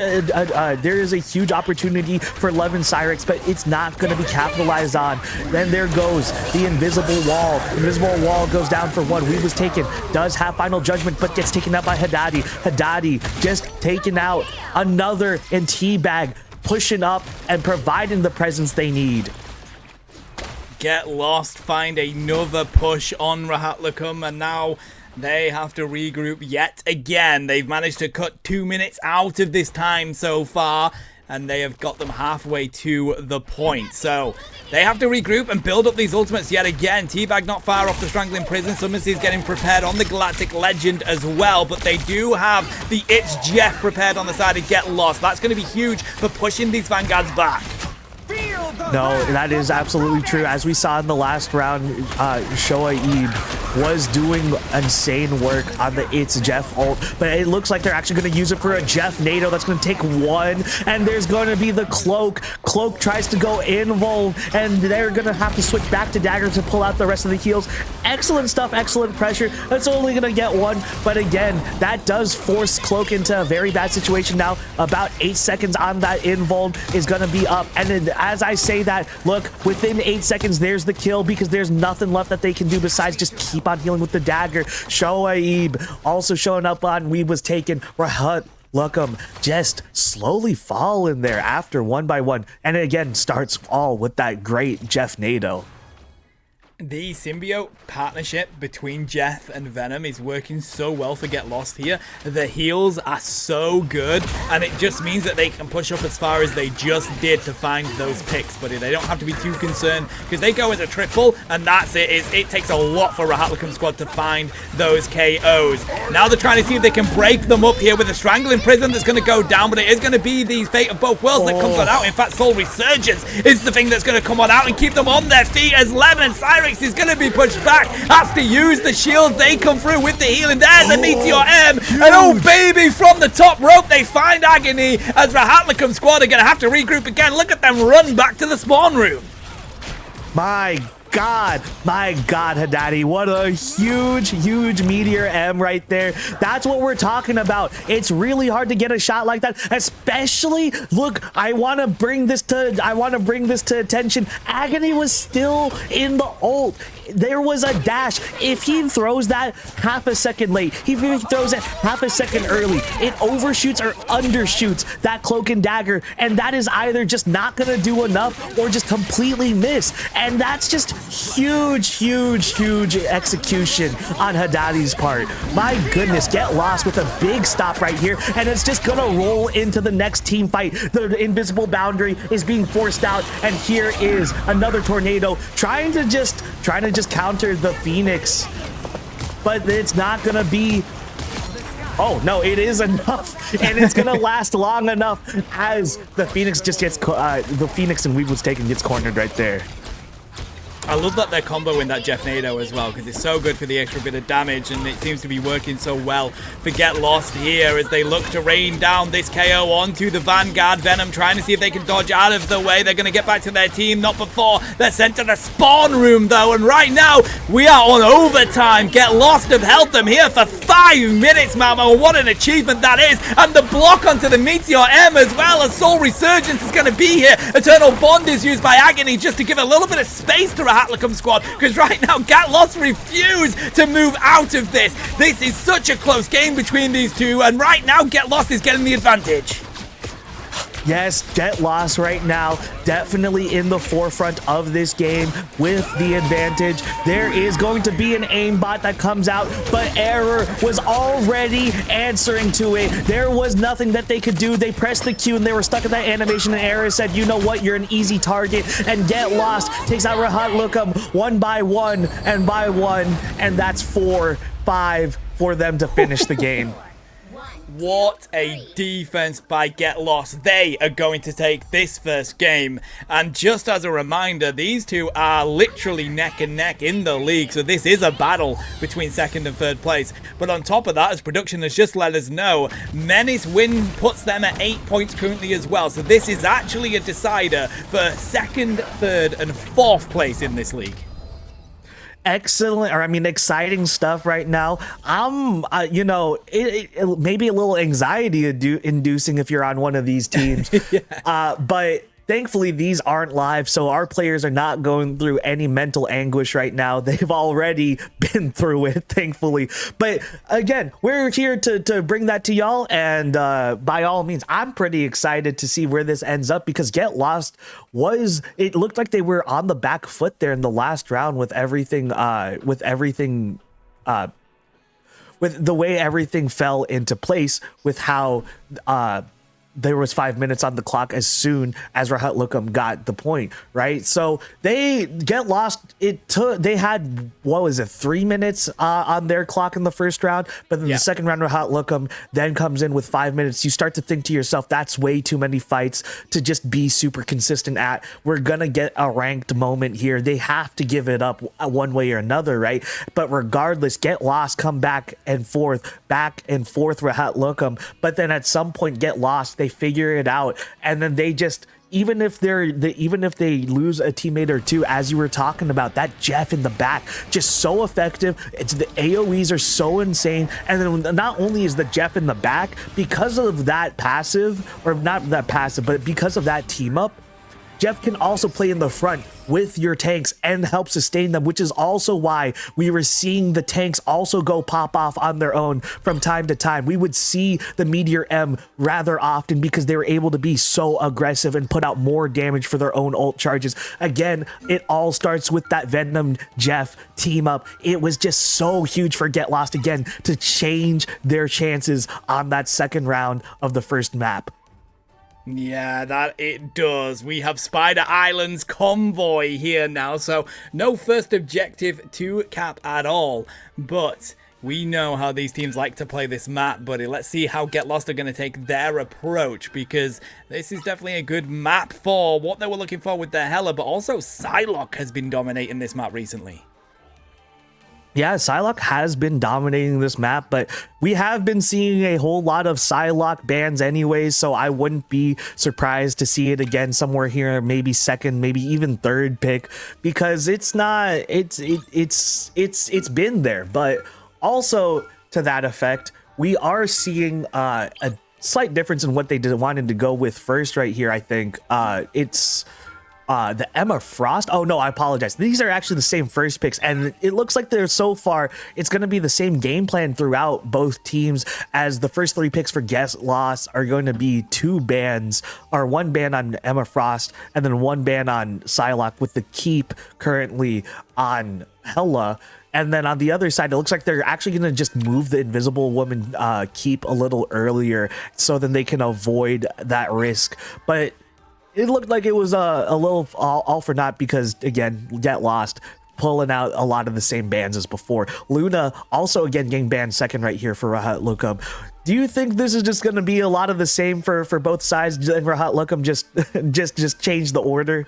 opportunity for Levin Cyrix, but it's not going to be capitalized on. Then there goes the invisible wall. Invisible wall goes down for one. We was taken, does have final judgment, but gets taken out by Haddadi. Haddadi just taken out another, and Teabag pushing up and providing the presence they need. Get Lost find another push on Rahatlakum, and now they have to regroup yet again. They've managed to cut 2 minutes out of this time so far, and they have got them halfway to the point. So they have to regroup and build up these ultimates yet again. Teabag not far off the Strangling Prison. Summersea's getting prepared on the Galactic Legend as well, but they do have the It's Jeff prepared on the side of Get Lost. That's going to be huge for pushing these Vanguards back. No, that is absolutely true. As we saw in the last round, Shoaib was doing insane work on the It's Jeff ult, but it looks like they're actually going to use it for a Jeff NATO that's going to take one, and there's going to be the Cloak. Cloak tries to go invul, and they're going to have to switch back to Dagger to pull out the rest of the heals. Excellent stuff, excellent pressure. That's only going to get one, but again, that does force Cloak into a very bad situation now. About 8 seconds on that invul is going to be up, and then as I say that, look, within 8 seconds, there's the kill because there's nothing left that they can do besides just keep on healing with the Dagger. Shoaib also showing up on We Was Taken. Rahat Luckham just slowly fall in there after one by one, and it again starts all with that great Jeff NATO. The symbiote partnership between Jeff and Venom is working so well for Get Lost here. The heals are so good, and it just means that they can push up as far as they just did to find those picks, but they don't have to be too concerned because they go as a triple, and that's it. It takes a lot for Rahatlakum squad to find those KOs. Now they're trying to see if they can break them up here with a Strangling Prison that's going to go down, but it is going to be the Fate of Both Worlds that comes on out. In fact, Soul Resurgence is the thing that's going to come on out and keep them on their feet as Levin and Cyrix is going to be pushed back. Has to use the shields. They come through with the healing. There's a Meteor M. And oh baby, from the top rope they find Agony as Rahatlakum squad are going to have to regroup again. Look at them run back to the spawn room. My God, Haddadi, what a huge Meteor M right there. That's what we're talking about. It's really hard to get a shot like that, especially, look, I want to bring this to attention. Agony was still in the ult. There was a dash. If he throws that half a second late, if he throws it half a second early, it overshoots or undershoots that Cloak and Dagger, and that is either just not gonna do enough or just completely miss. And that's just huge execution on Haddadi's part. My goodness, Get Lost with a big stop right here, and it's just gonna roll into the next team fight. The invisible boundary is being forced out, and here is another tornado trying to just counter the Phoenix, but it's not gonna be. Oh no, it is enough, and it's gonna last long enough as the Phoenix just gets the Phoenix and We Was Taken gets cornered right there. I love that they're comboing that Jeff Nado as well, because it's so good for the extra bit of damage, and it seems to be working so well for Get Lost here as they look to rain down this KO onto the Vanguard. Venom trying to see if they can dodge out of the way. They're going to get back to their team, not before they're sent to the spawn room though, and right now we are on overtime. Get Lost have held them here for 5 minutes, Mama. What an achievement that is, and the block onto the Meteor M as well as Soul Resurgence is going to be here. Eternal Bond is used by Agony just to give a little bit of space to Rahatlakum squad, because right now Get Lost refuse to move out of this. This is such a close game between these two, and right now Get Lost is getting the advantage. Yes, Get Lost right now definitely in the forefront of this game with the advantage. There is going to be an aimbot that comes out, but Error was already answering to it. There was nothing that they could do. They pressed the Q and they were stuck in that animation, and Error said, you know what, you're an easy target, and Get Lost takes out Rahatlakum one by one, and that's 4-5 for them to finish the game. What a defense by Get Lost. They are going to take this first game. And just as a reminder, these two are literally neck and neck in the league. So this is a battle between second and third place. But on top of that, as production has just let us know, Menace win puts them at 8 points currently as well. So this is actually a decider for second, third, and fourth place in this league. Excellent, or I mean, exciting stuff right now. You know, it may be a little anxiety inducing if you're on one of these teams. Yeah. But thankfully, these aren't live, so our players are not going through any mental anguish right now. They've already been through it, thankfully. But again, we're here to bring that to y'all, and by all means, I'm pretty excited to see where this ends up, because Get Lost it looked like they were on the back foot there in the last round with everything, with the way everything fell into place, with how there was 5 minutes on the clock as soon as Rahat Lookum got the point, right? So they Get Lost. They had, what was it, 3 minutes on their clock in the first round, but then the second round, Rahat Lookum then comes in with 5 minutes. You start to think to yourself, that's way too many fights to just be super consistent at. We're gonna get a ranked moment here. They have to give it up one way or another, right? But regardless, Get Lost come back and forth, Rahat Lookum. But then at some point, Get Lost, they figure it out, and then they just, even if they lose a teammate or two, as you were talking about, that Jeff in the back, just so effective. It's the AoEs are so insane, and then not only is the Jeff in the back, because of that passive, or not that passive, but because of that team up, Jeff can also play in the front with your tanks and help sustain them, which is also why we were seeing the tanks also go pop off on their own from time to time. We would see the Meteor M rather often because they were able to be so aggressive and put out more damage for their own ult charges. Again, it all starts with that Venom Jeff team up. It was just so huge for Get Lost again to change their chances on that second round of the first map. Yeah, that it does. We have Spider Island's convoy here now, so no first objective to cap at all. But we know how these teams like to play this map, buddy. Let's see how Get Lost are going to take their approach, because this is definitely a good map for what they were looking for with their Hela, but also Psylocke has been dominating this map recently. Yeah, Psylocke has been dominating this map, but we have been seeing a whole lot of Psylocke bans anyways, so I wouldn't be surprised to see it again somewhere here, maybe second, maybe even third pick, because it's been there. But also to that effect, we are seeing a slight difference in what they wanted to go with first right here. I think it's the Emma Frost. Oh no, I apologize. These are actually the same first picks, and it looks like they're, so far, it's going to be the same game plan throughout both teams, as the first 3 picks for Get Lost are going to be 2 bans, or 1 ban on Emma Frost and then 1 ban on Psylocke, with the keep currently on Hela. And then on the other side, it looks like they're actually going to just move the Invisible Woman keep a little earlier, so then they can avoid that risk. But it looked like it was a little all for naught, because again, Get Lost pulling out a lot of the same bans as before. Luna also again getting banned second right here for Rahat Lookum. Do you think this is just going to be a lot of the same for both sides, and Rahat Lookum just change the order?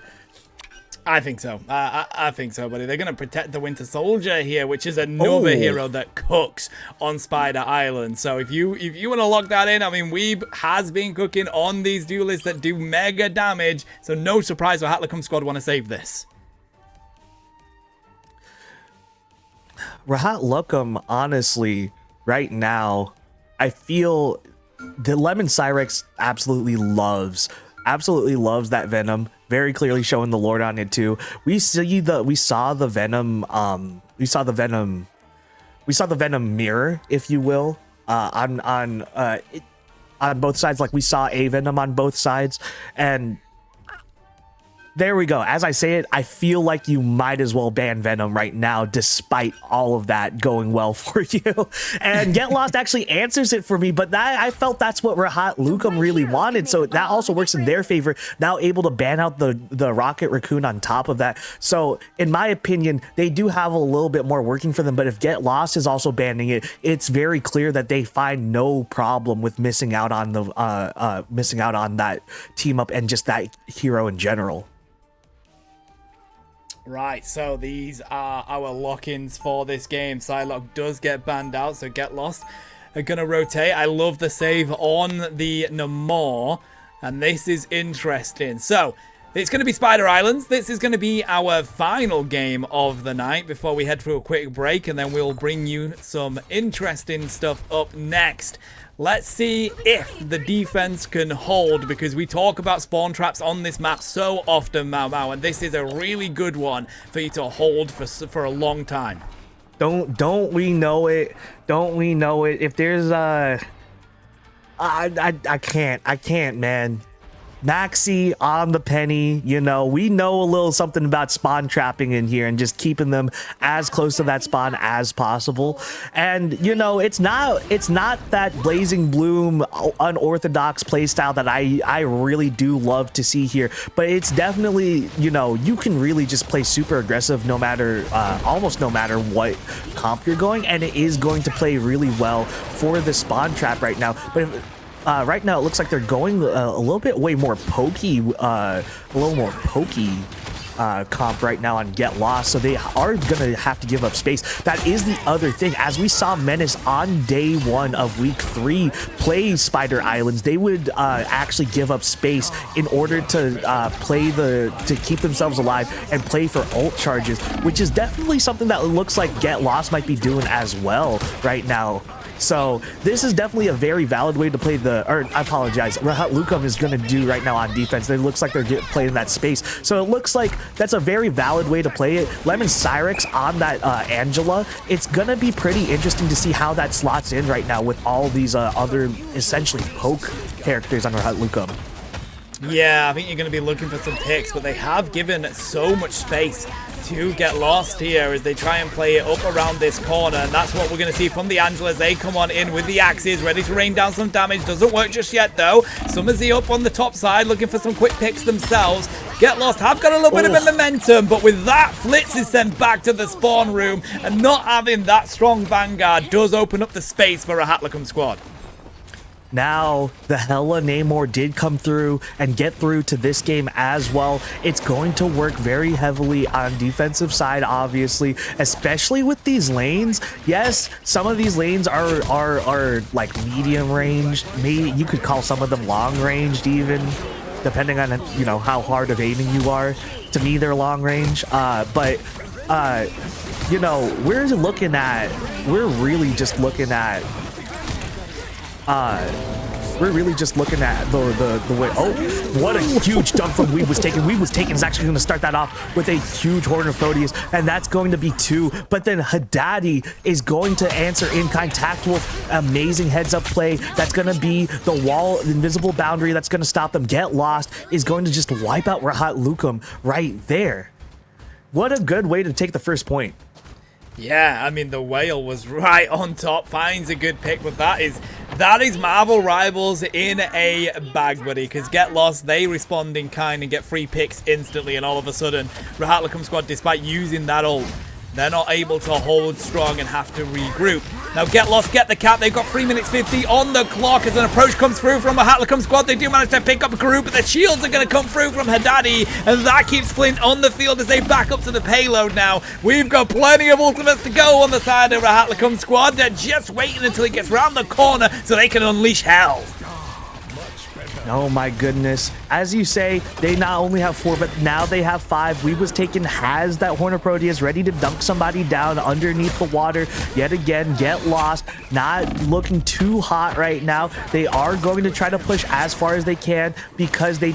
I think so. I think so, buddy. They're going to protect the Winter Soldier here, which is another hero that cooks on Spider Island. So if you want to lock that in, I mean, Weeb has been cooking on these duelists that do mega damage. So no surprise Rahat Lookum squad want to save this. Rahat Lookum, honestly, right now, I feel the Lemon Cyrex absolutely loves that Venom. Very clearly showing the Lord on it too. We saw the Venom mirror, if you will, on both sides. Like, we saw a Venom on both sides, and There we go. As I say it, I feel like you might as well ban Venom right now, despite all of that going well for you. And Get Lost actually answers it for me, but I felt that's what Rahat Lukum really wanted, so that also works in their favor. Now able to ban out the Rocket Raccoon on top of that. So in my opinion, they do have a little bit more working for them, but if Get Lost is also banning it, it's very clear that they find no problem with missing out on that team up and just that hero in general. Right, so these are our lock-ins for this game. Psylocke does get banned out, so Get Lost are going to rotate. I love the save on the Namor, and this is interesting. So, it's going to be Spider Islands. This is going to be our final game of the night before we head for a quick break, and then we'll bring you some interesting stuff up next. Let's see if the defense can hold, because we talk about spawn traps on this map so often, Mau, and this is a really good one for you to hold for a long time. Don't we know it? Don't we know it? If there's I can't, man. Maxi on the penny, you know, we know a little something about spawn trapping in here and just keeping them as close to that spawn as possible. And you know, it's not that Blazing Bloom unorthodox playstyle that I really do love to see here, but it's definitely, you know, you can really just play super aggressive no matter almost no matter what comp you're going, and it is going to play really well for the spawn trap right now. But right now it looks like they're going a little bit more pokey comp right now on Get Lost, so they are gonna have to give up space. That is the other thing. As we saw Menace on day 1 of week 3 play Spider Islands, they would actually give up space in order to keep themselves alive and play for ult charges, which is definitely something that looks like Get Lost might be doing as well right now. So this is definitely a very valid way to play I apologize, Rahat Lukum is going to do right now on defense. It looks like they're playing that space. So it looks like that's a very valid way to play it. Lemon Cyrex on that Angela. It's going to be pretty interesting to see how that slots in right now with all these other essentially poke characters on Rahat Lukum. Yeah, I think you're going to be looking for some picks, but they have given so much space to Get Lost here as they try and play it up around this corner, and that's what we're going to see from the Angelas. They come on in with the axes, ready to rain down some damage. Doesn't work just yet, though. Summersy up on the top side, looking for some quick picks themselves. Get Lost have got a little bit of momentum, but with that, Flitz is sent back to the spawn room, and not having that strong vanguard does open up the space for a Hatlicum squad. Now, the Hella Namor did come through and get through to this game as well. It's going to work very heavily on defensive side, obviously, especially with these lanes. Yes, some of these lanes are like medium range. Maybe you could call some of them long ranged even, depending on, you know, how hard of aiming you are. To me, they're long range. You know, we're really just looking at the way. Oh, what a huge dunk from Weeb was taken. Weeb was taken is actually going to start that off with a huge Horn of Proteus, and that's going to be 2. But then Haddadi is going to answer in kind. Tactful, amazing heads up play. That's going to be the wall, invisible boundary that's going to stop them. Get Lost is going to just wipe out Rahat Lukum right there. What a good way to take the first point. Yeah, I mean, the whale was right on top, finds a good pick, but that is Marvel Rivals in a bag, buddy, because Get Lost, they respond in kind and get free picks instantly, and all of a sudden, Rahat Lukum squad, despite using that ult, they're not able to hold strong and have to regroup. Now Get Lost get the cap. They've got 3 minutes 50 on the clock as an approach comes through from a Hatlicum squad. They do manage to pick up a group, but the shields are going to come through from Haddadi, and that keeps Flint on the field as they back up to the payload now. We've got plenty of ultimates to go on the side of a Hatlicum squad. They're just waiting until he gets round the corner so they can unleash hell. Oh my goodness. As you say, they not only have 4, but now they have 5. We was taken has that Horn of Proteus ready to dunk somebody down underneath the water. Yet again, Get Lost, not looking too hot right now. They are going to try to push as far as they can because they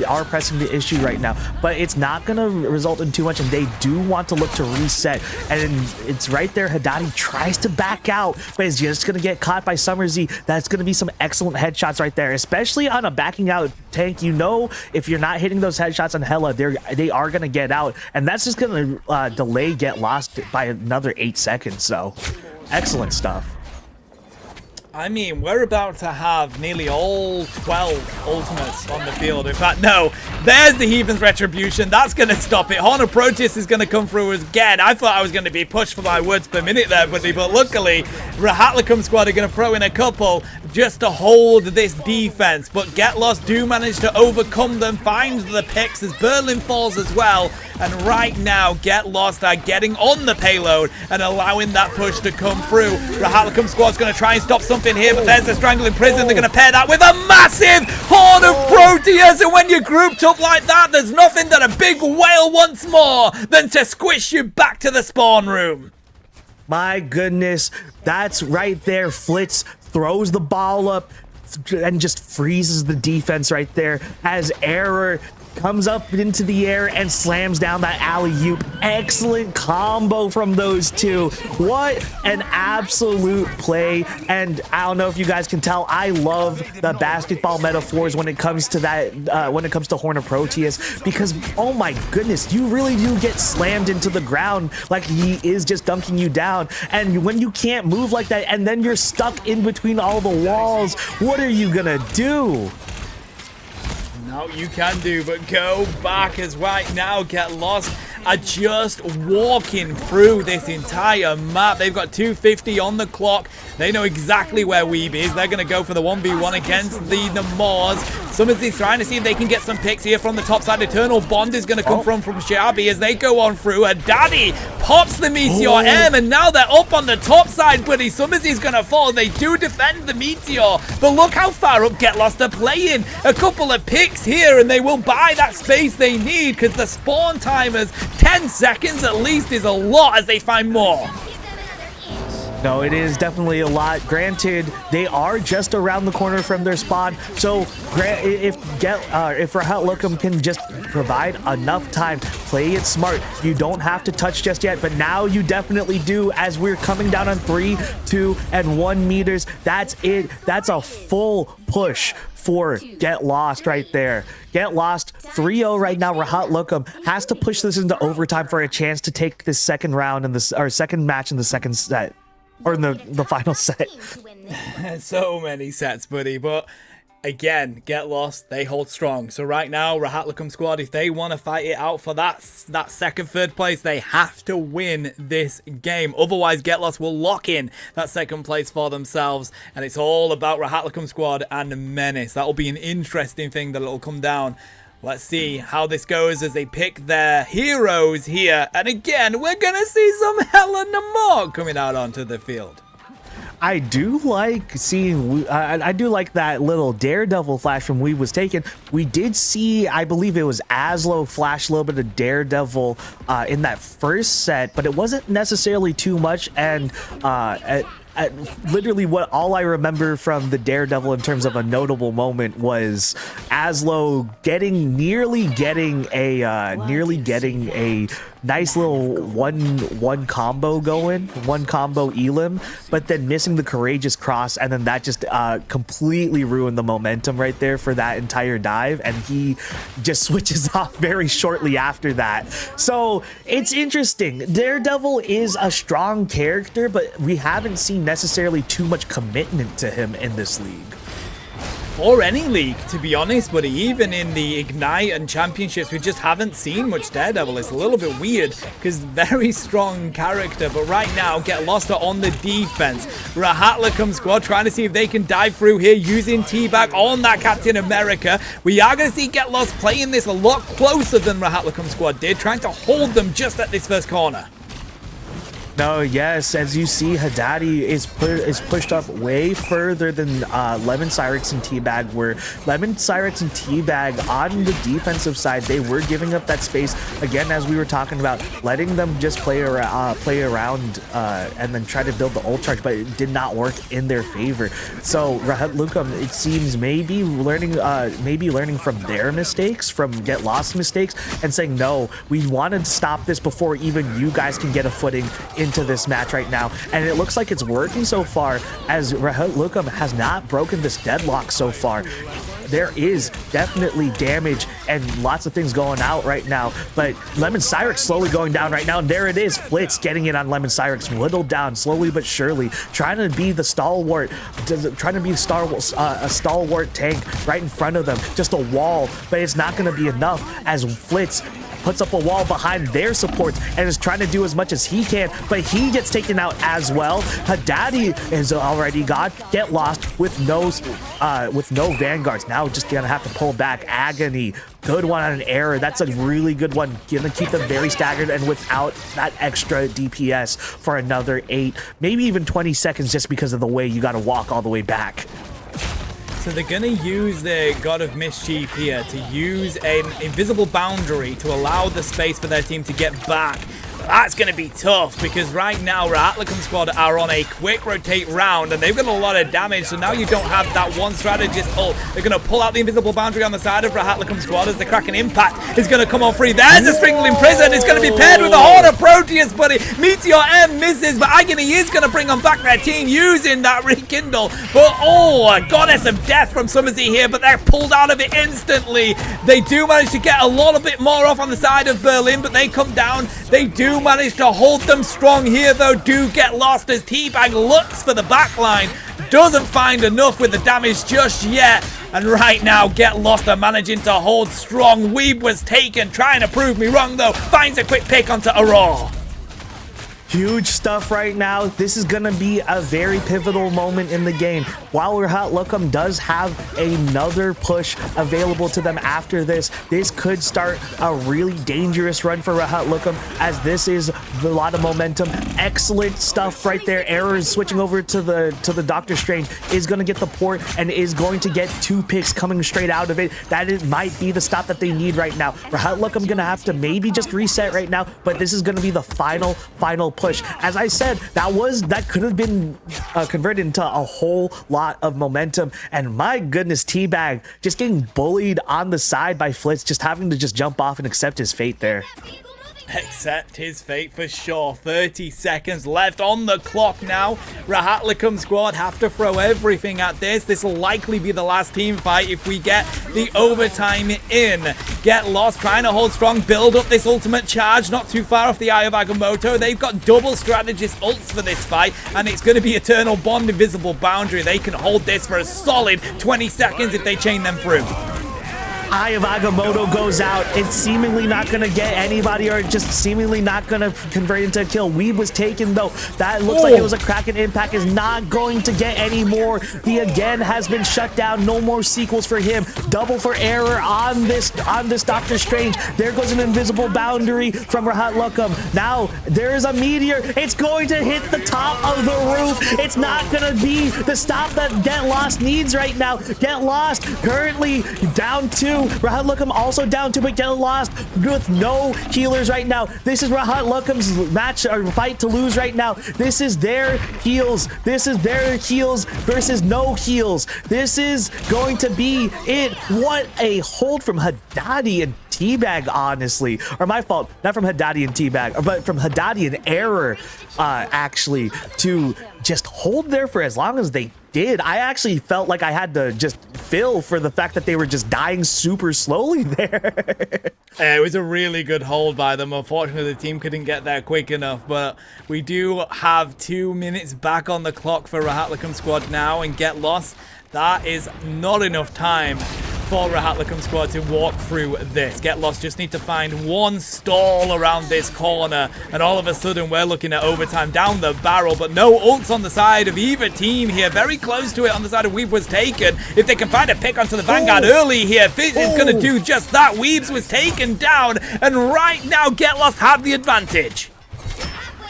are pressing the issue right now. But it's not going to result in too much, and they do want to look to reset. And it's right there. Haddadi tries to back out, but is just going to get caught by Summersy. That's going to be some excellent headshots right there, especially on a backing out tank. You know, if you're not hitting those headshots on Hella, they are gonna get out, and that's just gonna delay Get Lost by another 8 seconds. So, excellent stuff. I mean, we're about to have nearly all 12 ultimates on the field. In fact, no, there's the Heathen's Retribution. That's going to stop it. Horn of Proteus is going to come through again. I thought I was going to be pushed for my words per minute there, buddy, but luckily, Rahatlicum squad are going to throw in a couple just to hold this defense. But Get Lost do manage to overcome them, find the picks as Berlin falls as well. And right now, Get Lost are getting on the payload and allowing that push to come through. Rahatlicum squad's going to try and stop something here, but there's the Strangling Prison. They're going to pair that with a massive Horn of Proteus, and when you're grouped up like that, there's nothing that a big whale wants more than to squish you back to the spawn room. My goodness, that's right there. Flitz throws the ball up and just freezes the defense right there as Error comes up into the air and slams down that alley-oop. Excellent combo from those two. What an absolute play. And I don't know if you guys can tell, I love the basketball metaphors when it comes to that, when it comes to Horn of Proteus, because oh my goodness, you really do get slammed into the ground like he is just dunking you down. And when you can't move like that and then you're stuck in between all the walls, what are you gonna do? No, you can do, but go back as right now. Get Lost are just walking through this entire map. They've got 250 on the clock. They know exactly where Weeb is. They're going to go for the 1v1 against the Namors. Summersy's trying to see if they can get some picks here from the top side. Eternal Bond is going to come from Shabi as they go on through. Her daddy pops the Meteor M, and now they're up on the top side, buddy. Summersy's going to fall. They do defend the Meteor, but look how far up Get Lost are playing. A couple of picks here, and they will buy that space they need because the spawn timers, 10 seconds at least, is a lot as they find more. No, it is definitely a lot. Granted, they are just around the corner from their spawn, so if Rahatlicum can just provide enough time, play it smart, you don't have to touch just yet, but now you definitely do as we're coming down on 3, 2, and 1 meters. That's it. That's a full push for Get Lost right there. Get Lost 3-0 right now. Rahatlicum has to push this into overtime for a chance to take this second round in this, or second match in the second set. Or in the final set. So many sets, buddy. But again, Get Lost, they hold strong. So right now, Rahatlicum squad, if they want to fight it out for that second, third place, they have to win this game. Otherwise, Get Lost will lock in that second place for themselves. And it's all about Rahatlicum squad and Menace. That will be an interesting thing that will come down. Let's see how this goes as they pick their heroes here. And again, we're going to see some Helena Moore coming out onto the field. I do like seeing, I do like that little Daredevil flash from We Was Taken. We did see, I believe it was Aslo flash a little bit of Daredevil in that first set, but it wasn't necessarily too much. And literally all I remember from the Daredevil in terms of a notable moment was Aslo nearly getting a nice little one combo going, one combo elim, but then missing the Courageous Cross, and then that just completely ruined the momentum right there for that entire dive, and he just switches off very shortly after that. So it's interesting. Daredevil is a strong character, but we haven't seen necessarily too much commitment to him in this league. Or any league, to be honest, but even in the Ignite and Championships, we just haven't seen much Daredevil. It's a little bit weird, because very strong character, but right now, Get Lost are on the defense. Rahatlicum squad trying to see if they can dive through here using T-Bag on that Captain America. We are going to see Get Lost playing this a lot closer than Rahatlicum squad did, trying to hold them just at this first corner. No, yes, as you see, Haddadi is pushed up way further than Lemon Cyrex and T-Bag were. Lemon Cyrex and T-Bag on the defensive side, they were giving up that space again, as we were talking about, letting them just play around and then try to build the ult charge, but it did not work in their favor. So Rahatlicum, it seems, maybe learning from their mistakes, from Get Lost mistakes, and saying, no, we wanted to stop this before even you guys can get a footing into this match right now, and it looks like it's working so far, as Rahatlicum has not broken this deadlock so far. there is definitely damage and lots of things going out right now, but Lemon Cyrix slowly going down right now, and there it is, Flitz getting it on Lemon Cyrix, whittled down slowly but surely, trying to be the stalwart, trying to be a stalwart tank right in front of them, just a wall, but it's not going to be enough as Flitz puts up a wall behind their supports and is trying to do as much as he can, but he gets taken out as well. Haddadi is already got Get Lost with no vanguards. Now just gonna have to pull back. Agony, good one on an error. That's a really good one. Gonna keep them very staggered and without that extra DPS for another 8, maybe even 20 seconds just because of the way you gotta walk all the way back. So they're going to use the God of Mischief here to use an invisible boundary to allow the space for their team to get back. That's going to be tough because right now Rahatlicum squad are on a quick rotate round and they've got a lot of damage, so now you don't have that one strategist ult. They're going to pull out the invisible boundary on the side of Rahatlicum squad as the Kraken Impact is going to come on free. There's a Strangle Imprison. It's going to be paired with a Horde of Proteus, buddy. Meteor M misses, but Agony is going to bring on back their team using that Rekindle. But a Goddess of Death from Summersy here, but they're pulled out of it instantly. They do manage to get a lot bit more off on the side of Berlin, but they come down. They do manage to hold them strong here, though. Do Get Lost as Teabag looks for the backline. Doesn't find enough with the damage just yet. And right now, Get Lost are managing to hold strong. Weeb was taken, trying to prove me wrong, though. Finds a quick pick onto Aurora. Huge stuff right now. This is going to be a very pivotal moment in the game. While Rahatlicum does have another push available to them after this, this could start a really dangerous run for Rahatlicum, as this is a lot of momentum. Excellent stuff right there. Errors switching over to the Doctor Strange is going to get the port and is going to get 2 picks coming straight out of it. That might be the stop that they need right now. Rahatlicum going to have to maybe just reset right now, but this is going to be the final push. As I said, that could have been converted into a whole lot of momentum, and my goodness, Teabag just getting bullied on the side by Flitz, just having to just jump off and accept his fate there. Accept his fate for sure. 30 seconds left on the clock now. Rahatlicum squad have to throw everything at this. This will likely be the last team fight if we get the overtime in. Get Lost trying to hold strong, build up this ultimate charge, not too far off the eye of Agamotto. They've got double strategist ults for this fight, and it's going to be Eternal Bond Invisible Boundary. They can hold this for a solid 20 seconds if they chain them through. Eye of Agamotto goes out. It's seemingly not going to get anybody, or just seemingly not going to convert into a kill. Weeb was taken, though. That looks like it was a Kraken Impact. Is not going to get any more. He again has been shut down. No more sequels for him. Double for error on this Doctor Strange. There goes an invisible boundary from Rahatlicum. Now there is a meteor. It's going to hit the top of the roof. It's not going to be the stop that Get Lost needs right now. Get Lost currently down 2. Rahatlicum also down 2, but Get Lost with no healers right now. This is Rahatlicum's match or fight to lose right now. This is their heals. This is their heals versus no heals. This is going to be it. What a hold from Haddadi and Teabag, honestly. Or my fault, not from Haddadi and Teabag, but from Haddadi and Error, actually, to just hold there for as long as they did. I actually felt like I had to just feel for the fact that they were just dying super slowly there. It was a really good hold by them. Unfortunately, the team couldn't get there quick enough, but we do have 2 minutes back on the clock for Rahatlicum squad now, and Get Lost. That is not enough time for Rahatlicum squad to walk through this. Get Lost just need to find one stall around this corner, and all of a sudden we're looking at overtime down the barrel, but no ults on the side of either team here. Very close to it on the side of Weeb was taken. If they can find a pick onto the Vanguard early here, Fizz is going to do just that. Weebs was taken down, and right now Get Lost have the advantage.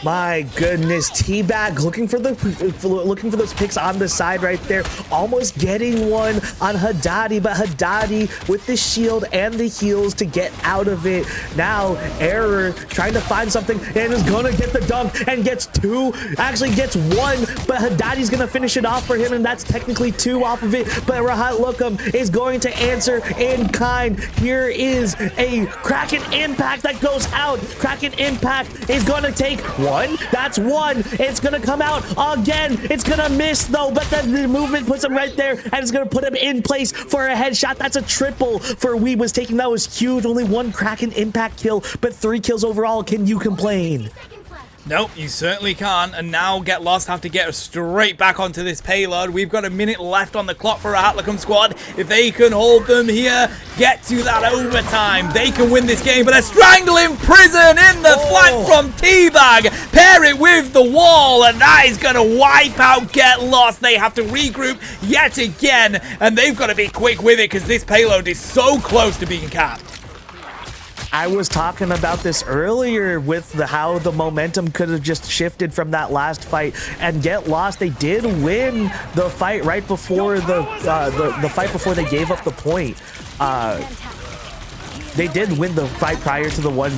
My goodness, Teabag looking for those picks on the side right there, almost getting one on Haddadi, but Haddadi with the shield and the heals to get out of it. Now Error trying to find something and is gonna get the dunk and gets 2, actually gets 1, but Haddadi's gonna finish it off for him, and that's technically 2 off of it. But Rahatlicum is going to answer in kind. Here is a Kraken Impact that goes out. Kraken Impact is gonna take 1, one. That's one. It's gonna come out again. It's gonna miss though, but then the movement puts him right there, and it's gonna put him in place for a headshot. That's a triple for Weeb's taking. That was huge. Only one Kraken impact kill, but 3 kills overall. Can you complain? Nope, you certainly can't, and now Get Lost have to get straight back onto this payload. We've got a minute left on the clock for a Hatlacom squad. If they can hold them here, get to that overtime, they can win this game, but a strangling prison in the flank from Teabag. Pair it with the wall, and that is going to wipe out Get Lost. They have to regroup yet again, and they've got to be quick with it because this payload is so close to being capped. I was talking about this earlier with how the momentum could have just shifted from that last fight, and Get Lost, they did win the fight right before the fight before they gave up the point. They did win the fight prior to the one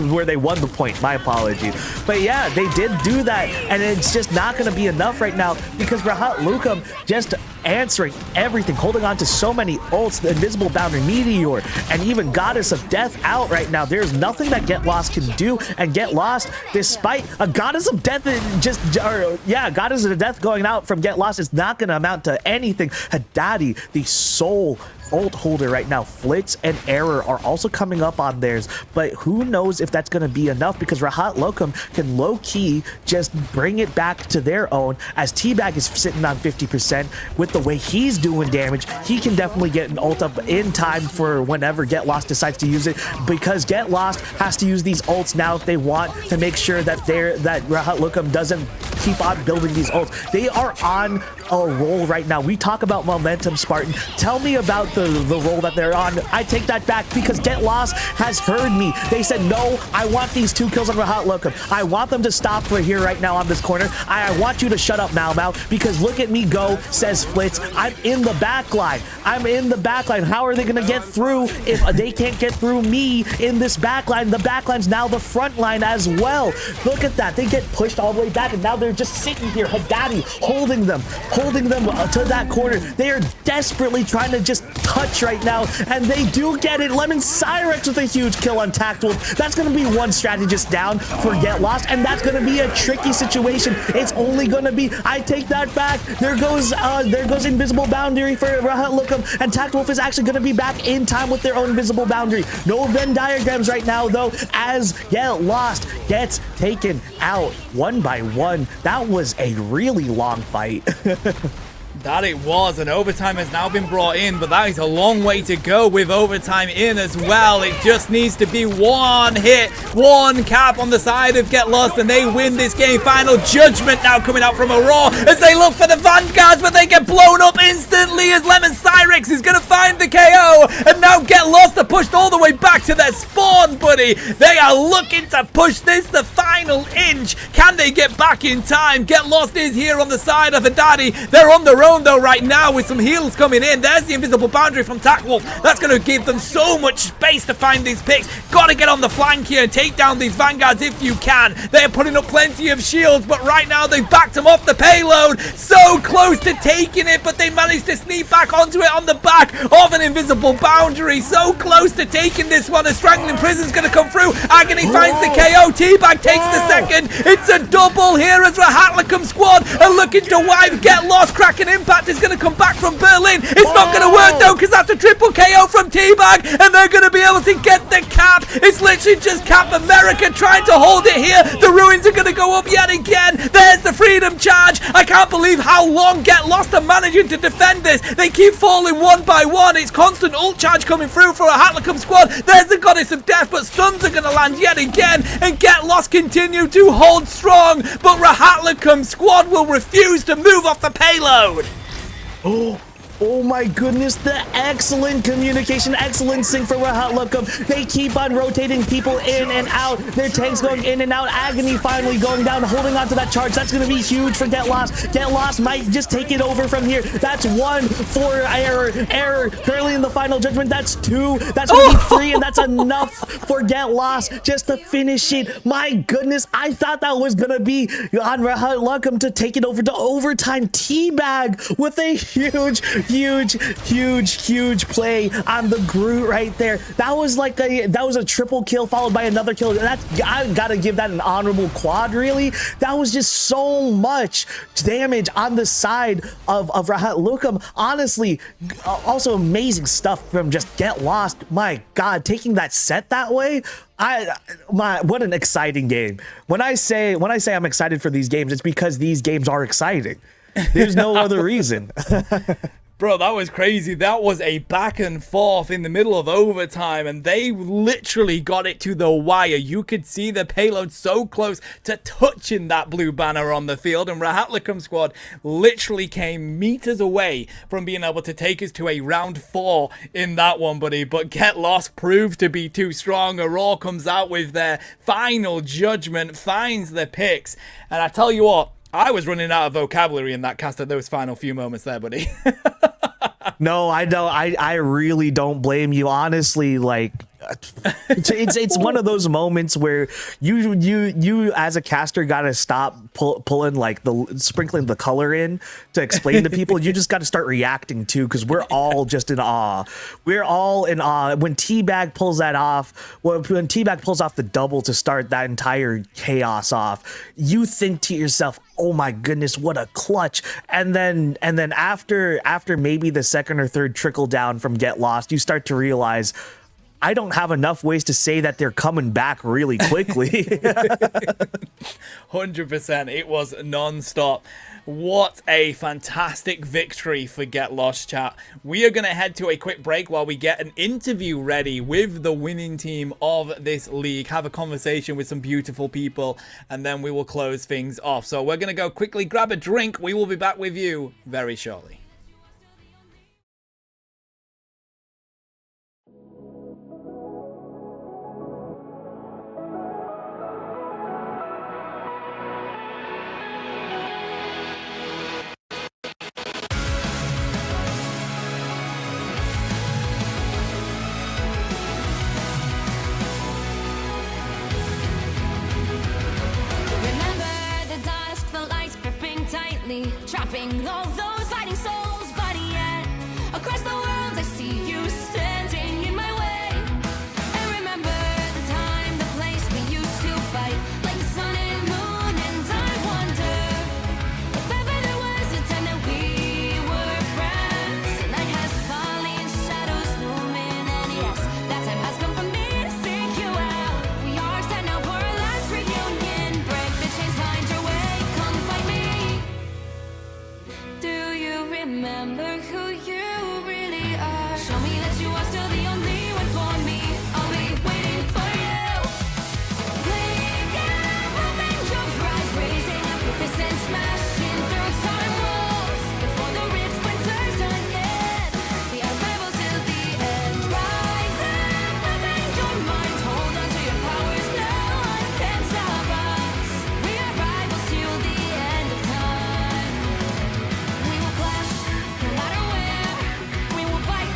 where they won the point. My apologies. But yeah, they did do that, and it's just not going to be enough right now because Rahat just answering everything, holding on to so many ults, the Invisible Boundary, Meteor, and even Goddess of Death out right now. There's nothing that Get Lost can do, and Get Lost, despite a Goddess of Death Goddess of Death going out from Get Lost, is not going to amount to anything. Haddadi, the sole ult holder right now, Flitz and Error are also coming up on theirs, but who knows if that's going to be enough because Rahat Locum can low-key just bring it back to their own as Teabag is sitting on 50%. With the way he's doing damage, he can definitely get an ult up in time for whenever Get Lost decides to use it, because Get Lost has to use these ults now if they want to make sure that Rahat Locum doesn't keep on building these ults. They are on a roll right now. We talk about momentum, Spartan. Tell me about the roll that they're on. I take that back because Get Lost has heard me. They said, no, I want these 2 kills on Rahat Locum. I want them to stop right here right now on this corner. I want you to shut up, Mau, because look at me go, says Flitz. I'm in the back line. I'm in the back line. How are they going to get through if they can't get through me in this back line? The back line's now the front line as well. Look at that. They get pushed all the way back, and now they're just sitting here. Haddadi holding them to that corner. They are desperately trying to just touch right now, and they do get it. Lemon Cyrex with a huge kill on Tactwolf. That's going to be one strategist down for Get Lost, and that's going to be a tricky situation. It's only going to be, I take that back. There goes Invisible Boundary for Rahat Locum, and Tactwolf is actually going to be back in time with their own Invisible Boundary. No Venn diagrams right now, though, as Get Lost gets taken out 1 by 1. That was a really long fight. That it was, and overtime has now been brought in, but that is a long way to go with overtime in as well. It just needs to be one hit, one cap on the side of Get Lost, and they win this game. Final judgment now coming out from Aurora as they look for the Vanguards, but they get blown up instantly as Lemon Cyrex is going to find the KO, and now Get Lost are pushed all the way back to their spawn, buddy. They are looking to push this the final inch. Can they get back in time? Get Lost is here on the side of Haddadi. They're on their own though right now with some heals coming in. There's the Invisible Boundary from Tactwolf. That's going to give them so much space to find these picks. Got to get on the flank here and take down these Vanguards if you can. They're putting up plenty of shields, but right now they've backed them off the payload. So close to taking it, but they managed to sneak back onto it on the back of an Invisible Boundary. So close to taking this one. A Strangling Prison's going to come through. Agony finds the KO. Teabag takes the second. It's a double here as Rahat Locum squad are looking to wipe Get Lost. Kraken Impact is going to come back from Berlin. It's not going to work though, because that's a triple KO from Teabag, and they're going to be able to get the cap. It's literally just Cap America trying to hold it here. The ruins are going to go up yet again. There's the Freedom Charge. I can't believe how long Get Lost are managing to defend this. They keep falling 1 by 1. It's constant ult charge coming through for a Hatlacom squad. There's the Goddess of Death, but stuns are going to land yet again, and Get Lost continue to hold strong, but Rahat Locum squad will refuse to move off the payload. Oh my goodness, the excellent communication, excellent sync for Rahat Locum. They keep on rotating people in and out. Their tanks going in and out. Agony finally going down, holding on to that charge. That's going to be huge for Get Lost. Get Lost might just take it over from here. That's 1 for Error. Error currently in the final judgment. That's 2. That's going to be 3, and that's enough for Get Lost just to finish it. My goodness, I thought that was going to be on Rahat Locum to take it over to overtime. Teabag with a huge huge play on the Groot right there. That was a triple kill followed by another kill. I gotta give that an honorable quad, really. That was just so much damage on the side of Rahat. Lukam, honestly, also amazing stuff from just Get Lost. My God, taking that set that way. What an exciting game. When I say I'm excited for these games, it's because these games are exciting. There's no other reason. Bro, that was crazy. That was a back and forth in the middle of overtime, and they literally got it to the wire. You could see the payload so close to touching that blue banner on the field, and Rahatlicum squad literally came meters away from being able to take us to a round 4 in that one, buddy. But Get Lost proved to be too strong. Aurora comes out with their final judgment, finds the picks, and I tell you what, I was running out of vocabulary in that cast at those final few moments there, buddy. No, I don't. I really don't blame you. Honestly, like, it's one of those moments where you as a caster gotta stop pulling like sprinkling the color in to explain to people. You just got to start reacting too, because we're all just in awe. We're all in awe when Teabag pulls that off. When Teabag pulls off the double to start that entire chaos off, you think to yourself, oh my goodness, what a clutch. And then after maybe the second or third trickle down from Get Lost, you start to realize, I don't have enough ways to say that they're coming back really quickly. 100%. It was non-stop. What a fantastic victory for Get Lost, chat. We are going to head to a quick break while we get an interview ready with the winning team of this league, have a conversation with some beautiful people, and then we will close things off. So we're going to go quickly grab a drink. We will be back with you very shortly. Trapping all those fighting souls, but yet across the world I see you standing in my way. And remember the time, the place we used to fight, like the sun and moon. And I wonder if ever there was a time that we were friends. The night has fallen, shadows looming, and yes, that time has come for me to seek you out. We are set now for our last reunion. Break the chains, find your way, come fight me. Do you remember who you really are? Show me that you are still the only one for me. I'll be waiting for you. Wake up, open your eyes, raising up your fists and smashing through time walls. Before the rift splinters again, we are rivals till the end. Rise up, open your minds, hold on to your powers. No one can stop us. We are rivals till the end of time. We will clash, no matter where. We will fight,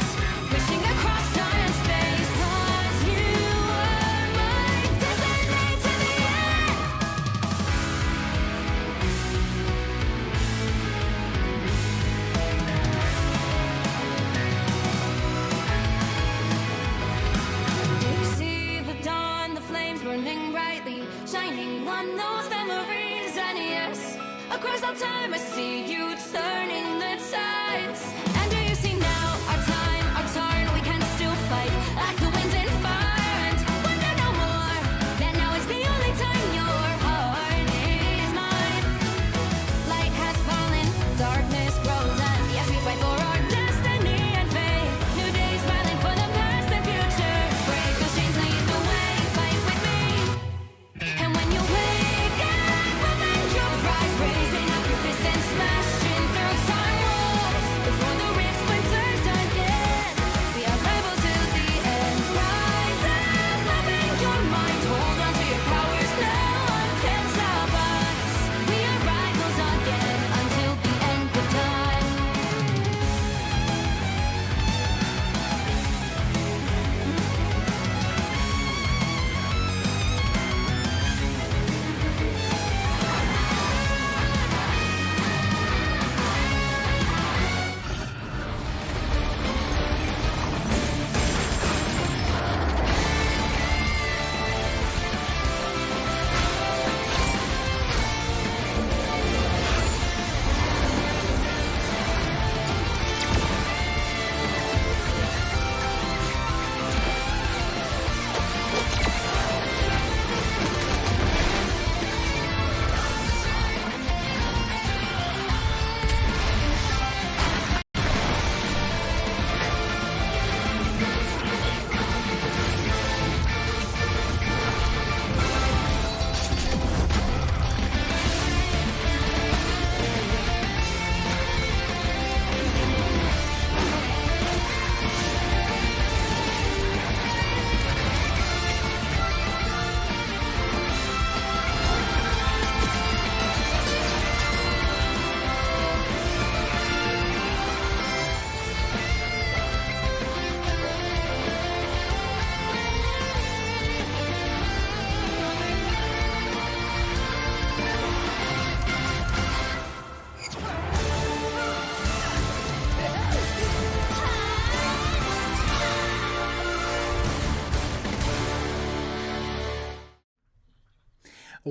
reaching across time and space. 'Cause you are my destiny to the end. You see the dawn, the flames burning brightly, shining on those memories. And yes, across all time I see you turning the tides. And do you see now our time, our turn? We can still fight like the wind and fire. And wonder no more that now is the only time your heart is mine. Light has fallen, darkness grows, and yes, we fight for our destiny and fate. New days smiling for the past and future. Break those chains, lead the way, fight with me. And when you wake up, open your eyes, raising up your fists and smashing through time walls. Before the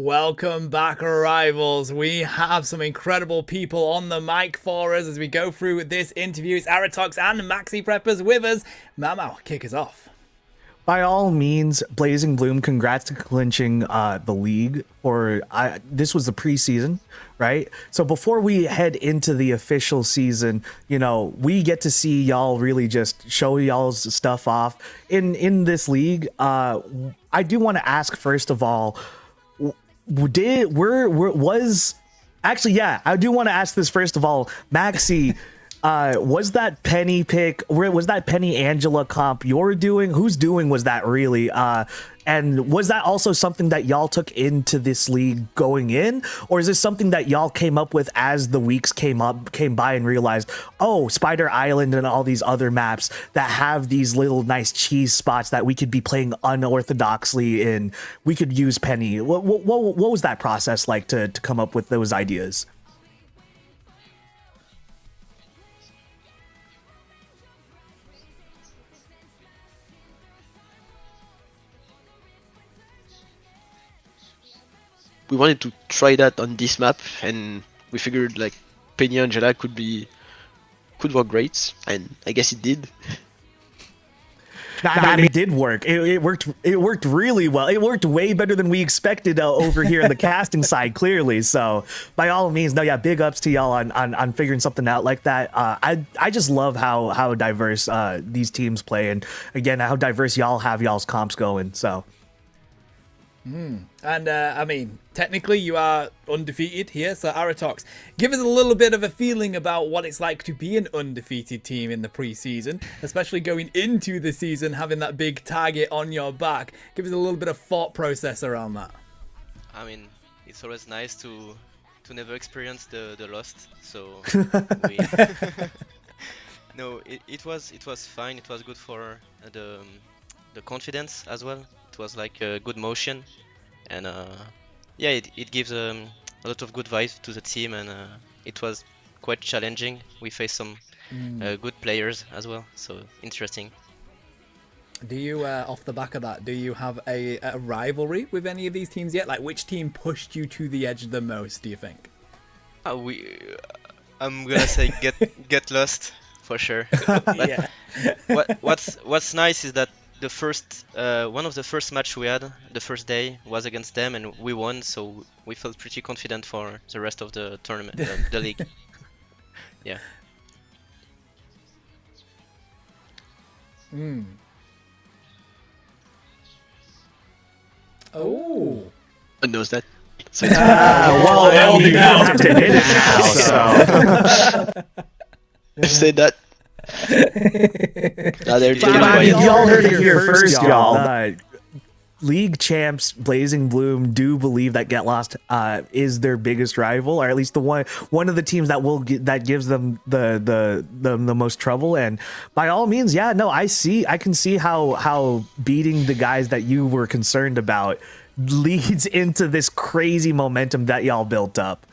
Welcome back, rivals. We have some incredible people on the mic for us as we go through this interview. It's Aratox and Maxi Preppers with us. Mamo, kick us off. By all means, Blazing Bloom, congrats to clinching the league. This was the preseason, right? So before we head into the official season, you know, we get to see y'all really just show y'all's stuff off in this league. I do want to ask, first of all, I do want to ask this first of all, Maxi. Was that Penny pick? Was that Penny Angela comp you're doing? Whose doing was that really? And was that also something that y'all took into this league going in, or is this something that y'all came up with as the weeks came by and realized, oh, Spider Island and all these other maps that have these little nice cheese spots that we could be playing unorthodoxly in, we could use Penny. What was that process like to come up with those ideas? We wanted to try that on this map, and we figured like Penny Angela could work great, and I guess it did. It did work. It worked. It worked really well. It worked way better than we expected over here on the casting side, clearly. So, by all means, big ups to y'all on figuring something out like that. I just love how diverse these teams play, and again, how diverse y'all have y'all's comps going. So. And I mean, technically you are undefeated here, so Aratox, give us a little bit of a feeling about what it's like to be an undefeated team in the preseason, especially going into the season, having that big target on your back. Give us a little bit of thought process around that. I mean, it's always nice to never experience the lost, so we no, it was fine. It was good for the confidence as well. It was like a good motion, and yeah, it gives a lot of good vibes to the team, and it was quite challenging. We faced some good players as well, so interesting. Do you, off the back of that, do you have a rivalry with any of these teams yet? Like, which team pushed you to the edge the most, do you think? I'm gonna say get lost for sure. Yeah. What's nice is that the first one of the first match we had the first day was against them, and we won, so we felt pretty confident for the rest of the tournament, the league. Yeah. Oh. One knows that. So Well, you have to hit it now. So. I've said that. Y'all heard it here first, y'all. League champs Blazing Bloom do believe that Get Lost is their biggest rival, or at least the one of the teams that gives them the most trouble. And by all means, I can see how beating the guys that you were concerned about leads into this crazy momentum that y'all built up.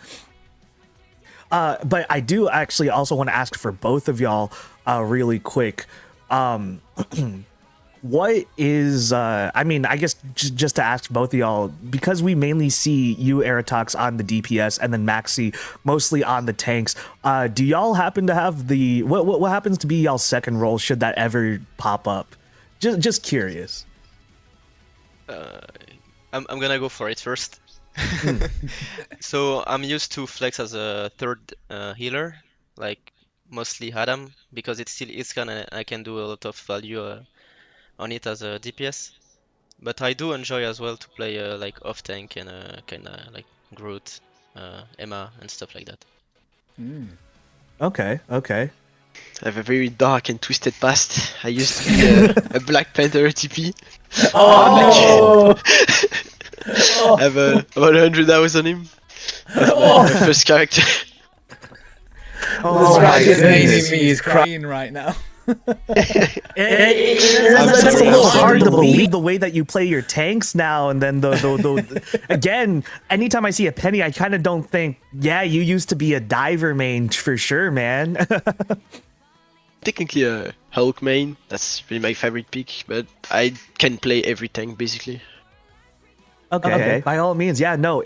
But I do actually also want to ask for both of y'all really quick. What is, I mean, I guess just to ask both of y'all, because we mainly see you, Aratox, on the DPS and then Maxi mostly on the tanks, do y'all happen to have what happens to be y'all's second role should that ever pop up? Just curious. I'm gonna go for it first. So I'm used to flex as a third healer, like mostly Adam, because it's kinda, I can do a lot of value on it as a DPS. But I do enjoy as well to play like off tank and kinda like Groot, Emma and stuff like that. Okay. I have a very dark and twisted past. I used to be a Black Panther TP. Oh! I have about 100 hours on him. That's my first character. Oh my goodness. Me is crying right now. That's a little hard to believe the way that you play your tanks now, and then the again, anytime I see a Penny, I kind of don't think, yeah, you used to be a diver main for sure, man. Technically a Hulk main, that's really my favorite pick, but I can play every tank basically. Okay. By all means, yeah, no,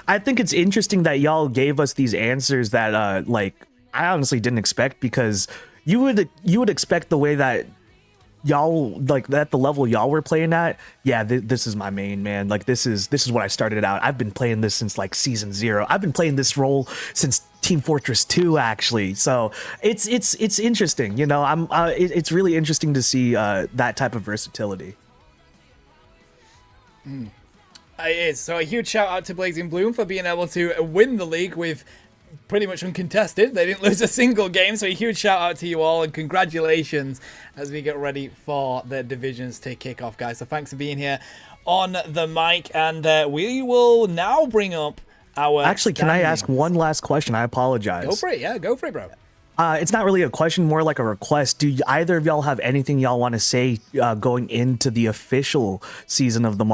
I think it's interesting that y'all gave us these answers that like I honestly didn't expect, because you would expect the way that y'all, like, at the level y'all were playing at, yeah, this is my main, man. Like, this is what I started out. I've been playing this since like season 0. I've been playing this role since Team Fortress 2, actually. So it's interesting, you know. It's really interesting to see that type of versatility. It is. So a huge shout out to Blazing Bloom for being able to win the league with pretty much uncontested. They didn't lose a single game, so a huge shout out to you all, and congratulations as we get ready for the divisions to kick off, guys. So thanks for being here on the mic, and we will now bring up our Actually, can I ask standings. one last question? I apologize. Go for it. Yeah, go for it, bro. It's not really a question, more like a request. Do either of y'all have anything y'all want to say going into the official season of the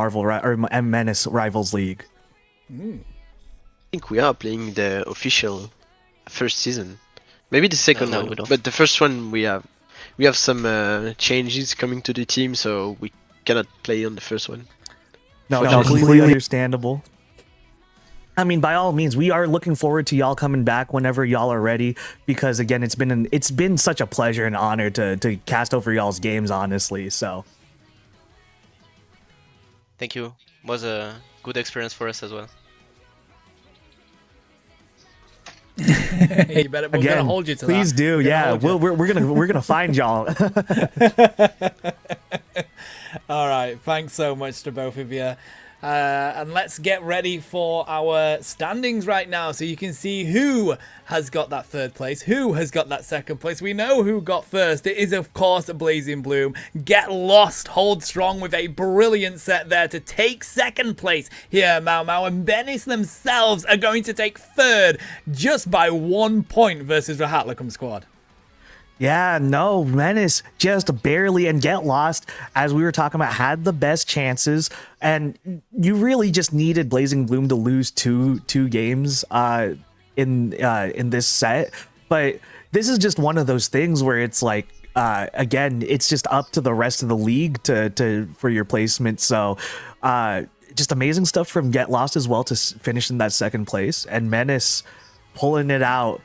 Menace Rivals League? I think we are playing the official first season. Maybe the second No, one, we don't. but the first one we have some changes coming to the team, so we cannot play on the first one. No, completely understandable. I mean, by all means, we are looking forward to y'all coming back whenever y'all are ready, because again, it's been such a pleasure and honor to cast over y'all's games, honestly. So Thank you. Was a good experience for us as well. You better. We're again, gonna hold you to please that. do. We're gonna Yeah, hold you. we're gonna find y'all. All right, thanks so much to both of you. And let's get ready for our standings right now, so you can see who has got that third place, who has got that second place. We know who got first. It is, of course, Blazing Bloom. Get Lost hold strong with a brilliant set there to take second place here. Mau Mau and Bennis themselves are going to take third just by 1 point versus Rahatlakum squad. Yeah, no, Menace just barely, and Get Lost, as we were talking about, had the best chances, and you really just needed Blazing Bloom to lose two games in this set. But this is just one of those things where it's like, again, it's just up to the rest of the league for your placement. So just amazing stuff from Get Lost as well to finish in that second place, and Menace pulling it out,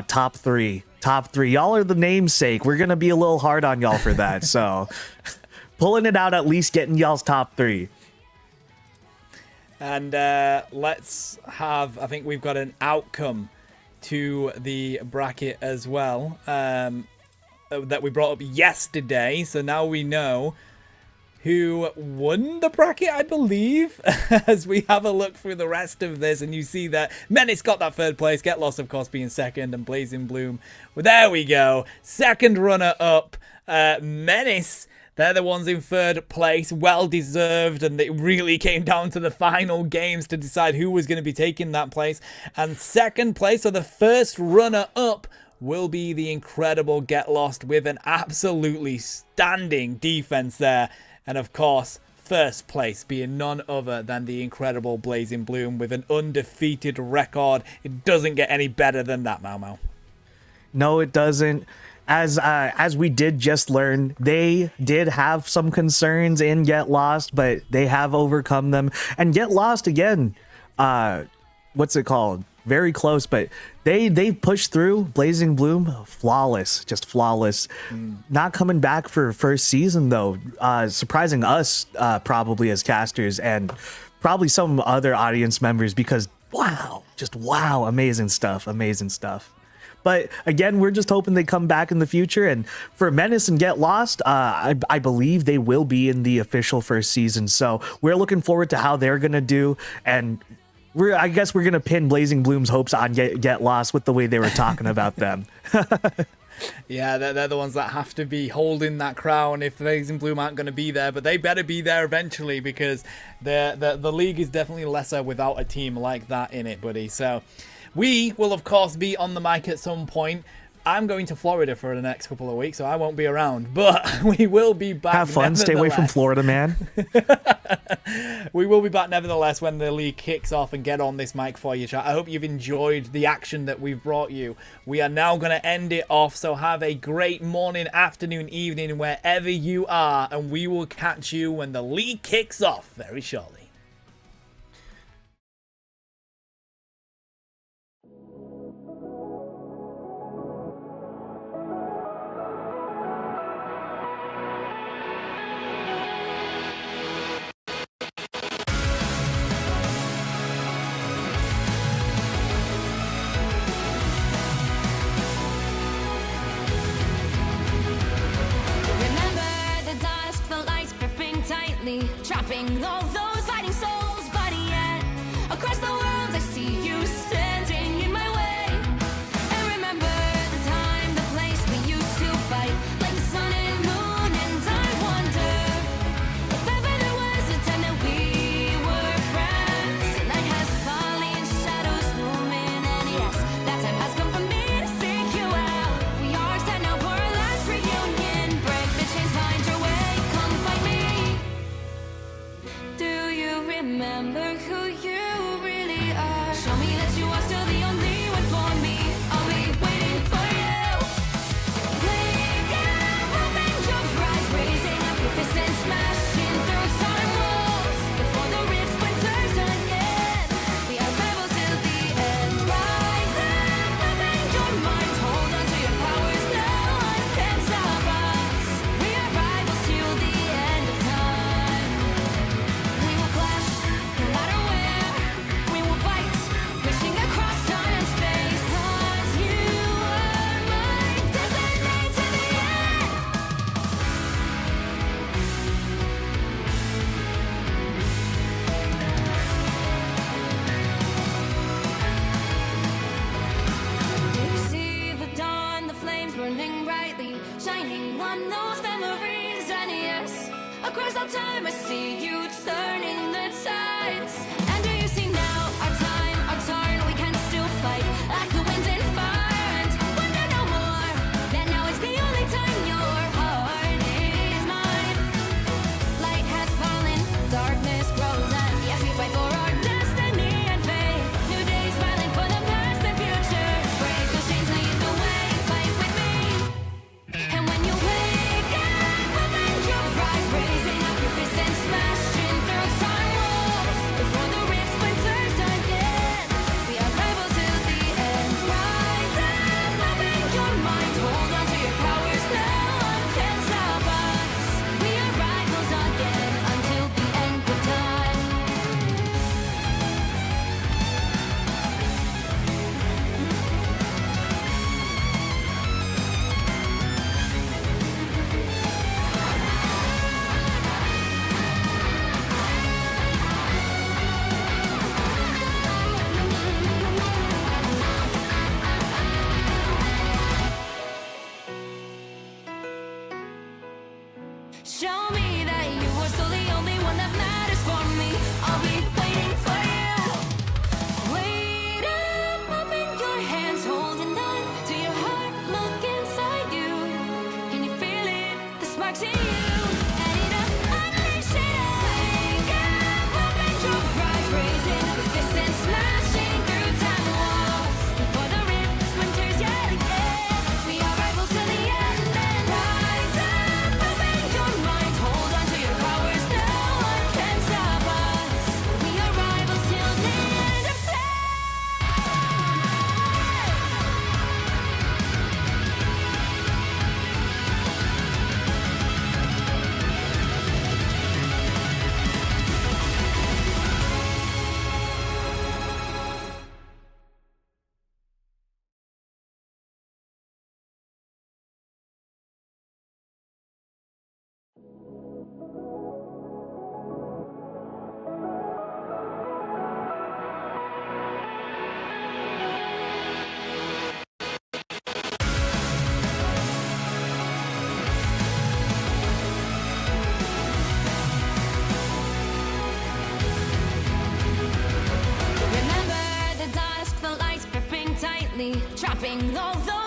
top three. Y'all are the namesake. We're gonna be a little hard on y'all for that. So pulling it out, at least getting y'all's top 3. And let's have, I think we've got an outcome to the bracket as well that we brought up yesterday. So now we know who won the bracket, I believe, as we have a look through the rest of this, and you see that Menace got that third place, Get Lost, of course, being second, and Blazing Bloom, well, there we go, second runner-up. Menace, they're the ones in third place, well-deserved, and it really came down to the final games to decide who was going to be taking that place. And second place, so the first runner-up, will be the incredible Get Lost with an absolutely standing defense there. And of course, first place being none other than the incredible Blazing Bloom with an undefeated record. It doesn't get any better than that, Mau Mau. No, it doesn't. As we did just learn, they did have some concerns in Get Lost, but they have overcome them. And Get Lost, again, what's it called? Very close, but they pushed through. Blazing Bloom, flawless, just flawless. Not coming back for first season though, surprising us probably as casters and probably some other audience members, because wow, just wow, amazing stuff. But again, we're just hoping they come back in the future. And for Menace and Get Lost, I believe they will be in the official first season. So we're looking forward to how they're gonna do. And I guess we're gonna pin Blazing Bloom's hopes on Get Lost with the way they were talking about them. Yeah, they're the ones that have to be holding that crown if Blazing Bloom aren't going to be there, but they better be there eventually, because the league is definitely lesser without a team like that in it, buddy. So we will, of course, be on the mic at some point. I'm going to Florida for the next couple of weeks, so I won't be around, but we will be back. Have fun, stay away from Florida, man. We will be back nevertheless when the league kicks off and get on this mic for you, chat. I hope you've enjoyed the action that we've brought you. We are now going to end it off, so have a great morning, afternoon, evening, wherever you are, and we will catch you when the league kicks off very shortly. trapping all those fighting souls. But yet, across the world, I see you standing in my way. And remember the time, the place we used to fight, like the sun and moon. And I wonder if ever there was a time that we were friends. The night has fallen, shadows looming, and yes, that time has come for me to seek you out. We are set now for our last reunion. Break the chains, find your way, come find me. Do you remember who you really are? Show me that you are still the only one for me. I'll be waiting for you. Wake up, open your eyes, raising up your fists and smashing through time walls. Before the rift splinters again, we are rebels till the end. Rise up, open your minds, hold on to your powers. No one can stop us. We are rivals till the end of time. We will clash, no matter where. We will fight, pushing across time and space. 'Cause you are my destiny to the end. You see the dawn, the flames burning brightly, shining on those memories. And yes, across all time I see you turning the tides. And do you see now our time, our turn? We can still fight like the wind and fire. And wonder no more that now is the only time your heart is mine. Light has fallen, darkness grows, and yes, we fight for our destiny and fate. New days smiling for the past and future. Break those chains, lead the way, fight with me. And when you wake up, open your eyes, raising up your fists and smashing through time walls. Before the rift splinters again, we are rebels till the end. Rise up, open your minds, hold on to your powers. No one can stop us. We are rivals again until the end of time. Show me that you are still the only one that matters for me. I'll be waiting for you. Wait up, open your hands, holding on to your heart. Look inside you. Can you feel it? The sparks in you. Add it up, unleash it up. Wake up, open your eyes, raising up your fists and smashing through time walls. Before the rift splinters yet again, we are rivals till the end. And rise up, open your minds, hold on to your powers. No one can stop us. We are rivals till the end of time. Remember the dusk, the lights gripping tightly, trapping all those